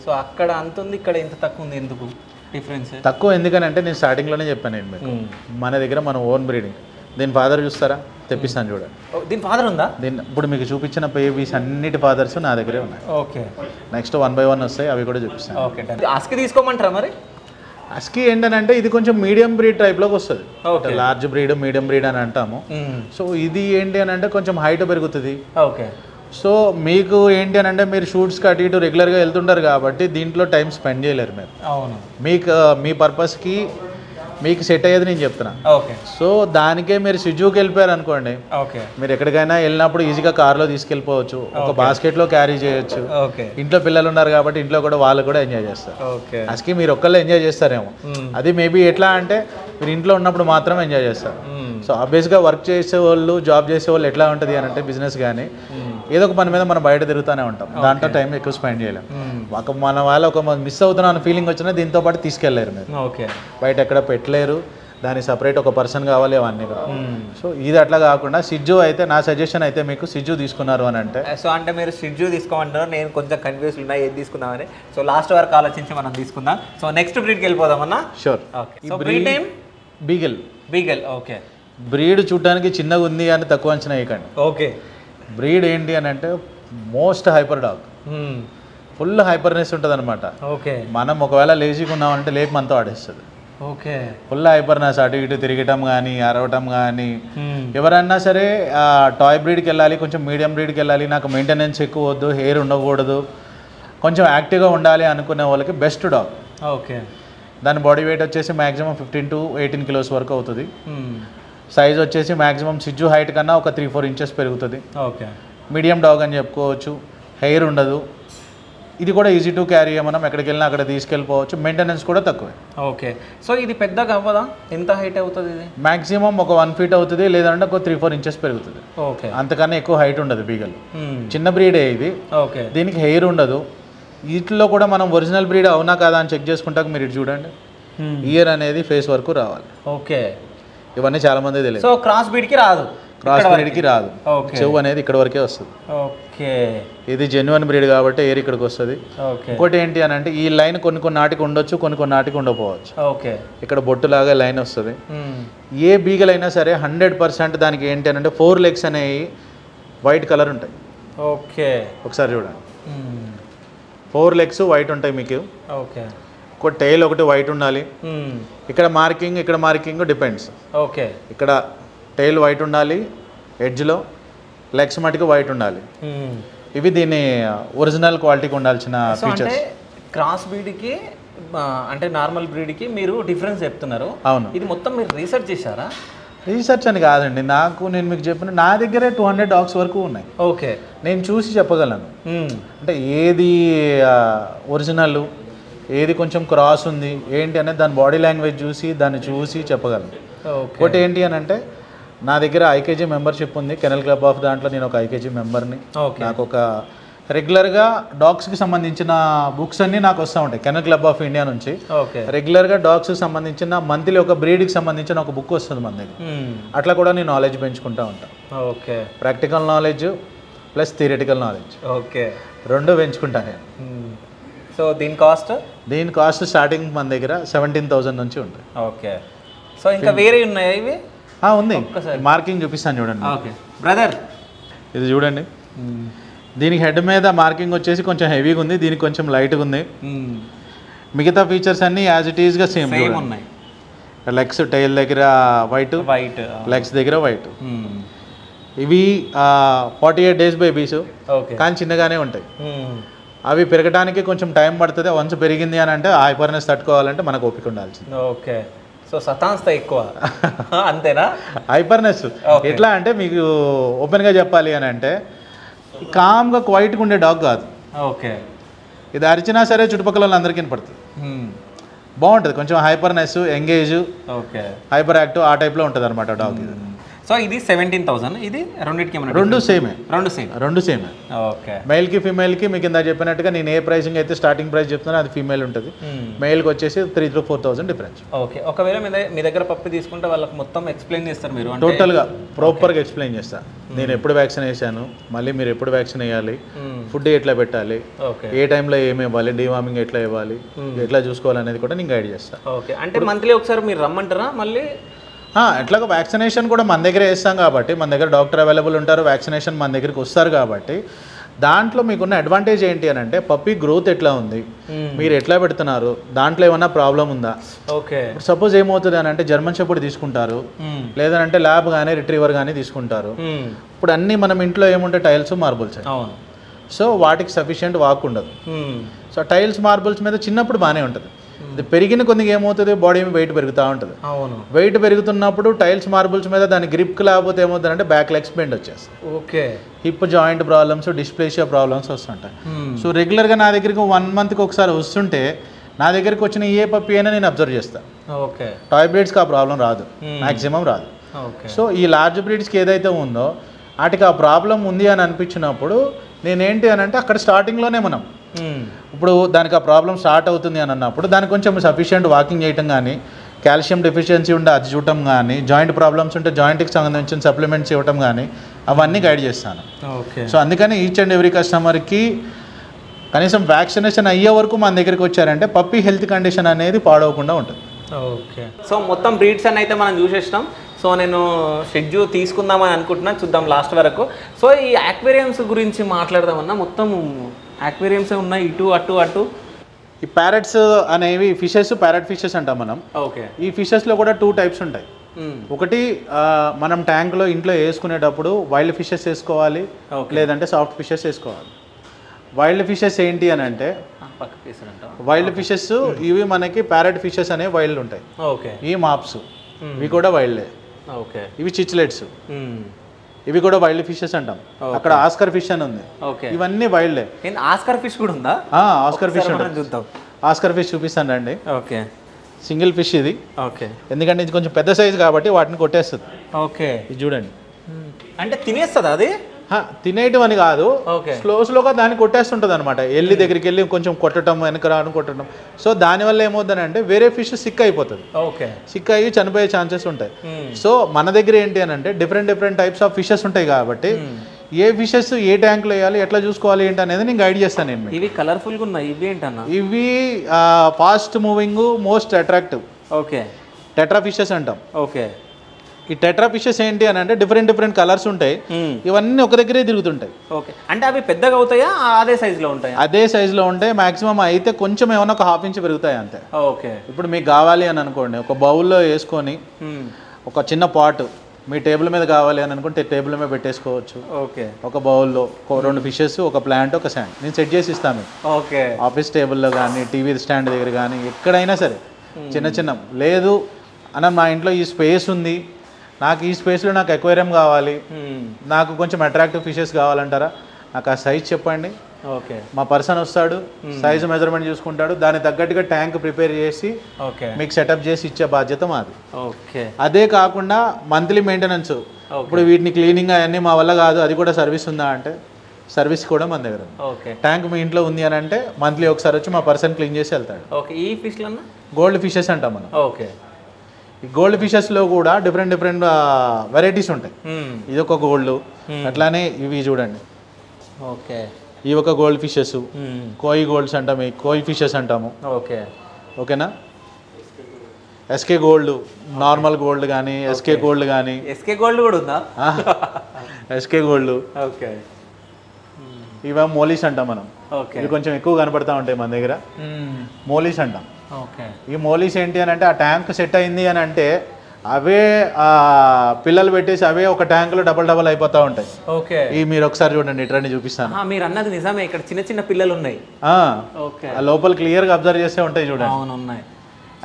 సో అక్కడ అంత ఉంది, ఇక్కడ ఇంత తక్కువ ఉంది, ఎందుకు డిఫరెన్స్? తక్కువ ఎందుకనంటే నేను స్టార్టింగ్లోనే చెప్పాను నేను మీకు, మన దగ్గర మన ఓన్ బ్రీడింగ్. దీని ఫాదర్ చూస్తారా, తెప్పిస్తాను చూడండి. దీని ఫాదర్ ఉందా? దీన్ని ఇప్పుడు మీకు చూపించిన బేబీస్ అన్నిటి ఫాదర్స్ నా దగ్గరే ఉన్నాయి. ఓకే, నెక్స్ట్ 1 by 1 వస్తాయి, అవి కూడా చూపిస్తాను. ఓకే, హస్కీ తీసుకోమంటారా మరి? హస్కీ ఏంటంటే ఇది కొంచెం మీడియం బ్రీడ్ టైప్లోకి వస్తుంది. Okay, large breed, medium breed అని అంటాము. సో ఇది ఏంటి అని అంటే కొంచెం హైట్ పెరుగుతుంది. ఓకే, సో మీకు ఏంటి అని అంటే మీరు షూట్స్కి అటు ఇటు రెగ్యులర్గా వెళ్తుంటారు కాబట్టి దీంట్లో టైం స్పెండ్ చేయలేరు మీరు. అవును, మీకు మీ పర్పస్కి మీకు సెట్ అయ్యేది నేను చెప్తున్నా. ఓకే, సో దానికే మీరు సిజుకి వెళ్ళిపోయారు అనుకోండి, ఓకే, మీరు ఎక్కడికైనా వెళ్ళినప్పుడు ఈజీగా కార్లో తీసుకెళ్ళిపోవచ్చు, ఒక బాస్కెట్లో క్యారీ చేయొచ్చు. ఓకే, ఇంట్లో పిల్లలు ఉన్నారు కాబట్టి ఇంట్లో కూడా వాళ్ళు కూడా ఎంజాయ్ చేస్తారు. ఓకే, అసలు మీరు ఒక్కళ్ళే ఎంజాయ్ చేస్తారేమో, అది మేబీ ఎట్లా అంటే మీరు ఇంట్లో ఉన్నప్పుడు మాత్రమే ఎంజాయ్ చేస్తారు. సో ఆబ్వియస్గా వర్క్ చేసేవాళ్ళు, జాబ్ చేసేవాళ్ళు ఎట్లా ఉంటుంది అని అంటే బిజినెస్ కానీ ఏదో ఒక పని మీద మనం బయట తిరుగుతూనే ఉంటాం, దాంట్లో టైం ఎక్కువ స్పెండ్ చేయలేం. ఒక మన వాళ్ళు ఒక మిస్ అవుతున్నా అన్న ఫీలింగ్ వచ్చినా దీంతో పాటు తీసుకెళ్ళలేరు మీరు. ఓకే, బయట ఎక్కడ పెట్టలేరు, దానికి సపరేట్ ఒక పర్సన్ కావాలి, అవన్నీ కావాలి. సో ఇది అట్లా కాకుండా సిజ్జు అయితే నా సజెషన్ అయితే మీకు సిజ్జు తీసుకున్నారు అని అంటే. సో అంటే మీరు సిజ్జు తీసుకోమంటారు, నేను కొంచెం కన్ఫ్యూజ్ ఉన్నా ఏది తీసుకుందామని. సో లాస్ట్ వరకు ఆలోచించి మనం తీసుకుందాం. సో నెక్స్ట్ బ్రీడ్కి వెళ్ళిపోదామన్నా. Sure. Okay, so breed name beagle. Beagle. Okay, breed చూడడానికి చిన్నగా ఉంది అని తక్కువ అంచనా వేయకండి. ఓకే, బ్రీడ్ ఏంటి అని అంటే most hyper dog, full hyperness ఉంటుంది అనమాట. ఓకే, మనం ఒకవేళ లేజీగా ఉన్నామంటే లేపు మనతో ఆడేస్తుంది. ఓకే, ఫుల్ హైపర్నెస్, అటు ఇటు తిరగటం కానీ అరవటం కానీ. ఎవరన్నా సరే టాయ్ బ్రీడ్కి వెళ్ళాలి, కొంచెం మీడియం బ్రీడ్కి వెళ్ళాలి, నాకు మెయింటెనెన్స్ ఎక్కువ వద్దు, హెయిర్ ఉండకూడదు, కొంచెం యాక్టివ్గా ఉండాలి అనుకునే వాళ్ళకి బెస్ట్ డాగ్. ఓకే, దాని బాడీ వెయిట్ వచ్చేసి మ్యాక్సిమం 15 to 18 kilos వరకు అవుతుంది. సైజ్ వచ్చేసి మ్యాక్సిమం సిజ్జు హైట్ కన్నా ఒక 3-4 inches పెరుగుతుంది. ఓకే, మీడియం డాగ్ అని చెప్పుకోవచ్చు. హెయిర్ ఉండదు, ఇది కూడా ఈజీ టు క్యారీ, మనం ఎక్కడికి వెళ్ళినా అక్కడ తీసుకెళ్ళిపోవచ్చు, మెయింటెనెన్స్ కూడా తక్కువే. ఓకే, సో ఇది పెద్దగా అవ్వదా? ఎంత హైట్ అవుతుంది ఇది? మ్యాక్సిమం ఒక 1 feet అవుతుంది, లేదంటే ఒక 3-4 inches పెరుగుతుంది. ఓకే, అంతకన్నా ఎక్కువ హైట్ ఉండదు బీగల్. చిన్న బ్రీడే ఇది. ఓకే, దీనికి హెయిర్ ఉండదు. వీటిలో కూడా మనం ఒరిజినల్ బ్రీడ్ అవునా కాదా అని చెక్ చేసుకుంటాక మీరు ఇటు చూడండి, ఇయర్ అనేది ఫేస్ వరకు రావాలి. ఓకే, ఇవన్నీ చాలా మంది తెలియదు. సో క్రాస్ బ్రీడ్కి రాదు, క్రాస్ బ్రీడ్కి రాదు. ఓకే, చెవు అనేది ఇక్కడ వరకే వస్తుంది. ఓకే, ఇది జెన్యున్ బ్రీడ్ కాబట్టి ఎయిర్ ఇక్కడికి వస్తుంది. ఓకే, ఇంకోటి ఏంటి అని అంటే ఈ లైన్ కొన్ని నాటికి ఉండొచ్చు, కొన్ని నాటికి ఉండకపోవచ్చు. ఓకే, ఇక్కడ బొట్టులాగా లైన్ వస్తుంది. ఏ బీగల్ అయినా సరే 100% దానికి ఏంటి అని అంటే 4 legs అనేవి వైట్ కలర్ ఉంటాయి. ఓకే, ఒకసారి చూడండి, 4 legs వైట్ ఉంటాయి మీకు. ఓకే, ఒక టైల్ ఒకటి వైట్ ఉండాలి. ఇక్కడ మార్కింగ్ డిపెండ్స్. ఓకే, ఇక్కడ టైల్ వైట్ ఉండాలి, ఎడ్జ్లో లెగ్స్ మటుకు వైట్ ఉండాలి. ఇవి దీని ఒరిజినల్ క్వాలిటీకి ఉండాల్సిన ఫీచర్స్. క్రాస్ బ్రీడ్కి అంటే నార్మల్ బ్రీడ్కి మీరు డిఫరెన్స్ చెప్తున్నారు. అవును, ఇది మొత్తం మీరు రీసెర్చ్ చేశారా? రీసెర్చ్ అని కాదండి, నేను మీకు చెప్పిన నా దగ్గరే 200 dogs వరకు ఉన్నాయి. ఓకే, నేను చూసి చెప్పగలను అంటే ఏది ఒరిజినల్, ఏది కొంచెం క్రాస్ ఉంది ఏంటి అనేది దాని బాడీ లాంగ్వేజ్ చూసి దాన్ని చూసి చెప్పగలను. ఒకటి ఏంటి అని అంటే నా దగ్గర ఐకేజీ మెంబర్షిప్ ఉంది, కెనల్ క్లబ్ ఆఫ్, దాంట్లో నేను ఒక ఐకేజీ మెంబర్ని. నాకు ఒక రెగ్యులర్గా డాగ్స్కి సంబంధించిన బుక్స్ అన్నీ నాకు వస్తూ ఉంటాయి కెనల్ క్లబ్ ఆఫ్ ఇండియా నుంచి. రెగ్యులర్గా డాగ్స్కి సంబంధించిన మంత్లీ ఒక బ్రీడ్కి సంబంధించిన ఒక బుక్ వస్తుంది మన దగ్గర. అట్లా కూడా నేను నాలెడ్జ్ పెంచుకుంటూ ఉంటాను. Okay, practical knowledge plus theoretical knowledge, okay, రెండు పెంచుకుంటాను నేను. సో దీని కాస్ట్ స్టార్టింగ్ మన దగ్గర 17,000 నుంచి ఉంటుంది. ఓకే, సో ఇంకా వేరే ఉన్నాయా ఇవి? ఉంది, మార్కింగ్ చూపిస్తాను చూడండి. ఓకే బ్రదర్, ఇది చూడండి, దీనికి హెడ్ మీద మార్కింగ్ వచ్చేసి కొంచెం హెవీగా ఉంది, దీనికి కొంచెం లైట్గా ఉంది. మిగతా ఫీచర్స్ అన్నీ యాజ్ ఇట్ ఈస్గా సేమ్ ఉన్నాయి. లెగ్స్ టైల్ దగ్గర వైట్, లెగ్స్ దగ్గర వైట్. ఇవి 48 days బేబీస్, కానీ చిన్నగానే ఉంటాయి. అవి పెరగడానికి కొంచెం టైం పడుతుంది. వన్స్ పెరిగింది అని అంటే హైపర్నెస్ తట్టుకోవాలంటే మనకు ఓపిక ఉండాల్సింది. ఓకే, సో సతాన్స్తా ఎక్కువ అంతేనా? హైపర్నెస్ ఎట్లా అంటే మీకు ఓపెన్గా చెప్పాలి అని అంటే కామ్గా క్వైట్గా ఉండే డాగ్ కాదు. ఓకే, ఇది అరిచినా సరే చుట్టుపక్కల వాళ్ళందరికీ పడుతుంది, బాగుంటుంది. కొంచెం hyperness, engage, okay, hyper active ఆ టైప్లో ఉంటుంది అనమాట డాగ్. సో ఇది 17,000, ఇది రెండింటికి ఏమన్నా రెండు సేమే, రెండు సేమ్. సేమే. ఓకే. మెయిల్కి ఫీమేల్కి మీకు ఇందా చెప్పినట్టుగా నేను ఏ ప్రైసింగ్ అయితే స్టార్టింగ్ ప్రైస్ చెప్తున్నాను అది ఫీమేల్ ఉంటుంది. మెయిల్కి వచ్చేసి 3,000 to 4,000 డిఫరెన్స్. ఓకే. ఒకవేళ మీ దగ్గర పప్పి తీసుకుంటే వాళ్ళకి మొత్తం ఎక్స్ప్లెయిన్ చేస్తారు మీరు, టోటల్గా ప్రాపర్గా ఎక్స్ప్లెయిన్ చేస్తాను. నేను ఎప్పుడు వ్యాక్సిన్ వేసాను, మళ్ళీ మీరు ఎప్పుడు వ్యాక్సిన్ వేయాలి, ఫుడ్ ఎట్లా పెట్టాలి, ఏ టైంలో ఏమి ఇవ్వాలి, డివార్మింగ్ ఎట్లా ఇవ్వాలి, ఎట్లా చూసుకోవాలనేది కూడా నేను గైడ్ చేస్తాను. ఓకే. అంటే మంత్లీ ఒకసారి మీరు రమ్మంటారా మళ్ళీ? ఎట్లాగో వ్యాక్సినేషన్ కూడా మన దగ్గర వేస్తాం కాబట్టి, మన దగ్గర డాక్టర్ అవైలబుల్ ఉంటారు, వ్యాక్సినేషన్ మన దగ్గరికి వస్తారు కాబట్టి దాంట్లో మీకున్న అడ్వాంటేజ్ ఏంటి అని అంటే పప్పీ గ్రోత్ ఎట్లా ఉంది, మీరు ఎట్లా పెడుతున్నారు, దాంట్లో ఏమన్నా ప్రాబ్లం ఉందా. ఓకే. సపోజ్ ఏమవుతుంది అని అంటే జర్మన్ షెపర్డ్ తీసుకుంటారు, లేదంటే ల్యాబ్ కానీ రిట్రీవర్ కానీ తీసుకుంటారు. ఇప్పుడు అన్నీ మనం ఇంట్లో ఏముంటే టైల్స్ మార్బుల్స్, సో వాటికి సఫిషియెంట్ వాక్ ఉండదు. సో టైల్స్ మార్బుల్స్ మీద చిన్నప్పుడు బాగానే ఉంటుంది, ఇది పెరిగిన కొద్దిగా ఏమవుతుంది బాడీ వెయిట్ పెరుగుతూ ఉంటుంది. వెయిట్ పెరుగుతున్నప్పుడు టైల్స్ మార్బుల్స్ మీద దాని గ్రిప్ లేకపోతే ఏమవుతుంది అంటే బ్యాక్ లెగ్స్ బెండ్ వచ్చేస్తాయి. Okay. Hip joint problems, dysplasia problems వస్తుంటాయి. సో రెగ్యులర్గా నా దగ్గరికి 1 monthకి ఒకసారి వస్తుంటే నా దగ్గరికి వచ్చిన ఏ పప్పి అయినా నేను అబ్జర్వ్ చేస్తాను. ఓకే. టాయ్ బ్రీడ్స్కి ఆ ప్రాబ్లం రాదు, మ్యాక్సిమం రాదు. సో ఈ లార్జ్ బ్రీడ్స్కి ఏదైతే ఉందో వాటికి ఆ ప్రాబ్లం ఉంది అని అనిపించినప్పుడు నేనేంటి అని అంటే అక్కడ స్టార్టింగ్లోనే మనం ఇప్పుడు దానికి ఆ ప్రాబ్లం స్టార్ట్ అవుతుంది అని అన్నప్పుడు దానికి కొంచెం సఫిషియెంట్ వాకింగ్ చేయటం కానీ, కాల్షియం డెఫిషియన్సీ ఉంటే అది చూడటం కానీ, జాయింట్ ప్రాబ్లమ్స్ ఉంటే జాయింట్కి సంబంధించిన సప్లిమెంట్స్ ఇవ్వటం కానీ అవన్నీ గైడ్ చేస్తాను. సో అందుకని ఈచ్ అండ్ ఎవ్రీ కస్టమర్కి కనీసం వ్యాక్సినేషన్ అయ్యే వరకు మన దగ్గరికి వచ్చారంటే పప్పీ హెల్త్ కండిషన్ అనేది పాడవకుండా ఉంటుంది. ఓకే. సో మొత్తం బ్రీడ్స్ అని అయితే మనం చూసేసినాం. సో నేను షెడ్యూ తీసుకుందామని అనుకుంటున్నాను, చూద్దాం లాస్ట్ వరకు. సో ఈ ఆక్వేరియంస్ గురించి మాట్లాడదామన్నా, మొత్తం ఆక్వేరియంసే ఉన్నాయి ఇటు అటు అటు. ఈ ప్యారెట్స్ అనేవి ఫిషెస్, ప్యారెట్ ఫిషెస్ అంటాం మనం. ఓకే. ఈ ఫిషెస్లో కూడా 2 types ఉంటాయి. ఒకటి మనం ట్యాంక్లో ఇంట్లో వేసుకునేటప్పుడు వైల్డ్ ఫిషెస్ వేసుకోవాలి, లేదంటే సాఫ్ట్ ఫిషెస్ వేసుకోవాలి. వైల్డ్ ఫిషెస్ ఏంటి అని అంటే వైల్డ్ ఫిషెస్ ఇవి మనకి ప్యారెట్ ఫిషెస్ అనేవి వైల్డ్ ఉంటాయి. ఓకే. ఈ మాప్స్ ఇవి కూడా వైల్డే. ఓకే. ఇవి చిచ్లెట్స్ ఇవి కూడా వైల్డ్ ఫిషెస్ అంటాం. అక్కడ ఆస్కర్ ఫిష్ అని ఉంది, ఇవన్నీ వైల్డే. ఆస్కర్ ఫిష్ కూడా ఉందా? ఆస్కర్ ఫిష్ చూద్దాం. ఆస్కర్ ఫిష్ చూపిస్తాను రండి. ఓకే. సింగిల్ ఫిష్ ఇది. ఓకే. ఎందుకంటే ఇది కొంచెం పెద్ద సైజు కాబట్టి వాటిని కొట్టేస్తుంది. ఓకే. ఇది చూడండి, అంటే తినేస్తుందా అది? తినేయటం అని కాదు, స్లోగా దాన్ని కొట్టేస్తుంటుంది అనమాట. ఎల్లి దగ్గరికి వెళ్ళి కొంచెం కొట్టడం, వెనక రావడం, కొట్టడం. సో దానివల్ల ఏమవుతుంది అంటే వేరే ఫిష్ సిక్ అయిపోతుంది. సిక్ అయ్యి చనిపోయే ఛాన్సెస్ ఉంటాయి. సో మన దగ్గర ఏంటి అని అంటే డిఫరెంట్ టైప్స్ ఆఫ్ ఫిషెస్ ఉంటాయి కాబట్టి ఏ ఫిషెస్ ఏ ట్యాంక్లో వేయాలి, ఎట్లా చూసుకోవాలి ఏంటి అనేది నేను గైడ్ చేస్తాను. నేను ఇవి కలర్ఫుల్గా ఉన్నాయి, ఇవి ఏంటన్నా? ఇవి fast moving, most attractive. Okay. Tetra fishes అంటాం. ఓకే. ఈ టెట్రా ఫిషెస్ ఏంటి అని అంటే డిఫరెంట్ కలర్స్ ఉంటాయి, ఇవన్నీ ఒక దగ్గరే తిరుగుతుంటాయి. ఓకే. అంటే అవి పెద్దగా అవుతాయా, అదే సైజులో ఉంటాయి? అదే సైజులో ఉంటాయి. మాక్సిమం అయితే కొంచెం ఏమన్నా ఒక 1/2 inch పెరుగుతాయి అంతే. ఓకే. ఇప్పుడు మీకు కావాలి అని అనుకోండి, ఒక బౌల్లో వేసుకొని ఒక చిన్న పాట్ మీ టేబుల్ మీద కావాలి అని అనుకుంటే టేబుల్ మీద పెట్టేసుకోవచ్చు. ఓకే. ఒక బౌల్లో 2 ఫిషెస్, ఒక ప్లాంట్, ఒక శాండ్ నేను సెట్ చేసి ఇస్తాను. ఓకే. ఆఫీస్ టేబుల్లో కానీ, టీవీ స్టాండ్ దగ్గర కానీ, ఎక్కడైనా సరే చిన్న లేదు అన్న మా ఇంట్లో ఈ స్పేస్ ఉంది, నాకు ఈ స్పేస్లో నాకు ఎక్వేరియం కావాలి, నాకు కొంచెం అట్రాక్టివ్ ఫిషెస్ కావాలంటారా, నాకు ఆ సైజ్ చెప్పండి. ఓకే. మా పర్సన్ వస్తాడు, సైజు మెజర్మెంట్ చూసుకుంటాడు, దానికి తగ్గట్టుగా ట్యాంక్ ప్రిపేర్ చేసి మీకు సెటప్ చేసి ఇచ్చే బాధ్యత మాది. ఓకే. అదే కాకుండా మంత్లీ మెయింటెనెన్స్, ఇప్పుడు వీటిని క్లీనింగ్ అవన్నీ మా వల్ల కాదు, అది కూడా సర్వీస్ ఉందా అంటే సర్వీస్ కూడా మన దగ్గర. ట్యాంక్ మీ ఇంట్లో ఉంది అని అంటే మంత్లీ ఒకసారి వచ్చి మా పర్సన్ క్లీన్ చేసి వెళ్తాడు. ఈ ఫిష్ గోల్డ్ ఫిషెస్ అంటాం మనం. ఓకే. ఈ గోల్డ్ ఫిషెస్లో కూడా డిఫరెంట్ వెరైటీస్ ఉంటాయి. ఇది ఒక గోల్డ్, అట్లానే ఇవి చూడండి. ఓకే. ఇవి ఒక గోల్డ్ ఫిషెస్, కోయి గోల్డ్స్ అంటాము, కోయి ఫిషెస్ అంటాము. ఓకే. ఓకేనా. ఎస్కే గోల్డ్, నార్మల్ గోల్డ్ కానీ, ఎస్కే గోల్డ్ కానీ. ఎస్కే గోల్డ్ కూడా ఉందా? SK gold. ఓకే. ఇవే మోలీస్ అంటాం మనం. ఇవి కొంచెం ఎక్కువ కనపడతా ఉంటాయి మన దగ్గర, మోలీస్ అంటాం. ఈ మోలీస్ ఏంటి అని అంటే ఆ ట్యాంక్ సెట్ అయింది అని అంటే అవే పిల్లలు పెట్టేసి అవే ఒక ట్యాంకులో డబల్ అయిపోతూ ఉంటాయి. ఓకే. ఈ మీరు ఒకసారి చూడండి, ఇట్లా చూపిస్తాను. మీరు అన్నది నిజమే, ఇక్కడ చిన్న పిల్లలు ఉన్నాయి. లోపల క్లియర్గా అబ్జర్వ్ చేస్తే ఉంటాయి చూడండి. ఉన్నాయి,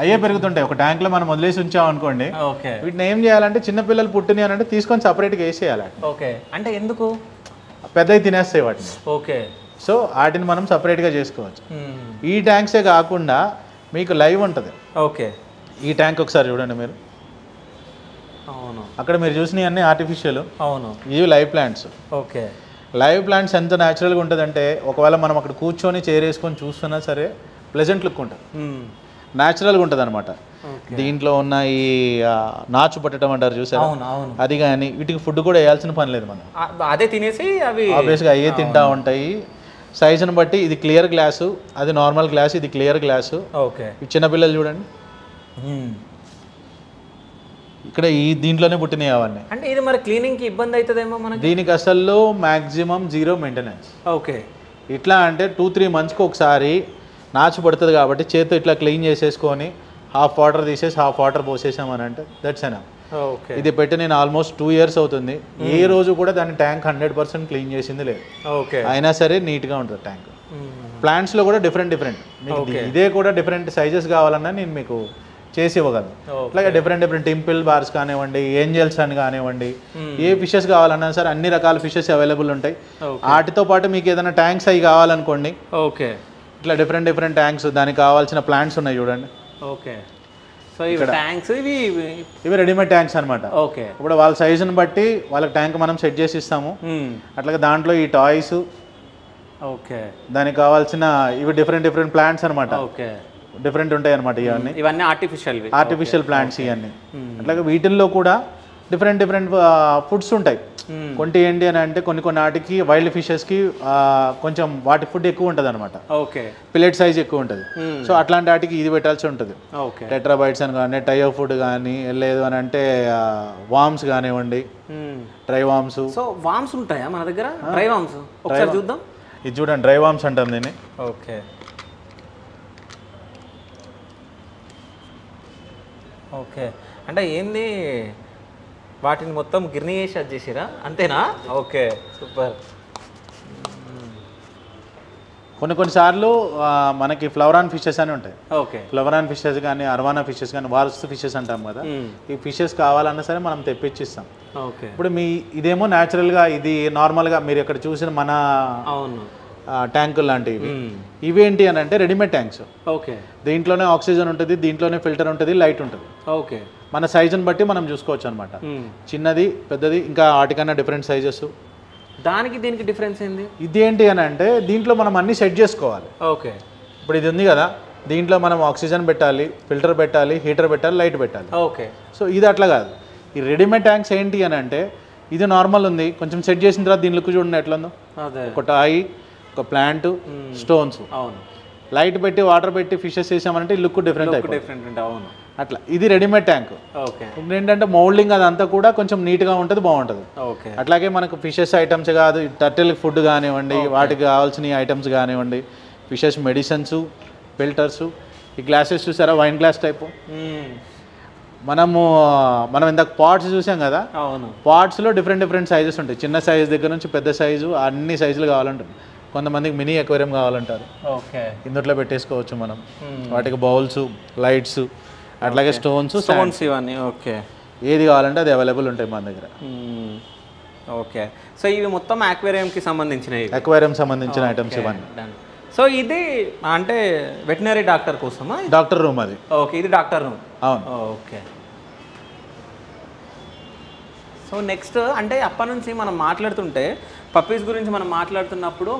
అయ్యే పెరుగుతుంటాయి. ఒక ట్యాంక్లో మనం వదిలేసి ఉంచాం అనుకోండి, వీటిని ఏం చేయాలంటే చిన్న పిల్లలు పుట్టిని అని అంటే తీసుకొని సపరేట్గా వేసేయాలి. ఓకే. అంటే ఎందుకు? పెద్దవి తినేస్తాయి వాటిని. ఓకే. సో వాటిని మనం సపరేట్గా చేసుకోవచ్చు. ఈ ట్యాంక్సే కాకుండా మీకు లైవ్ ఉంటుంది. ఓకే. ఈ ట్యాంక్ ఒకసారి చూడండి మీరు. అవును. అక్కడ మీరు చూసినవి అన్నీ ఆర్టిఫిషియల్, అవును. ఇవి live plants. Okay. Live plants ఎంత న్యాచురల్గా ఉంటుందంటే ఒకవేళ మనం అక్కడ కూర్చొని చైర్ వేసుకొని చూస్తున్నా సరే ప్లెజెంట్ లుక్ ఉంటుంది, న్యాచురల్గా ఉంటుంది అనమాట. దీంట్లో ఉన్న ఈ నాచు పట్టడం అంటారు చూసారా, అవును అవును. అది కానీ వీటికి ఫుడ్ కూడా వేయాల్సిన పని లేదు మనం, అదే తినేసి అవి ఆబ్వియస్గా అయ్యే తింటా ఉంటాయి. సైజుని బట్టి ఇది క్లియర్ గ్లాసు, అది నార్మల్ గ్లాస్, ఇది క్లియర్ గ్లాసు. ఓకే. ఈ చిన్నపిల్లలు చూడండి ఇక్కడ ఈ దీంట్లోనే పుట్టినాయి అవన్నీ. అంటే ఇది మరి క్లీనింగ్కి ఇబ్బంది అవుతుందేమో మనకి? దీనికి అసలు మ్యాక్సిమం 0 మెయింటెనెన్స్. ఓకే. ఇట్లా అంటే 2-3 మంత్స్కి ఒకసారి నాచు పడుతుంది కాబట్టి చేతితో ఇట్లా క్లీన్ చేసేసుకొని హాఫ్ వాటర్ తీసేసి హాఫ్ వాటర్ పోసేసామని అంటే దట్స్ ఎనఫ్. ఓకే. ఇది పెట్టి నేను ఆల్మోస్ట్ 2 years అవుతుంది, ఏ రోజు కూడా దాని ట్యాంక్ 100% క్లీన్ చేసింది లేదు. ఓకే. అయినా సరే నీట్గా ఉంటుంది ట్యాంక్. ప్లాంట్స్లో కూడా డిఫరెంట్ ఇదే కూడా డిఫరెంట్ సైజెస్ కావాలన్నా నేను మీకు చేసి ఇవ్వగలను. అట్లాగే డిఫరెంట్ టింపిల్ బార్స్ కానివ్వండి, ఏంజల్స్ అని కానివ్వండి, ఏ ఫిషెస్ కావాలన్నా సరే అన్ని రకాల ఫిషెస్ అవైలబుల్ ఉంటాయి. వాటితో పాటు మీకు ఏదైనా ట్యాంక్స్ అవి కావాలనుకోండి, ఓకే, ఇట్లా డిఫరెంట్ ట్యాంక్స్ దానికి కావాల్సిన ప్లాంట్స్ ఉన్నాయి చూడండి. ఓకే. సో ఇవి ట్యాంక్స్ ఇవి రెడీమేడ్ ట్యాంక్స్ అనమాట. ఓకే. ఇప్పుడు వాళ్ళ సైజుని బట్టి వాళ్ళకి ట్యాంక్ మనం సెట్ చేసి ఇస్తాము. అట్లాగే దాంట్లో ఈ టాయ్స్, ఓకే, దానికి కావాల్సిన ఇవి డిఫరెంట్ ప్లాంట్స్ అనమాట. ఓకే. డిఫరెంట్ ఉంటాయి అనమాట ఇవన్నీ ఆర్టిఫిషియల్ ప్లాంట్స్ ఇవన్నీ. అట్లాగే వీటిల్లో కూడా డిఫరెంట్ ఫుడ్స్ ఉంటాయి. కొన్ని ఏంటి అని అంటే కొన్ని వాటికి వైల్డ్ ఫిషెస్కి కొంచెం వాటి ఫుడ్ ఎక్కువ ఉంటుంది అనమాట. ఓకే. పిల్లెట్ సైజ్ ఎక్కువ ఉంటుంది. సో అట్లాంటి వాటికి ఇది పెట్టాల్సి ఉంటుంది. టెట్రాబైట్స్ అని కానీ, టైయో ఫుడ్ కానీ, లేదు అని అంటే వామ్స్ కానివ్వండి, డ్రై వామ్స్. సో వామ్స్ ఉంటాయా మన దగ్గర? డ్రై వామ్స్ ఒకసారి చూద్దాం. ఇది చూడండి, డ్రై వామ్స్ అంటాం దీన్ని. ఓకే. ఓకే. అంటే ఏంది, వాటిని మొత్తం గిర్నీ చేసి అది చేసిరా అంతేనా? Okay, super. కొన్నిసార్లు మనకి ఫ్లవరాన్ ఫిషెస్ అని ఉంటాయి. ఓకే. ఫ్లవరాన్ ఫిషెస్ కానీ, అర్వానా ఫిషెస్ కానీ, వాల్స్ ఫిషెస్ అంటాం కదా, ఈ ఫిషెస్ కావాలన్నా సరే మనం తెప్పించిస్తాం. ఓకే. ఇప్పుడు ఇదేమో న్యాచురల్గా, ఇది నార్మల్గా మీరు ఇక్కడ చూసిన మన ట్యాంకులు లాంటివి. ఇవేంటి అని అంటే రెడీమేడ్ ట్యాంక్స్. ఓకే. దీంట్లోనే ఆక్సిజన్ ఉంటుంది, దీంట్లోనే ఫిల్టర్ ఉంటుంది, లైట్ ఉంటుంది. ఓకే. మన సైజుని బట్టి మనం చూసుకోవచ్చు అనమాట, చిన్నది పెద్దది, ఇంకా వాటికన్నా డిఫరెంట్ సైజెస్. దానికి దీనికి డిఫరెన్స్ ఏంది? ఇది ఏంటి అని అంటే దీంట్లో మనం అన్ని సెట్ చేసుకోవాలి. ఓకే. ఇప్పుడు ఇది ఉంది కదా, దీంట్లో మనం ఆక్సిజన్ పెట్టాలి, ఫిల్టర్ పెట్టాలి, హీటర్ పెట్టాలి, లైట్ పెట్టాలి. ఓకే. సో ఇది అట్లా కాదు. ఈ రెడీమేడ్ ట్యాంక్స్ ఏంటి అని అంటే ఇది నార్మల్ ఉంది, కొంచెం సెట్ చేసిన తర్వాత దీని లుక్ చూడండి ఎట్లా ఉందో. ఒక టాయ్, ఒక ప్లాంట్, స్టోన్స్, అవును, లైట్ పెట్టి వాటర్ పెట్టి ఫిషెస్ వేసామంటే లుక్ డిఫరెంట్. అవును, అట్లా ఇది రెడీమేడ్ ట్యాంక్. ఓకే. ఏంటంటే మౌల్డింగ్ అదంతా కూడా కొంచెం నీట్గా ఉంటుంది, బాగుంటుంది. ఓకే. అట్లాగే మనకు ఫిషెస్ ఐటమ్స్ కాదు, టర్టిల్ ఫుడ్ కానివ్వండి, వాటికి కావాల్సిన ఐటమ్స్ కానివ్వండి, ఫిషెస్ మెడిసిన్స్, ఫిల్టర్స్. ఈ గ్లాసెస్ చూసారా, వైన్ గ్లాస్ టైపు. మనం ఇందాక పాట్స్ చూసాం కదా, అవును, పాట్స్లో డిఫరెంట్ సైజెస్ ఉంటాయి. చిన్న సైజు దగ్గర నుంచి పెద్ద సైజు, అన్ని సైజులు కావాలంటారు. కొంతమందికి మినీ అక్వేరియం కావాలంటారు, ఓకే, ఇందులో పెట్టేసుకోవచ్చు మనం. వాటికి బౌల్స్, లైట్స్, అట్లాగే స్టోన్స్ ఇవన్నీ. ఓకే. ఏది కావాలంటే అది అవైలబుల్ ఉంటాయి మన దగ్గర. ఓకే. సో ఇవి మొత్తం అక్వేరియంకి సంబంధించినవి, అక్వేరియం సంబంధించిన ఐటమ్స్ ఇవన్నీ. సో ఇది అంటే వెటనరీ డాక్టర్ కోసమా? డాక్టర్ రూమ్ అది. ఓకే, ఇది డాక్టర్ రూమ్. అవును. ఓకే. సో నెక్స్ట్ అంటే అప్పటి నుంచి మనం మాట్లాడుతుంటే పప్పీస్ గురించి మనం మాట్లాడుతున్నప్పుడు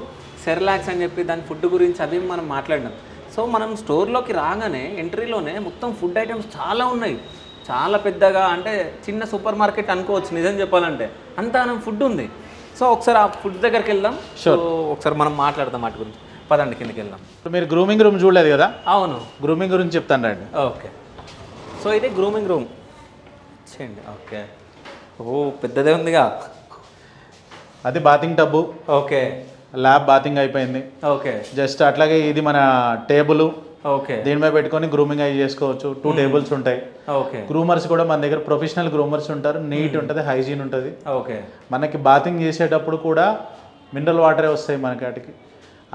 సెర్లాక్స్ అని చెప్పి దాని ఫుడ్ గురించి అవి మనం మాట్లాడినాం. సో మనం స్టోర్లోకి రాగానే ఎంట్రీలోనే మొత్తం ఫుడ్ ఐటమ్స్ చాలా ఉన్నాయి, చాలా పెద్దగా, అంటే చిన్న సూపర్ మార్కెట్ అనుకోవచ్చు నిజం చెప్పాలంటే, అంతా ఫుడ్ ఉంది. సో ఒకసారి ఆ ఫుడ్ దగ్గరికి వెళ్దాం. సో ఒకసారి మనం మాట్లాడదాం వాటి గురించి. పదండి కిందకి వెళ్దాం. మీరు గ్రూమింగ్ రూమ్ చూడలేదు కదా? అవును, గ్రూమింగ్ గురించి చెప్తాను రండి. ఓకే. సో ఇది గ్రూమింగ్ రూమ్ చేయండి. ఓకే. ఓ పెద్దదే ఉందిగా. అది bathing tub. Okay. Lab bathing అయిపోయింది. ఓకే. జస్ట్ అట్లాగే ఇది మన టేబుల్. ఓకే. దీని మీద పెట్టుకొని గ్రూమింగ్ అవి చేసుకోవచ్చు. 2 టేబుల్స్ ఉంటాయి. ఓకే. గ్రూమర్స్ కూడా మన దగ్గర ప్రొఫెషనల్ గ్రూమర్స్ ఉంటారు, నీట్ ఉంటుంది, హైజీన్ ఉంటుంది. ఓకే. మనకి బాతింగ్ చేసేటప్పుడు కూడా మినరల్ వాటరే వస్తాయి మనకి వాటికి.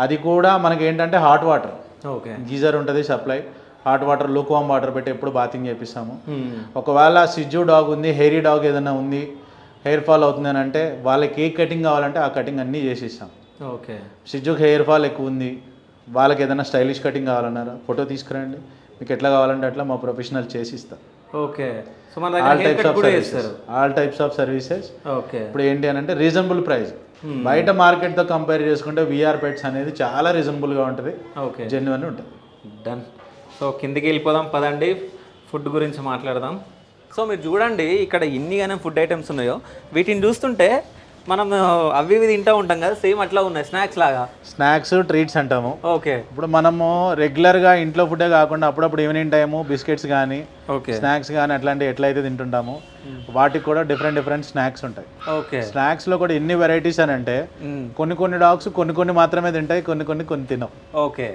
అది కూడా మనకి ఏంటంటే హాట్ వాటర్. ఓకే. గీజర్ ఉంటుంది supply, hot water, lukewarm water పెట్టి ఎప్పుడు బాతింగ్ చేపిస్తాము. ఒకవేళ సిజ్జు డాగ్ ఉంది, హెయిరీ డాగ్ ఏదైనా ఉంది, హెయిర్ ఫాల్ అవుతుంది అని అంటే వాళ్ళకి ఏ కటింగ్ కావాలంటే ఆ కటింగ్ అన్నీ చేసి ఇస్తాం. ఓకే. సిజ్జుకి హెయిర్ ఫాల్ ఎక్కువ ఉంది, వాళ్ళకి ఏదైనా స్టైలిష్ కటింగ్ కావాలన్నారా ఫోటో తీసుకురండి, మీకు ఎట్లా కావాలంటే అట్లా మా ప్రొఫెషనల్ చేసి ఇస్తాం. ఓకే. సో మన దగ్గర హెయిర్ కట్ కూడా చేస్తారు. All types of services. Okay. ఇప్పుడు ఏంటి అని అంటే రీజనబుల్ ప్రైస్. బయట మార్కెట్తో కంపేర్ చేసుకుంటే విఆర్ పెట్స్ అనేది చాలా రీజనబుల్గా ఉంటుంది. ఓకే. జెన్యున్ ఉంటుంది. డన్. సో కిందికి వెళ్ళిపోదాం పదండి, ఫుడ్ గురించి మాట్లాడదాం. సో మీరు చూడండి ఇక్కడ ఎన్నిగానే ఫుడ్ ఐటమ్స్ ఉన్నాయో, వీటిని చూస్తుంటే మనం అవి ఇవి తింటూ ఉంటాం కదా, సేమ్ అట్లా ఉన్నాయి స్నాక్స్ లాగా. స్నాక్స్ ట్రీట్స్ అంటాము. ఓకే. ఇప్పుడు మనము రెగ్యులర్గా ఇంట్లో ఫుడ్డే కాకుండా అప్పుడప్పుడు ఈవినింగ్ టైము బిస్కెట్స్ కానీ ఓకే స్నాక్స్ కానీ అట్లాంటివి ఎట్లయితే తింటుంటాము వాటికి కూడా డిఫరెంట్ స్నాక్స్ ఉంటాయి. ఓకే. స్నాక్స్లో కూడా ఎన్ని వెరైటీస్ అని అంటే కొన్ని డాగ్స్ కొన్ని మాత్రమే తింటాయి, కొన్ని తినవు. ఓకే.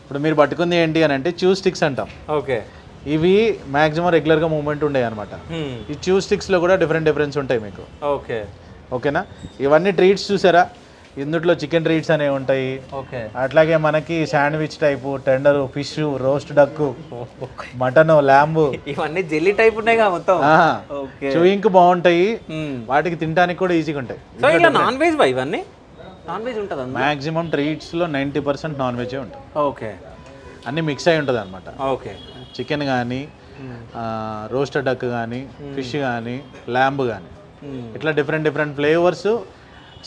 ఇప్పుడు మీరు పట్టుకుంది ఏంటి అని అంటే చూ స్టిక్స్ అంటాం. ఓకే. ఇవి మ్యాక్సిమం రెగ్యులర్గా మూవ్మెంట్ ఉండేవి అనమాట. ఈ చూ స్టిక్స్లో కూడా డిఫరెన్స్ ఉంటాయి మీకు. ఓకే. ఓకేనా. ఇవన్నీ ట్రీట్స్ చూసారా, ఇందులో చికెన్ ట్రీట్స్ అనేవి ఉంటాయి. ఓకే. అట్లాగే మనకి sandwich type, tender, fish, roast duck, mutton, lamb, ఇవన్నీ జెల్లీ టైప్ ఉన్నాయి మొత్తం. ఓకే. చూయింగ్ బాగుంటాయి, వాటికి తినడానికి కూడా ఈజీగా ఉంటాయి. సో ఇలా నాన్ వెజ్ బా ఇవన్నీ నాన్ వెజ్ ఉంటుంది మ్యాక్సిమం ట్రీట్స్లో 90% నాన్ వెజే ఉంటుంది. ఓకే. అన్నీ మిక్స్ అయి ఉంటుంది అనమాట. ఓకే. చికెన్ కానీ, రోస్టెడ్ డక్ కానీ, ఫిష్ కానీ, ల్యాంబ్ కానీ, ఇట్లా డిఫరెంట్ ఫ్లేవర్స్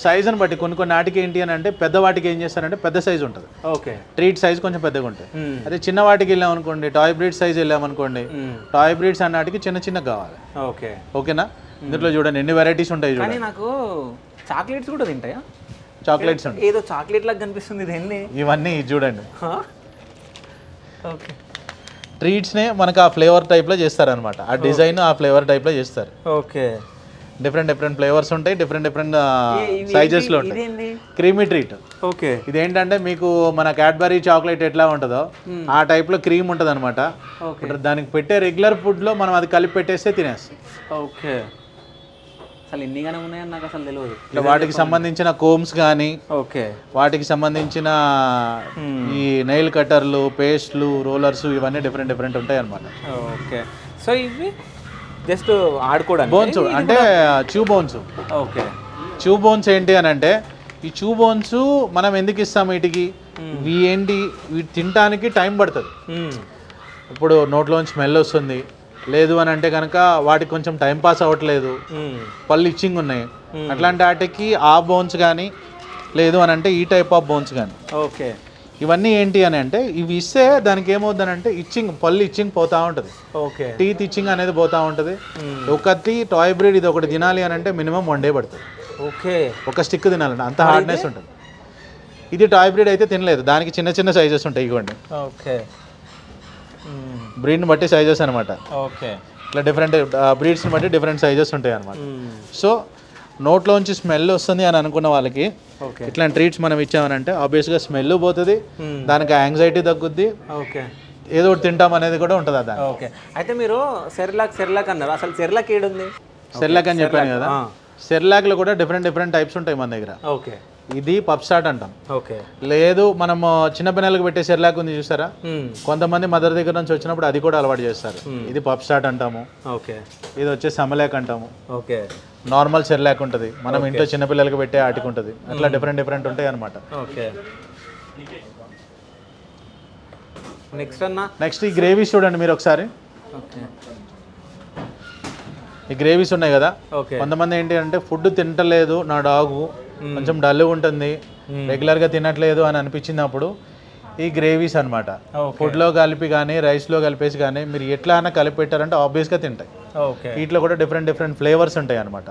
సైజుని బట్టి కొన్ని నాటికి ఏంటి అని అంటే పెద్ద వాటికి ఏం చేస్తారంటే పెద్ద సైజు ఉంటుంది. ఓకే. ట్రీట్ సైజ్ కొంచెం పెద్దగా ఉంటాయి. అదే చిన్న వాటికి వెళ్ళామనుకోండి, టాయ్ బ్రీడ్ సైజ్ వెళ్ళామనుకోండి, టాయ్ బ్రీడ్స్ అన్నాటికి చిన్న కావాలి. ఓకే. ఓకేనా. ఇందులో చూడండి ఎన్ని వెరైటీస్ ఉంటాయి చూడండి. నాకు చాక్లెట్స్ కూడా తింటాయా? చాక్లెట్స్ ఉంటాయి. ఏదో చాక్లెట్ లాగా కనిపిస్తుంది ఇది ఎన్ని. ఇవన్నీ చూడండి. ఓకే. ట్రీట్స్నే మనకు ఆ ఫ్లేవర్ టైప్లో చేస్తారనమాట. ఆ డిజైన్ ఆ ఫ్లేవర్ టైప్లో చేస్తారు. ఓకే. డిఫరెంట్ ఫ్లేవర్స్ ఉంటాయి, డిఫరెంట్ సైజెస్లో ఉంటాయి. Creamy treat. ఓకే. ఇదేంటంటే మీకు మన క్యాడ్బరీ చాక్లెట్ ఎట్లా ఉంటుందో ఆ టైప్లో క్రీమ్ ఉంటుంది అనమాట. దానికి పెట్టే రెగ్యులర్ ఫుడ్లో మనం అది కలిపి పెట్టేస్తే తినేస్తాం. ఓకే. అసలు ఎన్నిగానే ఉన్నాయని నాకు అసలు తెలియదు. ఇట్లా వాటికి సంబంధించిన కోమ్స్ కానీ, ఓకే, వాటికి సంబంధించిన ఈ నెయిల్ కట్టర్లు, పేస్ట్లు, రోలర్స్ ఇవన్నీ డిఫరెంట్ ఉంటాయి అనమాట. ఓకే. సో ఇవి జస్ట్ ఆడుకోవడానికి బోన్స్ అంటే చూ బోన్స్. ఓకే. చూ బోన్స్ ఏంటి అని అంటే ఈ చూ బోన్స్ మనం ఎందుకు ఇస్తాం వీటికి, ఇవి ఏంటి వీటి తినడానికి టైం పడుతుంది. ఇప్పుడు నోట్లోంచి స్మెల్ వస్తుంది, లేదు అని అంటే కనుక వాటికి కొంచెం టైం పాస్ అవ్వట్లేదు, పళ్ళు ఇచ్చింగ్ ఉన్నాయి, అట్లాంటి వాటికి ఆ బోన్స్ కానీ, లేదు అని అంటే ఈ టైప్ ఆఫ్ బోన్స్ కానీ. ఓకే. ఇవన్నీ ఏంటి అని అంటే ఇవి ఇస్తే దానికి ఏమవుతుంది అంటే ఇచ్చింగ్, పళ్ళు ఇచ్చింగ్ పోతూ ఉంటుంది. ఓకే. టీత్ ఇచ్చింగ్ అనేది పోతూ ఉంటుంది. ఒకటి టాయ్ బ్రీడ్ ఇది ఒకటి తినాలి అని అంటే మినిమం 1 day పడుతుంది. ఓకే. ఒక స్టిక్ తినాలంటే అంత హార్డ్నెస్ ఉంటుంది. ఇది టాయ్ బ్రీడ్ అయితే తినలేదు, దానికి చిన్న సైజెస్ ఉంటాయి. ఇవ్వండి. ఓకే. బ్రీడ్ని బట్టి సైజెస్ అనమాట. ఓకే. ఇట్లా డిఫరెంట్ బ్రీడ్స్ని బట్టి డిఫరెంట్ సైజెస్ ఉంటాయి అనమాట. సో నోట్లోంచి స్మెల్ వస్తుంది అని అనుకున్న వాళ్ళకి ఇట్లాంటి ట్రీట్స్ మనం ఇచ్చామనంటే ఆబ్వియస్గా స్మెల్ పోతుంది, దానికి యాంగ్జైటీ తగ్గుద్ది. ఓకే. ఏదో ఒకటి తింటాం అనేది కూడా ఉంటుంది అదా. ఓకే. అయితే మీరు సెర్లాక్ అన్నారు, అసలు సెర్లాక్ ఏడుంది? సెర్లాక్ అని చెప్పాను కదా, సెర్లాక్లో కూడా డిఫరెంట్ టైప్స్ ఉంటాయి మన దగ్గర. ఓకే. ఇది పప్ స్టార్ట్ అంటాం. ఓకే. లేదు మనం చిన్న పిల్లలకు పెట్టే సెర్లాక్ ఉంది చూసారా, కొంతమంది మదర్ దగ్గర నుంచి వచ్చినప్పుడు అది కూడా అలవాటు చేస్తారు. ఇది పప్ స్టార్ట్ అంటాము. ఓకే. ఇది వచ్చే సమలాక్ అంటాము. ఓకే. నార్మల్ సెర్లాక్ ఉంటుంది, మనం ఇంట్లో చిన్నపిల్లలకి పెట్టే ఆటికి ఉంటుంది. అట్లా డిఫరెంట్ ఉంటాయి అనమాట. ఓకే. నెక్స్ట్ ఈ గ్రేవీస్ చూడండి మీరు ఒకసారి. ఓకే. ఈ గ్రేవీస్ ఉన్నాయి కదా, ఓకే. కొంతమంది ఏంటి అంటే ఫుడ్ తింటలేదు నా డాగు, కొంచెం డల్ ఉంటుంది, రెగ్యులర్గా తినట్లేదు అని అనిపించినప్పుడు ఈ గ్రేవీస్ అనమాట ఫుడ్లో కలిపి కానీ రైస్లో కలిపేసి కానీ మీరు ఎట్లా అయినా కలిపి పెట్టారంటే ఆబ్వియస్గా తింటాయి. వీటిలో కూడా డిఫరెంట్ ఫ్లేవర్స్ ఉంటాయి అనమాట.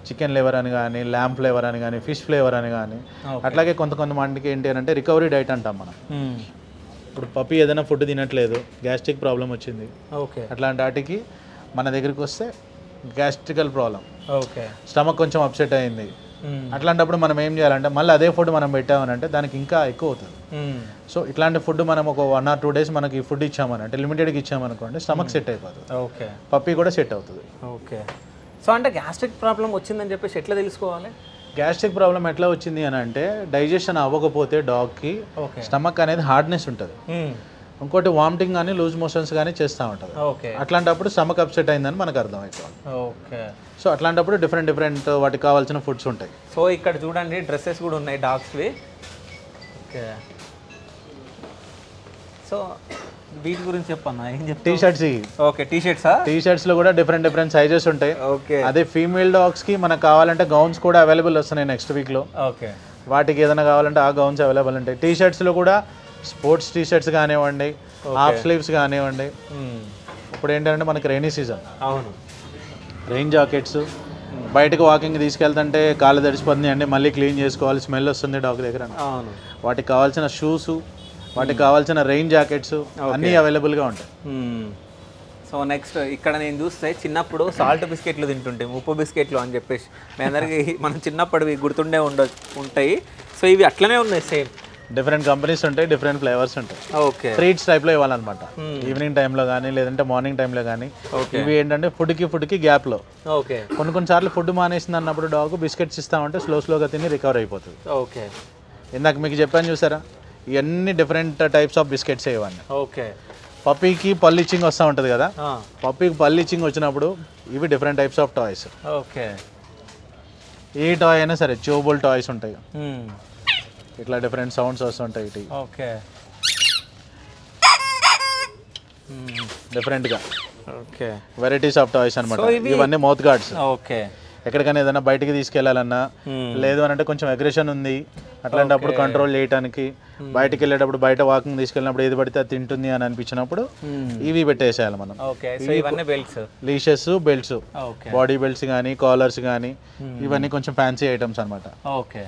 చికెన్ ఫ్లేవర్ అని కానీ, ల్యాంబ్ ఫ్లేవర్ అని కానీ, ఫిష్ ఫ్లేవర్ అని కానీ. అట్లాగే కొంతమందికి ఏంటి అని అంటే రికవరీ డైట్ అంటాం మనం. ఇప్పుడు పప్పి ఏదైనా ఫుడ్ తినట్లేదు, గ్యాస్ట్రిక్ ప్రాబ్లం వచ్చింది, అట్లాంటి వాటికి మన దగ్గరికి వస్తే గ్యాస్ట్రికల్ ప్రాబ్లం, స్టమక్ కొంచెం అప్సెట్ అయింది, అట్లాంటప్పుడు మనం ఏం చేయాలంటే మళ్ళీ అదే ఫుడ్ మనం పెట్టామనంటే దానికి ఇంకా ఎక్కువ అవుతుంది. సో ఇట్లాంటి ఫుడ్ మనం ఒక 1 or 2 days మనకి ఈ ఫుడ్ ఇచ్చామని అంటే లిమిటెడ్గా ఇచ్చామనుకోండి, స్టమక్ సెట్ అయిపోతుంది. ఓకే. పప్పి కూడా సెట్ అవుతుంది. ఓకే. సో అంటే గ్యాస్ట్రిక్ ప్రాబ్లం వచ్చిందని చెప్పేసి ఎట్లా తెలుసుకోవాలి? గ్యాస్ట్రిక్ ప్రాబ్లం ఎట్లా వచ్చింది అని అంటే డైజెషన్ అవ్వకపోతే డాగ్కి స్టమక్ అనేది హార్డ్నెస్ ఉంటుంది, ఇంకోటి వామిటింగ్ కానీ లూజ్ మోషన్స్ కానీ చేస్తూ ఉంటుంది. అట్లాంటప్పుడు స్టమక్ అప్సెట్ అయిందని మనకు అర్థం అయిపోవాలి. ఓకే. సో అట్లాంటప్పుడు డిఫరెంట్ వాటికి కావాల్సిన ఫుడ్స్ ఉంటాయి. సో ఇక్కడ చూడండి డ్రెస్సెస్ కూడా ఉన్నాయి డాగ్స్వి. ఓకే. సో వీటి గురించి చెప్పన్నా, ఏం చెప్తా? T shirts. ఓకే, టీ షర్ట్సా? టీ షర్ట్స్లో కూడా డిఫరెంట్ సైజెస్ ఉంటాయి. ఓకే. అదే ఫీమేల్ డాగ్స్కి మనకు కావాలంటే గౌన్స్ కూడా అవైలబుల్ వస్తున్నాయి నెక్స్ట్ వీక్లో. ఓకే. వాటికి ఏదైనా కావాలంటే ఆ గౌన్స్ అవైలబుల్ ఉంటాయి. టీ షర్ట్స్లో కూడా స్పోర్ట్స్ టీ షర్ట్స్ కానివ్వండి, హాఫ్ స్లీవ్స్ కానివ్వండి. ఇప్పుడు ఏంటంటే మనకి రైనీ సీజన్. అవును. రెయిన్ జాకెట్స్, బయటకు వాకింగ్ తీసుకెళ్తుంటే కాళ్ళు తడిసిపోతుంది అండి, మళ్ళీ క్లీన్ చేసుకోవాలి, స్మెల్ వస్తుంది డాగ్ దగ్గర. అవును. వాటికి కావాల్సిన షూస్, వాటికి కావాల్సిన రెయిన్ జాకెట్స్ అన్నీ అవైలబుల్గా ఉంటాయి. సో నెక్స్ట్ ఇక్కడ నేను చూస్తే చిన్నప్పుడు సాల్ట్ బిస్కెట్లు తింటుంటే, ఉప్పు బిస్కెట్లు అని చెప్పేసి మీ అందరికి మనం చిన్నప్పటివి గుర్తుండే ఉంటాయి. సో ఇవి అట్లనే ఉన్నాయి సేమ్. డిఫరెంట్ కంపెనీస్ ఉంటాయి, డిఫరెంట్ ఫ్లేవర్స్ ఉంటాయి. ఓకే. ట్రీట్స్ టైప్లో ఇవ్వాలన్నమాట. ఈవినింగ్ టైంలో కానీ లేదంటే మార్నింగ్ టైంలో కానీ. ఇవి ఏంటంటే ఫుడ్కి గ్యాప్లో. ఓకే. కొన్నిసార్లు ఫుడ్ మానేసింది అన్నప్పుడు డాగ్ బిస్కెట్స్ ఇస్తామంటే స్లోగా తిని రికవర్ అయిపోతుంది. ఓకే. ఇందాక మీకు చెప్పాను చూసారా, ఇవన్నీ డిఫరెంట్ టైప్స్ ఆఫ్ బిస్కెట్స్ ఇవ్వండి. ఓకే. పప్పీకి పళ్ళు ఇచ్చింగ్ వస్తూ ఉంటుంది కదా, పప్పీకి పళ్ళు ఇచ్చింగ్ వచ్చినప్పుడు ఇవి different types of toys. Okay. A toy అయినా సరే చూబుల్ టాయ్స్ ఉంటాయి, ఇట్లా డిఫరెంట్ సౌండ్స్ వస్తుంటాయి. ఇటు ఓకే. డిఫరెంట్గా ఓకే వెరైటీస్ ఆఫ్ టాయ్స్ అనమాట. ఇవన్నీ మౌత్ గార్డ్స్. ఓకే. ఎక్కడికైనా ఏదైనా బయటికి తీసుకెళ్లాలన్నా, లేదు అని అంటే కొంచెం అగ్రెషన్ ఉంది అట్లాంటప్పుడు కంట్రోల్ చేయడానికి, బయటికి వెళ్ళేటప్పుడు బయట వాకింగ్ తీసుకెళ్ళినప్పుడు ఏది పడితే అది తింటుంది అని అనిపించినప్పుడు ఇవి పెట్టేసేయాలి మనం. లీషెస్, బెల్ట్స్, బాడీ బెల్ట్స్ కానీ కాలర్స్ కానీ ఇవన్నీ కొంచెం ఫ్యాన్సీ ఐటమ్స్ అనమాట. ఓకే.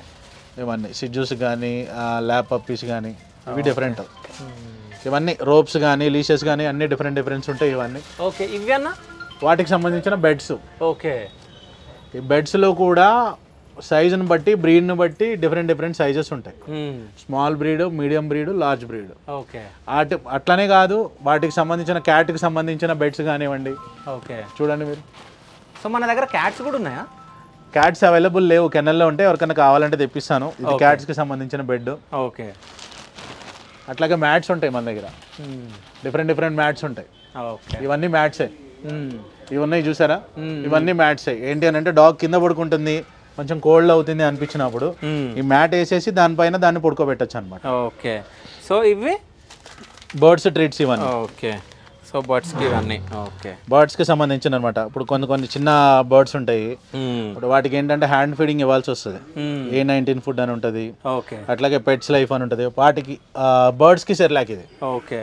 ఇవన్నీ సిజ్జూస్ కానీ ల్యాప్ పప్పీస్ కానీ ఇవి డిఫరెంట్. ఇవన్నీ రోప్స్ కానీ లీషెస్ కానీ అన్ని డిఫరెంట్స్ ఉంటాయి ఇవన్నీ. ఓకే. ఇవి అన్న వాటికి సంబంధించిన బెడ్స్. ఓకే. ఈ బెడ్స్లో కూడా సైజుని బట్టి బ్రీడ్ని బట్టి డిఫరెంట్ సైజెస్ ఉంటాయి. Small breed, medium breed, large breed. Okay. అట్లనే కాదు, వాటికి సంబంధించిన క్యాట్కి సంబంధించిన బెడ్స్ కానివ్వండి. ఓకే. చూడండి మీరు. సో మన దగ్గర క్యాట్స్ కూడా ఉన్నాయా? క్యాట్స్ అవైలబుల్ లేవు, కెనల్లో ఉంటే ఎవరికైనా కావాలంటే తెప్పిస్తాను. ఇది క్యాట్స్కి సంబంధించిన బెడ్. ఓకే. అట్లాగే మ్యాట్స్ ఉంటాయి మన దగ్గర, డిఫరెంట్ మ్యాట్స్ ఉంటాయి. ఇవన్నీ మ్యాట్సే. ఇవన్నీ చూసారా, ఇవన్నీ మ్యాట్సే. ఏంటి అని అంటే డాగ్ కింద పడుకుంటుంది, కొంచెం కోల్డ్ అవుతుంది అనిపించినప్పుడు ఈ మ్యాట్ వేసేసి దానిపైన దాన్ని పడుకోబెట్టచ్చు అనమాట. ఓకే. సో ఇవి బర్డ్స్ ట్రీట్స్ ఇవన్నీ. ఓకే. సో బర్డ్స్కి ఇవన్నీ. ఓకే. బర్డ్స్కి సంబంధించిన అనమాట. ఇప్పుడు కొన్ని చిన్న బర్డ్స్ ఉంటాయి, ఇప్పుడు వాటికి ఏంటంటే హ్యాండ్ ఫీడింగ్ ఇవ్వాల్సి వస్తుంది. A19 ఫుడ్ అని ఉంటుంది. ఓకే. అట్లాగే పెట్స్ లైఫ్ అని ఉంటుంది. వాటికి బర్డ్స్కి సెర్లాక్ ఇది. ఓకే.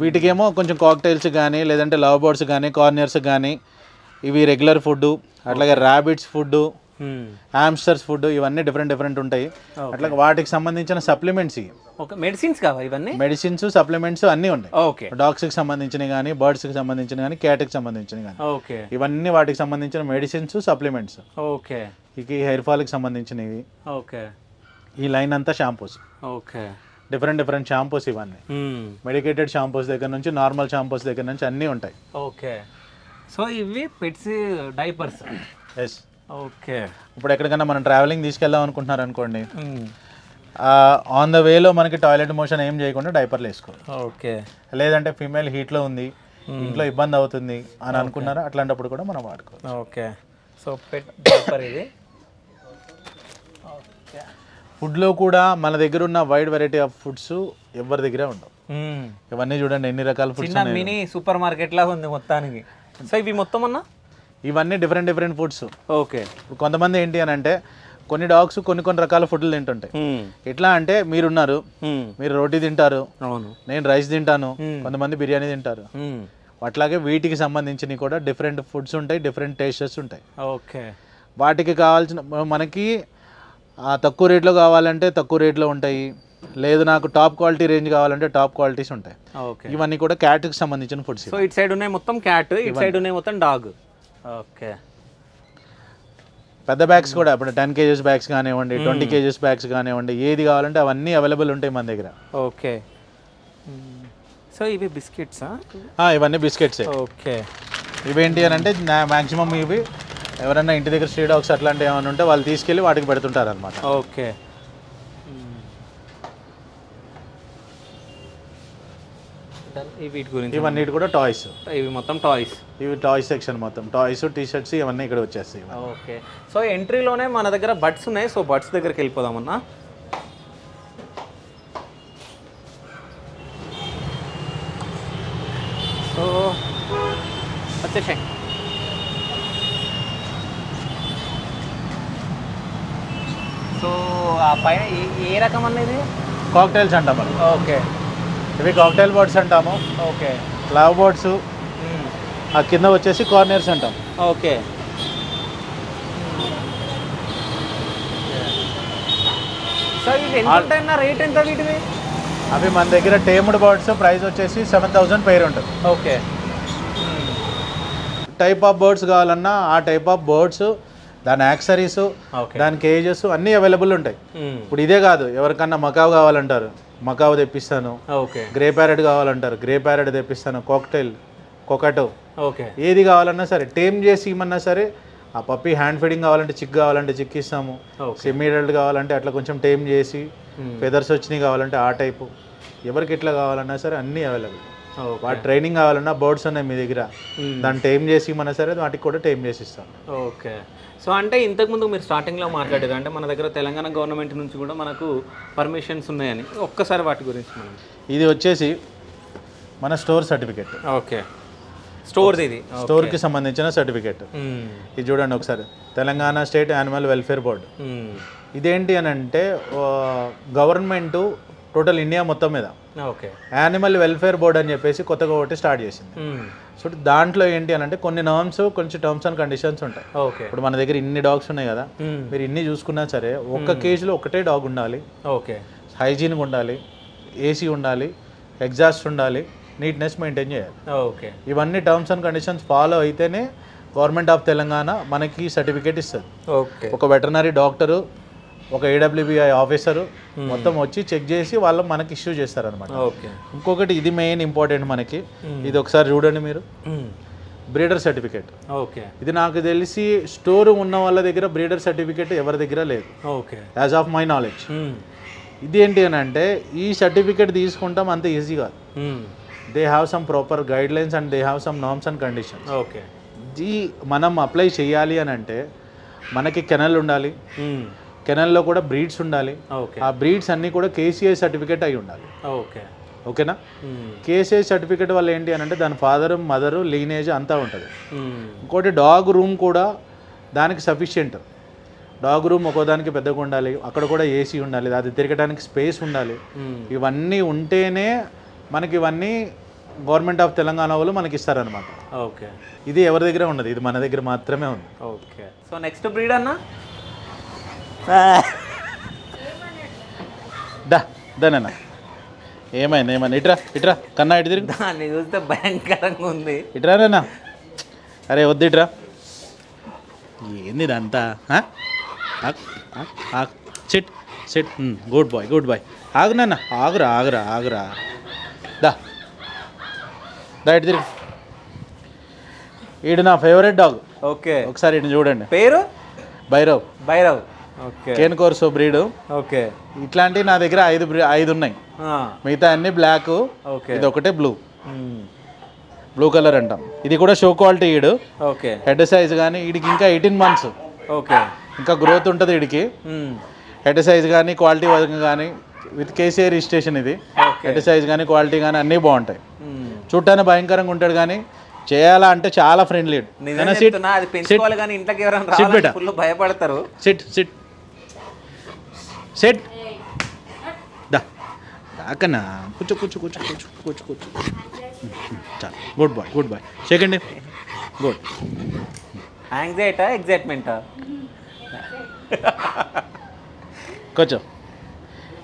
వీటికేమో కొంచెం కాక్టైల్స్ కానీ లేదంటే లవ్ బర్డ్స్ కానీ కార్నియర్స్ కానీ ఇవి రెగ్యులర్ ఫుడ్. అట్లాగే ర్యాబిట్స్ ఫుడ్, హ్యామ్స్టర్స్ ఫుడ్, ఇవన్నీ డిఫరెంట్ ఉంటాయి. అట్లాగే వాటికి సంబంధించిన సప్లిమెంట్స్. ఓకే. మెడిసిన్స్ కావా ఇవన్నీ? మెడిసిన్స్, సప్లిమెంట్స్ అన్నీ ఉన్నాయి. ఓకే. డాగ్స్కి సంబంధించినవి కానీ, బర్డ్స్కి సంబంధించినవి కానీ, క్యాట్కి సంబంధించినవి కానీ. ఓకే. ఇవన్నీ వాటికి సంబంధించిన మెడిసిన్స్, సప్లిమెంట్స్. ఓకే. ఇక హెయిర్ ఫాల్కి సంబంధించినవి. ఓకే. ఈ లైన్ అంతా షాంపూస్. ఓకే. డిఫరెంట్ షాంపూస్ ఇవన్నీ. మెడికేటెడ్ షాంపూస్ దగ్గర నుంచి నార్మల్ షాంపూస్ దగ్గర నుంచి అన్నీ ఉంటాయి. ఓకే. సో ఇవి పెట్స్ డైపర్స్. ఎస్. ఓకే. ఇప్పుడు ఎక్కడికైనా మనం ట్రావెలింగ్ తీసుకెళ్దాం అనుకుంటున్నారు అనుకోండి, ఆన్ ద వేలో మనకి టాయిలెట్ మోషన్ ఏం చేయకుండా డైపర్లు వేసుకోవాలి. ఓకే. లేదంటే ఫీమేల్ హీట్లో ఉంది, ఇంట్లో ఇబ్బంది అవుతుంది అని అనుకున్నారా, అట్లాంటప్పుడు కూడా మనం వాడుకోవాలి. ఓకే. సో పెట్ డైపర్ ఇది. ఫుడ్లో కూడా మన దగ్గర ఉన్న వైడ్ వెరైటీ ఆఫ్ ఫుడ్స్ ఎవరి దగ్గర ఉండవు. ఇవన్నీ చూడండి ఎన్ని రకాల ఫుడ్స్. మినీ సూపర్ మార్కెట్ లాగా ఉంది మొత్తానికి. సో ఇవి మొత్తం అన్నా ఇవన్నీ డిఫరెంట్ ఫుడ్స్. ఓకే. కొంతమంది ఏంటి అని అంటే కొన్ని డాగ్స్ కొన్ని రకాల ఫుడ్లు తింటుంటాయి. ఎట్లా అంటే మీరున్నారు, మీరు రోటీ తింటారు, నేను రైస్ తింటాను, కొంతమంది బిర్యానీ తింటారు. అట్లాగే వీటికి సంబంధించినవి కూడా డిఫరెంట్ ఫుడ్స్ ఉంటాయి, డిఫరెంట్ టేస్టెస్ ఉంటాయి. ఓకే. వాటికి కావాల్సిన మనకి తక్కువ రేట్లో కావాలంటే తక్కువ రేట్లో ఉంటాయి, లేదు నాకు టాప్ క్వాలిటీ రేంజ్ కావాలంటే టాప్ క్వాలిటీస్ ఉంటాయి. ఇవన్నీ కూడా క్యాట్కి సంబంధించిన ఫుడ్స్. సో ఇటు సైడ్ ఉన్నాయి మొత్తం క్యాట్, ఇటు సైడ్ ఉన్నాయి మొత్తం డాగ్. ఓకే. పెద్ద బ్యాగ్స్ కూడా ఇప్పుడు 10 kgs బ్యాగ్స్ కానివ్వండి, 20 kgs బ్యాగ్స్ కానివ్వండి, ఏది కావాలంటే అవన్నీ అవైలబుల్ ఉంటాయి మన దగ్గర. ఓకే. సో ఇవి బిస్కెట్సా? ఇవన్నీ బిస్కెట్సే. ఓకే. ఇవేంటి అని అంటే మ్యాక్సిమం ఇవి ఎవరైనా ఇంటి దగ్గర స్ట్రీట్ డాగ్స్ అట్లాంటివి ఏమైనా ఉంటే వాళ్ళు తీసుకెళ్ళి వాటికి పెడుతుంటారు అనమాట. ఓకే. వీటి గురించి ఇవన్నీ కూడా టాయ్స్. ఇవి మొత్తం టాయ్స్. ఇవి టాయ్స్ సెక్షన్ మొత్తం టాయ్స్, టీ షర్ట్స్ ఇవన్నీ ఇక్కడ వచ్చేస్తాయి. ఓకే. సో ఎంట్రీలోనే మన దగ్గర బడ్స్ ఉన్నాయి. సో బడ్స్ దగ్గరికి వెళ్ళిపోదామన్నా. సో వచ్చేసాయి. సో ఆ పైన ఏ రకం అనేది? కాక్టైల్స్ అంటాం మనం. ఓకే. ఇవి కాక్టైల్ బర్డ్స్ అంటాము. ఓకే. Love birds. ఆ కింద వచ్చేసి కార్నర్స్ అంటాం. ఓకే. సో ఇవి ఎంత ఉంటాయన్న రేట్ ఎంత వీటివి? అవి మన దగ్గర టేమ్డ్ బర్డ్స్ ప్రైస్ వచ్చేసి 7,000 పెయిర్ ఉంటుంది. ఓకే. టైప్ ఆఫ్ బర్డ్స్ కావాలన్నా ఆ టైప్ ఆఫ్ బర్డ్స్, దాని యాక్సరీస్, దాని కేజెస్ అన్నీ అవైలబుల్ ఉంటాయి. ఇప్పుడు ఇదే కాదు, ఎవరికన్నా మకావ్ కావాలంటారు, మకావ్ తెప్పిస్తాను. ఓకే. గ్రే ప్యారెట్ కావాలంటారు, గ్రే ప్యారెట్ తెప్పిస్తాను. కాక్టైల్, కొకటో, ఓకే, ఏది కావాలన్నా సరే టేమ్ చేసి ఇమ్మన్నా సరే. ఆ పప్పి హ్యాండ్ ఫీడింగ్ కావాలంటే చిక్ కావాలంటే చిక్ ఇస్తాము. సెమీ అడల్ట్ కావాలంటే అట్లా కొంచెం టేమ్ చేసి, ఫెదర్స్ వచ్చినాయి కావాలంటే ఆ టైపు, ఎవరికి ఎట్లా కావాలన్నా సరే అన్నీ అవైలబుల్. వాటి ట్రైనింగ్ కావాలన్నా బర్డ్స్ ఉన్నాయి మీ దగ్గర, దాన్ని టైమ్ చేసి ఇమ్మన్నా సరే వాటికి కూడా టైమ్ చేసి ఇస్తాం. ఓకే. సో అంటే ఇంతకుముందు మీరు స్టార్టింగ్లో మాట్లాడారు అంటే మన దగ్గర తెలంగాణ గవర్నమెంట్ నుంచి కూడా మనకు పర్మిషన్స్ ఉన్నాయని, ఒక్కసారి వాటి గురించి మనం. ఇది వచ్చేసి మన స్టోర్ సర్టిఫికేట్. ఓకే. స్టోర్, ఇది స్టోర్కి సంబంధించిన సర్టిఫికేట్. ఇది చూడండి ఒకసారి, Telangana state animal welfare board. ఇదేంటి అని అంటే గవర్నమెంట్ టోటల్ ఇండియా మొత్తం మీద యానిమల్ వెల్ఫేర్ బోర్డ్ అని చెప్పేసి కొత్తగా ఒకటి స్టార్ట్ చేసింది. సో దాంట్లో ఏంటి అని అంటే కొన్ని నార్మ్స్, కొంచెం టర్మ్స్ అండ్ కండిషన్స్ ఉంటాయి. ఇప్పుడు మన దగ్గర ఇన్ని డాగ్స్ ఉన్నాయి కదా, మీరు ఇన్ని చూసుకున్నా సరే ఒక్క కేజీలో ఒకటే డాగ్ ఉండాలి. ఓకే. హైజీన్గా ఉండాలి, ఏసీ ఉండాలి, ఎగ్జాస్ట్ ఉండాలి, నీట్నెస్ మెయింటైన్ చేయాలి. ఓకే. ఇవన్నీ టర్మ్స్ అండ్ కండిషన్స్ ఫాలో అయితేనే గవర్నమెంట్ ఆఫ్ తెలంగాణ మనకి సర్టిఫికేట్ ఇస్తుంది. ఓకే. ఒక వెటర్నరీ డాక్టరు, ఒక ఏడబ్ల్యూబిఐ ఆఫీసరు మొత్తం వచ్చి చెక్ చేసి వాళ్ళు మనకి ఇష్యూ చేస్తారనమాట. ఓకే. ఇంకొకటి ఇది మెయిన్ ఇంపార్టెంట్ మనకి, ఇది ఒకసారి చూడండి మీరు, బ్రీడర్ సర్టిఫికేట్. ఓకే. ఇది నాకు తెలిసి స్టోర్ ఉన్న వాళ్ళ దగ్గర బ్రీడర్ సర్టిఫికేట్ ఎవరి దగ్గర లేదు. Okay. As of my knowledge. ఇది ఏంటి అని అంటే ఈ సర్టిఫికేట్ తీసుకుంటాం అంత ఈజీ కాదు. They have some proper guide lines and they have some norms and conditions. Okay. ఇది మనం అప్లై చేయాలి అని అంటే మనకి కెనల్ ఉండాలి, కెనల్లో కూడా బ్రీడ్స్ ఉండాలి. ఆ బ్రీడ్స్ అన్నీ కూడా కేసీఐ సర్టిఫికేట్ అయి ఉండాలి. ఓకే. ఓకేనా? కేసీఐ సర్టిఫికేట్ వల్ల ఏంటి అని అంటే దాని ఫాదరు, మదరు, లీనేజ్ అంతా ఉంటుంది. ఇంకోటి డాగ్ రూమ్ కూడా దానికి సఫిషియెంట్. డాగ్ రూమ్ ఒక్కోదానికి పెద్దగా ఉండాలి, అక్కడ కూడా ఏసీ ఉండాలి, అది తిరగడానికి స్పేస్ ఉండాలి. ఇవన్నీ ఉంటేనే మనకి ఇవన్నీ గవర్నమెంట్ ఆఫ్ తెలంగాణ వాళ్ళు మనకి ఇస్తారనమాట. ఓకే. ఇది ఎవరి దగ్గర ఉండదు, ఇది మన దగ్గర మాత్రమే ఉంది. ఓకే. సో నెక్స్ట్ బ్రీడ్ అన్న దానన్నా ఏమైంది ఇట్రా ఇట్రా కన్నా ఇటు తిరిగి, దాన్ని చూస్తే భయంకరంగా ఉంది. ఇట్రానా? అరే వద్దు ఇట్రా. ఏంది ఇదంతా? Sit sit, good boy good boy. ఆగునా, ఆగురా ఆగురా ఆగురా, దా ఇటు తిరిగి. ఈడు నా ఫేవరెట్ డాగ్. ఓకే. ఒకసారి ఇటు చూడండి, పేరు Bhairav. Bhairav. Okay. Cane corso breed. Okay. ఇట్లాంటివి నా దగ్గర 5 ఉన్నాయి, మిగతా అన్ని బ్లాక్. ఇది ఒకటే బ్లూ కలర్ అంటాం. ఇది కూడా షో క్వాలిటీ ఈడు. ఓకే. హెడ్ సైజ్ కానీ వీడికి ఇంకా 18 months. ఓకే. ఇంకా గ్రోత్ ఉంటుంది వీడికి. హెడ్ సైజ్ కానీ క్వాలిటీ కానీ విత్ కేసీఐ రిజిస్ట్రేషన్. ఇది హెడ్ సైజ్ కానీ క్వాలిటీ కానీ అన్నీ బాగుంటాయి. చూడటానికి భయంకరంగా ఉంటాడు కానీ చేయాలా అంటే చాలా ఫ్రెండ్లీ. భయపడతారు. సిట్ సిట్ సిట్, దాకన్నా కూర్చో కూర్చో కూర్చో కూర్చో కూర్చో కూర్చో. చాలు, good boy good boy. Second good. యాంగ్జైటా ఎగ్జైట్మెంటా? కూర్చో.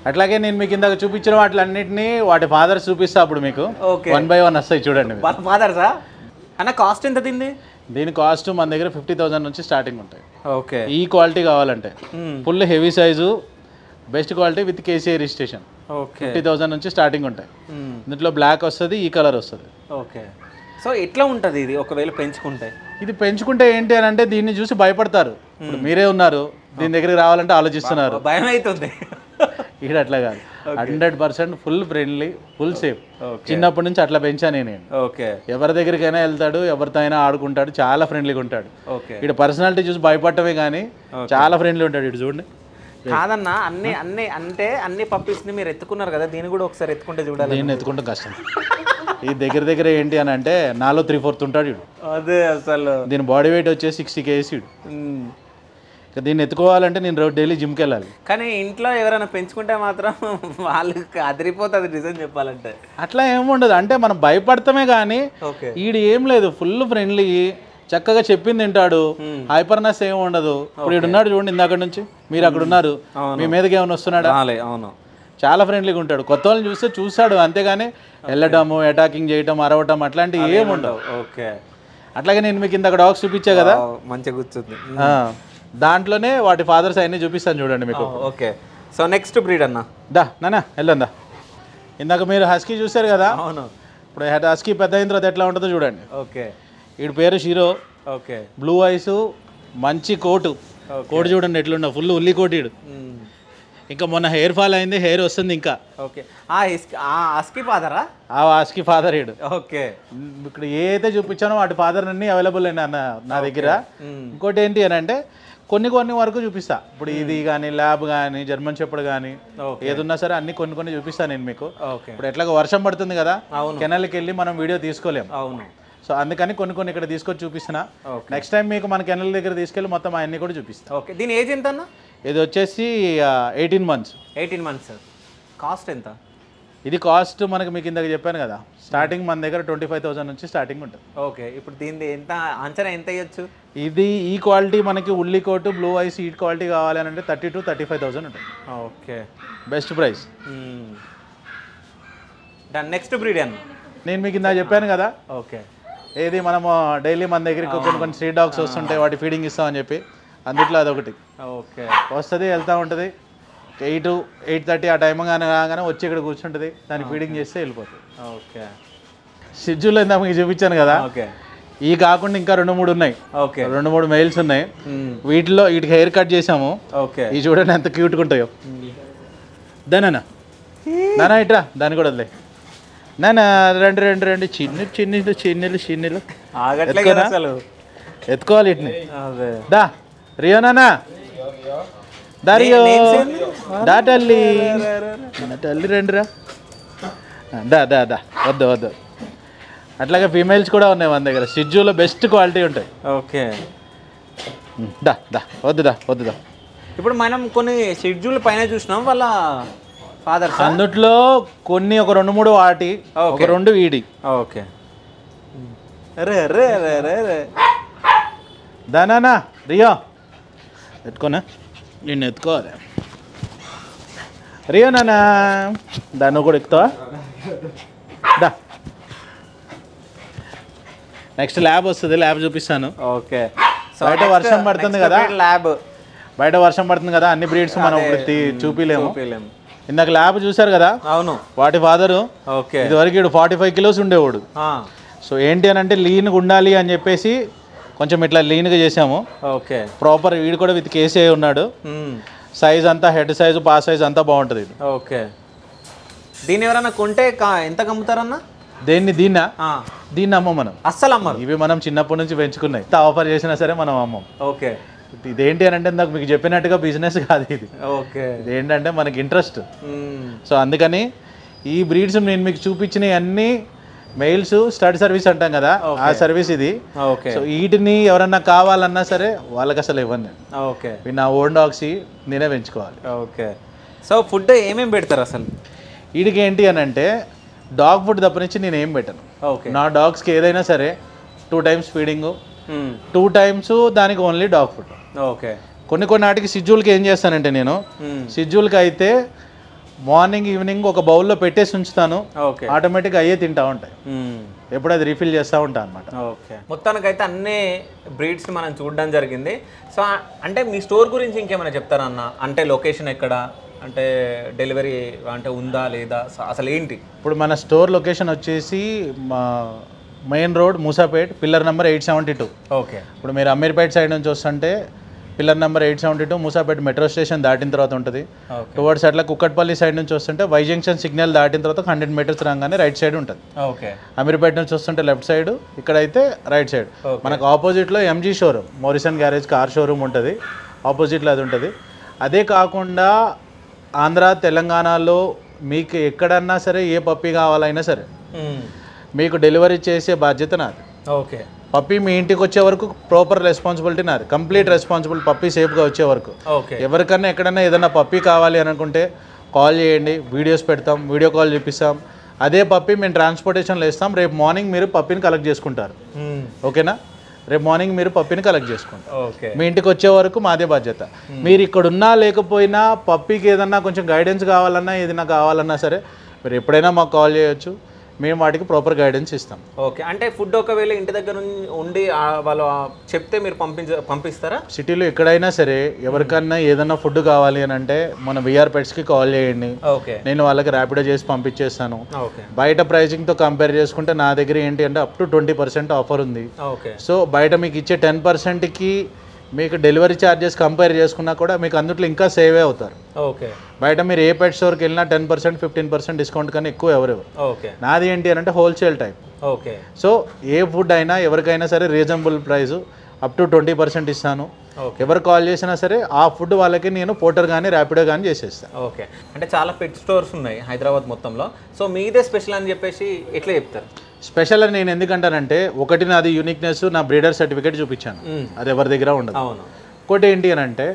అట్లాగే నేను మీకు ఇందాక చూపించిన వాటిలన్నింటినీ వాటి ఫాదర్స్ చూపిస్తా అప్పుడు మీకు 1 by 1 వస్తాయి. చూడండి ఫాదర్సా అన్న. కాస్ట్ ఎంత తింది? దీని కాస్ట్ మన దగ్గర 50,000 నుంచి స్టార్టింగ్ ఉంటాయి. ఓకే. ఈ క్వాలిటీ కావాలంటే full heavy size best quality with KCI registration. Okay. 50,000 నుంచి స్టార్టింగ్ ఉంటాయి. దీంట్లో బ్లాక్ వస్తుంది, ఈ కలర్ వస్తుంది. ఓకే. సో ఎట్లా ఉంటుంది ఇది ఒకవేళ పెంచుకుంటే? ఇది పెంచుకుంటే ఏంటి అని అంటే దీన్ని చూసి భయపడతారు. ఇప్పుడు మీరే ఉన్నారు, దీని దగ్గరికి రావాలంటే ఆలోచిస్తున్నారు. భయం అవుతుంది. ఇక్కడ అట్లా కాదు, 100% ఫుల్ ఫ్రెండ్లీ, ఫుల్ సేఫ్. చిన్నప్పటి నుంచి అట్లా పెంచాను నేను. ఓకే. ఎవరి దగ్గరికైనా వెళ్తాడు, ఎవరితో అయినా ఆడుకుంటాడు, చాలా ఫ్రెండ్లీగా ఉంటాడు. ఓకే. ఇక్కడ పర్సనాలిటీ చూసి భయపడటమే కానీ చాలా ఫ్రెండ్లీ ఉంటాడు. ఇటు చూడండి. కాదన్నా, అన్ని పప్పీస్ ని మీరు ఎత్తుకున్నారు కదా, దీన్ని కూడా ఒకసారి ఎత్తుకుంటే చూడాలి. దీన్ని ఎత్తుకుంటే కష్టం. ఈ దగ్గర దగ్గర ఏంటి అని అంటే నాలో 3/4 ఉంటాడు వీడు. అదే అసలు దీని బాడీ వెయిట్ వచ్చేసి 60 kg వీడు. ఇక దీన్ని ఎత్తుకోవాలంటే నేను డైలీ జిమ్కి వెళ్ళాలి. కానీ ఇంట్లో ఎవరైనా పెంచుకుంటే మాత్రం వాళ్ళకి అదిరిపోతుంది నిజం చెప్పాలంటే. అట్లా ఏముండదు, అంటే మనం భయపడతామే కానీ ఓకే ఈడు ఏం లేదు, ఫుల్ ఫ్రెండ్లీ, చక్కగా చెప్పింది తింటాడు, హైపర్నెస్ ఏమి ఉండదు. ఇప్పుడు ఈడు ఉన్నాడు చూడండి, ఇందాక నుంచి మీరు అక్కడ ఉన్నారు, మీ మీదకి ఏమైనా వస్తున్నాడా? అవును, చాలా ఫ్రెండ్లీగా ఉంటాడు. కొత్త వాళ్ళని చూస్తే చూస్తాడు అంతేగాని వెళ్ళటము, అటాకింగ్ చేయటం, అరవటం అట్లాంటివి ఏమి ఉండవు. ఓకే. అట్లాగే నేను మీకు ఇందాక డాగ్స్ చూపించా కదా, మంచిగా కూర్చుంది. దాంట్లోనే వాటి ఫాదర్స్ అవన్నీ చూపిస్తాను చూడండి మీకు. ఓకే. సో నెక్స్ట్ బ్రీడ్ అన్న. దా నానా వెళ్ళందా. ఇందాక మీరు హస్కీ చూసారు కదా, అవును. ఇప్పుడు హస్కీ పెద్ద అయిన తర్వాత ఎట్లా ఉంటుందో చూడండి. ఓకే. వీడి పేరు షీరో. ఓకే. బ్లూ ఐస్, మంచి కోటు. కోటు చూడండి ఎట్లుండవు, ఫుల్ ఉల్లి కోటు వీడు. ఇంకా మొన్న హెయిర్ ఫాల్ అయింది, హెయిర్ వస్తుంది ఇంకా. ఓకే. హస్కీ ఫాదరా? ఆ హస్కీ ఫాదర్ వీడు. ఓకే. ఇక్కడ ఏ అయితే చూపించానో వాటి ఫాదర్ అన్ని అవైలబుల్ అయినా నా దగ్గర. ఇంకోటి ఏంటి అని అంటే కొన్ని వరకు చూపిస్తా. ఇప్పుడు ఇది కానీ ల్యాబ్ కానీ జర్మన్ షెపర్డ్ కానీ ఏదున్నా సరే అన్ని కొన్ని చూపిస్తాను నేను మీకు. ఇప్పుడు ఎట్లాగో వర్షం పడుతుంది కదా, కెనాల్కి వెళ్ళి మనం వీడియో తీసుకోలేము. అవును. సో అందుకని కొన్ని ఇక్కడ తీసుకొచ్చి చూపిస్తున్నా. నెక్స్ట్ టైం మీకు మన కెనాల్ దగ్గర తీసుకెళ్ళి మొత్తం అవన్నీ కూడా చూపిస్తా. ఓకే. దీని ఏజ్ ఎంత అన్న? ఇది వచ్చేసి 18 months. 18 months. కాస్ట్ ఎంత? ఇది కాస్ట్ మనకి మీకు ఇందాక చెప్పాను కదా, స్టార్టింగ్ మన దగ్గర 25,000 నుంచి స్టార్టింగ్ ఉంటుంది. ఓకే. ఇప్పుడు దీని ఎంత అంచనా ఎంత ఇవ్వచ్చు? ఇది ఈ క్వాలిటీ మనకి ఉల్లి కోటు, బ్లూ ఐస్ ఈ క్వాలిటీ కావాలి అని అంటే 30,000 to 35,000 ఉంటుంది. ఓకే. Best price. దాని నెక్స్ట్ బ్రీడ్ అన్న నేను మీకు ఇందాక చెప్పాను కదా, ఓకే, ఏది మనము డైలీ మన దగ్గరికి కొన్ని స్ట్రీట్ డాగ్స్ వస్తుంటాయి, వాటి ఫీడింగ్ ఇస్తామని చెప్పి, అందుట్లో అదొకటి. ఓకే. వస్తుంది, వెళ్తూ ఉంటుంది, 8, 8:30 ఆ టైం కాగానే వచ్చి ఇక్కడ కూర్చుంటుంది, దాన్ని ఫీడింగ్ చేస్తే వెళ్ళిపోతుంది. ఓకే. షెడ్యూల్ ఇందాక మీకు చూపించాను కదా, ఓకే, ఈ కాకుండా ఇంకా 2-3 ఉన్నాయి. ఓకే. 2-3 మెయిల్స్ ఉన్నాయి. వీటికి హెయిర్ కట్ చేసాము. ఓకే. ఈ చూడండి ఎంత క్యూట్గా ఉంటాయో. దానా నానా ఇట్రా, దాన్ని కూడా వదిలే. నానా రెండు చిన్నలు ఎత్తుకోవాలి ఇట్ని. దా రియో నానా, దా రియో, దా తల్లి రండిరా, దా దా దా వద్దు. అట్లాగే ఫీమేల్స్ కూడా ఉన్నాయి మన దగ్గర, షెడ్యూల్లో బెస్ట్ క్వాలిటీ ఉంటాయి. ఓకే. దా దా వద్దు. ఇప్పుడు మనం కొన్ని షెడ్యూల్ పైన చూసినాం వాళ్ళ ఫాదర్, అందుట్లో కొన్ని ఒక 2-3 వాటి, ఒక 2 వీడి. ఓకే. రే దానా రియో ఎత్తుకోనా, నిన్ను ఎత్తుకోవాలి. రియో నానా, దాన్ని కూడా ఎక్కుతావా? దా. నెక్స్ట్ ల్యాబ్ వస్తుంది, ల్యాబ్ చూపిస్తాను. ఓకే. బయట వర్షం పడుతుంది కదా, బయట వర్షం పడుతుంది కదా, అన్ని బ్రీడ్స్ మనం చూపిలేము. ఇందాక ల్యాబ్ చూసారు కదా, అవును, వాటి ఫాదరు. ఓకే. ఇదివరకు ఇడు 45 kilos ఉండేవాడు. సో ఏంటి అని అంటే లీన్గా ఉండాలి అని చెప్పేసి కొంచెం ఇట్లా లీన్గా చేసాము. ఓకే. ప్రాపర్ వీడు కూడా విత్ కేసీ ఉన్నాడు. సైజ్ అంతా, హెడ్ సైజు, పా సైజ్ అంతా బాగుంటుంది. ఓకే. దీన్ని ఎవరైనా కొంటే ఎంత కమ్ముతారన్న? దీన్ని అమ్మం మనం, అస్సలు అమ్మరు. ఇవి మనం చిన్నప్పటి నుంచి పెంచుకున్నాయి, ఆఫర్ చేసినా సరే మనం అమ్మం. ఓకే. ఇదేంటి అని అంటే నాకు మీకు చెప్పినట్టుగా బిజినెస్ కాదు ఇది. ఓకే. ఇదేంటంటే మనకి ఇంట్రెస్ట్. సో అందుకని ఈ బ్రీడ్స్ నేను మీకు చూపించినవి అన్నీ మెయిల్స్, స్టడ్ సర్వీస్ అంటాం కదా, ఆ సర్వీస్ ఇది. సో వీటిని ఎవరన్నా కావాలన్నా సరే వాళ్ళకి అసలు ఇవ్వండి. ఓకే. నా ఓన్ డాగ్స్ నేనే పెంచుకోవాలి. ఓకే. సో ఫుడ్ ఏమేమి పెడతారు అసలు వీడికి? ఏంటి అని అంటే డాగ్ ఫుడ్ తప్ప నుంచి నేను ఏం పెట్టను. నా డాగ్స్కి ఏదైనా సరే 2 times ఫీడింగ్, 2 times దానికి ఓన్లీ డాగ్ ఫుడ్. ఓకే. కొన్ని నాటికి షెడ్యూల్కి ఏం చేస్తానంటే నేను షెడ్యూల్కి అయితే మార్నింగ్ ఈవినింగ్ ఒక బౌల్లో పెట్టేసి ఉంచుతాను, ఆటోమేటిక్గా అయ్యే తింటా ఉంటాయి. ఎప్పుడు అది రీఫిల్ చేస్తూ ఉంటాను అనమాట. ఓకే. మొత్తానికైతే అన్ని బ్రీడ్స్ మనం చూడడం జరిగింది. సో అంటే మీ స్టోర్ గురించి ఇంకేమైనా చెప్తారన్న? అంటే లొకేషన్ ఎక్కడ, అంటే డెలివరీ అంటే ఉందా లేదా, అసలు ఏంటి? ఇప్పుడు మన స్టోర్ లొకేషన్ వచ్చేసి main road Moosapet, pillar number 872. Okay. ఇప్పుడు మీరు అమీర్పేట్ సైడ్ నుంచి వస్తుంటే pillar number 872 Moosapet metro station దాటిన తర్వాత ఉంటుంది. టువర్డ్స్ అట్లా కుక్కట్పల్లి సైడ్ నుంచి వస్తుంటే వై జంక్షన్ సిగ్నల్ దాటిన తర్వాత 100 meters రాగానే రైట్ సైడ్ ఉంటుంది. ఓకే. అమీర్పేట్ నుంచి వస్తుంటే లెఫ్ట్ సైడ్, ఇక్కడైతే రైట్ సైడ్. మనకు ఆపోజిట్లో MG showroom, Morrison garage car showroom ఉంటుంది, ఆపోజిట్లో అది ఉంటుంది. అదే కాకుండా ఆంధ్ర తెలంగాణలో మీకు ఎక్కడన్నా సరే ఏ పప్పి కావాలైనా సరే మీకు డెలివరీ చేసే బాధ్యత నాది. ఓకే. పప్పి మీ ఇంటికి వచ్చే వరకు ప్రాపర్ రెస్పాన్సిబిలిటీ నాది, కంప్లీట్ రెస్పాన్సిబిలిటీ. పప్పి సేఫ్గా వచ్చే వరకు. ఓకే. ఎవరికన్నా ఎక్కడన్నా ఏదైనా పప్పి కావాలి అని అనుకుంటే కాల్ చేయండి, వీడియోస్ పెడతాం, వీడియో కాల్ చూపిస్తాం. అదే పప్పి మేము ట్రాన్స్పోర్టేషన్లో ఇస్తాం. రేపు మార్నింగ్ మీరు పప్పిని కలెక్ట్ చేసుకుంటారు. ఓకేనా? రేపు మార్నింగ్ మీరు పప్పిని కలెక్ట్ చేసుకుంటారు. ఓకే. మీ ఇంటికి వచ్చే వరకు మాదే బాధ్యత. మీరు ఇక్కడ ఉన్నా లేకపోయినా పప్పికి ఏదన్నా కొంచెం గైడెన్స్ కావాలన్నా ఏదైనా కావాలన్నా సరే మీరు ఎప్పుడైనా మాకు కాల్ చేయొచ్చు. మేము వాటికి ప్రాపర్ గైడెన్స్ ఇస్తాం. ఓకే. అంటే ఫుడ్ ఒకవేళ ఇంటి దగ్గర ఉండి వాళ్ళు చెప్తే మీరు పంపిస్తారా? సిటీలో ఎక్కడైనా సరే ఎవరికన్నా ఏదన్నా ఫుడ్ కావాలి అని అంటే మన విఆర్ పెట్స్కి కాల్ చేయండి. ఓకే. నేను వాళ్ళకి ర్యాపిడో చేసి పంపించేస్తాను. ఓకే. బయట ప్రైజింగ్తో కంపేర్ చేసుకుంటే నా దగ్గర ఏంటి అంటే అప్ టు 20% ఆఫర్ ఉంది. ఓకే. సో బయట మీకు ఇచ్చే 10%కి మీకు డెలివరీ ఛార్జెస్ కంపేర్ చేసుకున్నా కూడా మీకు అందుట్లో ఇంకా సేవే అవుతారు. ఓకే. బయట మీరు ఏ పెట్ స్టోర్కి వెళ్ళినా 10%, 15% డిస్కౌంట్ కన్నా ఎక్కువ ఎవరెవరు. ఓకే. నాది ఏంటి అని అంటే హోల్సేల్ టైప్. ఓకే. సో ఏ ఫుడ్ అయినా ఎవరికైనా సరే రీజనబుల్ ప్రైస్ అప్ టు 20% ఇస్తాను. ఎవరు కాల్ చేసినా సరే ఆ ఫుడ్ వాళ్ళకి నేను పోర్టర్ కానీ ర్యాపిడో కానీ చేసేస్తాను. ఓకే. అంటే చాలా పెట్ స్టోర్స్ ఉన్నాయి హైదరాబాద్ మొత్తంలో. సో మీదే స్పెషల్ అని చెప్పేసి ఎట్లా చెప్తారు? స్పెషల్ అని నేను ఎందుకంటానంటే ఒకటి నాది యూనిక్నెస్, నా బ్రీడర్ సర్టిఫికేట్ చూపించాను, అది ఎవరి దగ్గర ఉండదు. అవును. ఇంకోటి ఏంటి అని అంటే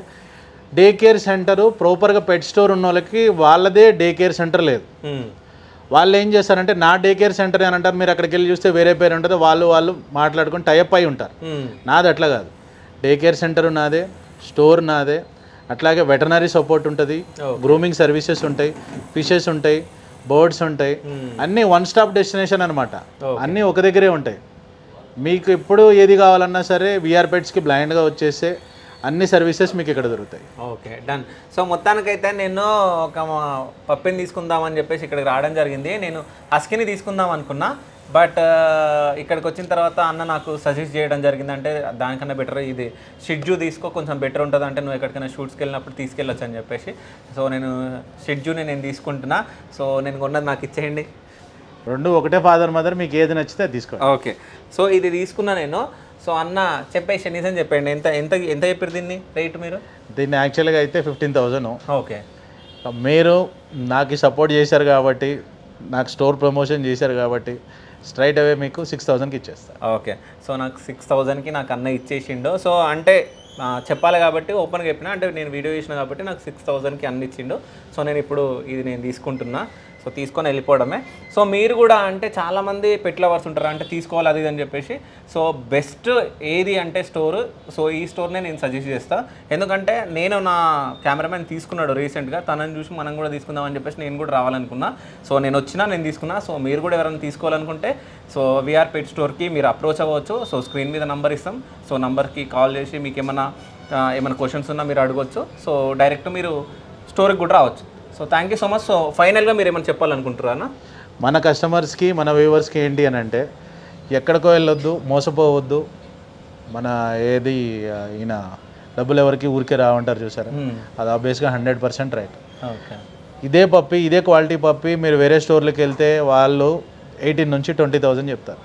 డే కేర్ సెంటరు ప్రాపర్గా పెట్ స్టోర్ ఉన్న వాళ్ళకి వాళ్ళదే డే కేర్ సెంటర్ లేదు. వాళ్ళు ఏం చేస్తారంటే నా డే కేర్ సెంటర్ అని అంటారు, మీరు అక్కడికి వెళ్ళి చూస్తే వేరే పేరు ఉంటుంది, వాళ్ళు మాట్లాడుకొని టైప్ అయి ఉంటారు. నాది అట్లా కాదు. డే కేర్ సెంటర్ నాదే, స్టోర్ నాదే, అట్లాగే వెటర్నరీ సపోర్ట్ ఉంటుంది, గ్రూమింగ్ సర్వీసెస్ ఉంటాయి, ఫిషెస్ ఉంటాయి, బర్డ్స్ ఉంటాయి, అన్నీ వన్ స్టాప్ డెస్టినేషన్ అనమాట. అన్నీ ఒక దగ్గరే ఉంటాయి. మీకు ఎప్పుడు ఏది కావాలన్నా సరే విఆర్ పెట్స్కి బ్లైండ్గా వచ్చేస్తే అన్ని సర్వీసెస్ మీకు ఇక్కడ దొరుకుతాయి. Okay, done. సో మొత్తానికైతే నేను ఒక పప్పిని తీసుకుందామని చెప్పేసి ఇక్కడికి రావడం జరిగింది. నేను హస్కీని తీసుకుందాం అనుకున్నా, బట్ ఇక్కడికి వచ్చిన తర్వాత అన్న నాకు సజెస్ట్ చేయడం జరిగింది, అంటే దానికన్నా బెటర్ ఇది షిడ్జూ తీసుకో, కొంచెం బెటర్ ఉంటుంది, అంటే నువ్వు ఎక్కడికైనా షూట్స్కి వెళ్ళినప్పుడు తీసుకెళ్ళొచ్చు అని చెప్పేసి. సో నేను షిడ్జూని నేను తీసుకుంటున్నా. సో నేను కొన్నది నాకు ఇచ్చేయండి. రెండు ఒకటే ఫాదర్ మదర్, మీకు ఏది నచ్చితే అది తీసుకోండి. ఓకే. సో ఇది తీసుకున్నా నేను. సో అన్న చెప్పేసి నిజం చెప్పండి, ఎంత ఎంత ఎంత చెప్పారు దీన్ని రేటు మీరు? దీన్ని యాక్చువల్గా అయితే 15,000. ఓకే. మీరు నాకు సపోర్ట్ చేశారు కాబట్టి, నాకు స్టోర్ ప్రమోషన్ చేశారు కాబట్టి స్ట్రైట్ అవే మీకు 6,000కి ఇచ్చేస్తాను. ఓకే. సో నాకు 6,000కి నాకు అన్న ఇచ్చేసిండు. సో అంటే చెప్పాలి కాబట్టి ఓపెన్గా చెప్పిన, అంటే నేను వీడియో చేసిన కాబట్టి నాకు 6,000కి అన్న ఇచ్చిండు. సో నేను ఇప్పుడు ఇది నేను తీసుకుంటున్నా. సో తీసుకొని వెళ్ళిపోవడమే. సో మీరు కూడా అంటే చాలామంది పెట్ లవర్స్ ఉంటారు, అంటే తీసుకోవాలి అది అని చెప్పేసి. సో బెస్ట్ ఏది అంటే స్టోర్. సో ఈ స్టోర్నే నేను సజెస్ట్ చేస్తాను. ఎందుకంటే నేను నా కెమెరామెన్ తీసుకున్నాడు రీసెంట్గా, తనని చూసి మనం కూడా తీసుకుందామని చెప్పేసి నేను కూడా రావాలనుకున్నా. సో నేను తీసుకున్నా. సో మీరు కూడా ఎవరైనా తీసుకోవాలనుకుంటే సో విఆర్ పెట్ స్టోర్కి మీరు అప్రోచ్ అవ్వచ్చు. సో స్క్రీన్ మీద నంబర్ ఇస్తాం. సో నంబర్కి కాల్ చేసి మీకు ఏమైనా క్వశ్చన్స్ ఉన్నా మీరు అడగవచ్చు. సో డైరెక్ట్ మీరు స్టోర్కి కూడా రావచ్చు. So thank you so much. So ఫైనల్గా మీరు ఏమైనా చెప్పాలనుకుంటున్నారా? మన కస్టమర్స్కి, మన వ్యూవర్స్కి ఏంటి అని అంటే ఎక్కడికో వెళ్ళొద్దు, మోసపోవద్దు. మన ఏది ఈయన డబ్బులు ఎవరికి ఊరికే రావంటారు చూసారా, అది ఆబ్వియస్గా 100% రైట్. ఓకే. ఇదే పప్పి, ఇదే క్వాలిటీ పప్పి మీరు వేరే స్టోర్లకు వెళ్తే వాళ్ళు 18 నుంచి 20,000 చెప్తారు.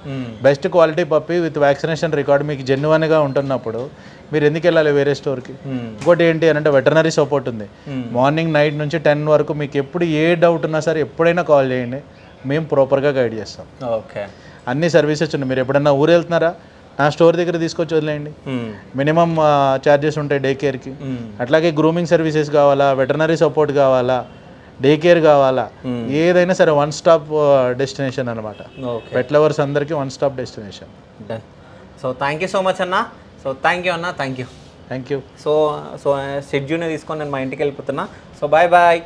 Best quality puppy with vaccination record మీకు జెన్యున్గా ఉంటున్నప్పుడు మీరు ఎందుకు వెళ్ళాలి వేరే స్టోర్కి? ఇంకోటి ఏంటి అని అంటే వెటర్నరీ సపోర్ట్ ఉంది. మార్నింగ్ నైట్ నుంచి 10 వరకు మీకు ఎప్పుడు ఏ డౌట్ ఉన్నా సరే ఎప్పుడైనా కాల్ చేయండి, మేము ప్రాపర్గా గైడ్ చేస్తాం. ఓకే. అన్ని సర్వీసెస్ ఉన్నాయి. మీరు ఎప్పుడన్నా ఊరు వెళ్తున్నారా, నా స్టోర్ దగ్గర తీసుకొచ్చి వదిలేయండి. మినిమం ఛార్జెస్ ఉంటాయి డే కేర్కి. అట్లాగే గ్రూమింగ్ సర్వీసెస్ కావాలా, వెటర్నరీ సపోర్ట్ కావాలా, డే కేర్ కావాలా, ఏదైనా సరే వన్ స్టాప్ డెస్టినేషన్ అనమాట. పెట్ లవర్స్ అందరికీ one stop destination. Done. So thank you so much అన్న. సో థ్యాంక్ యూ అన్న. Thank you. Thank you. So షెడ్యూల్ని తీసుకొని నేను మా ఇంటికి వెళ్ళిపోతున్నా. So bye bye.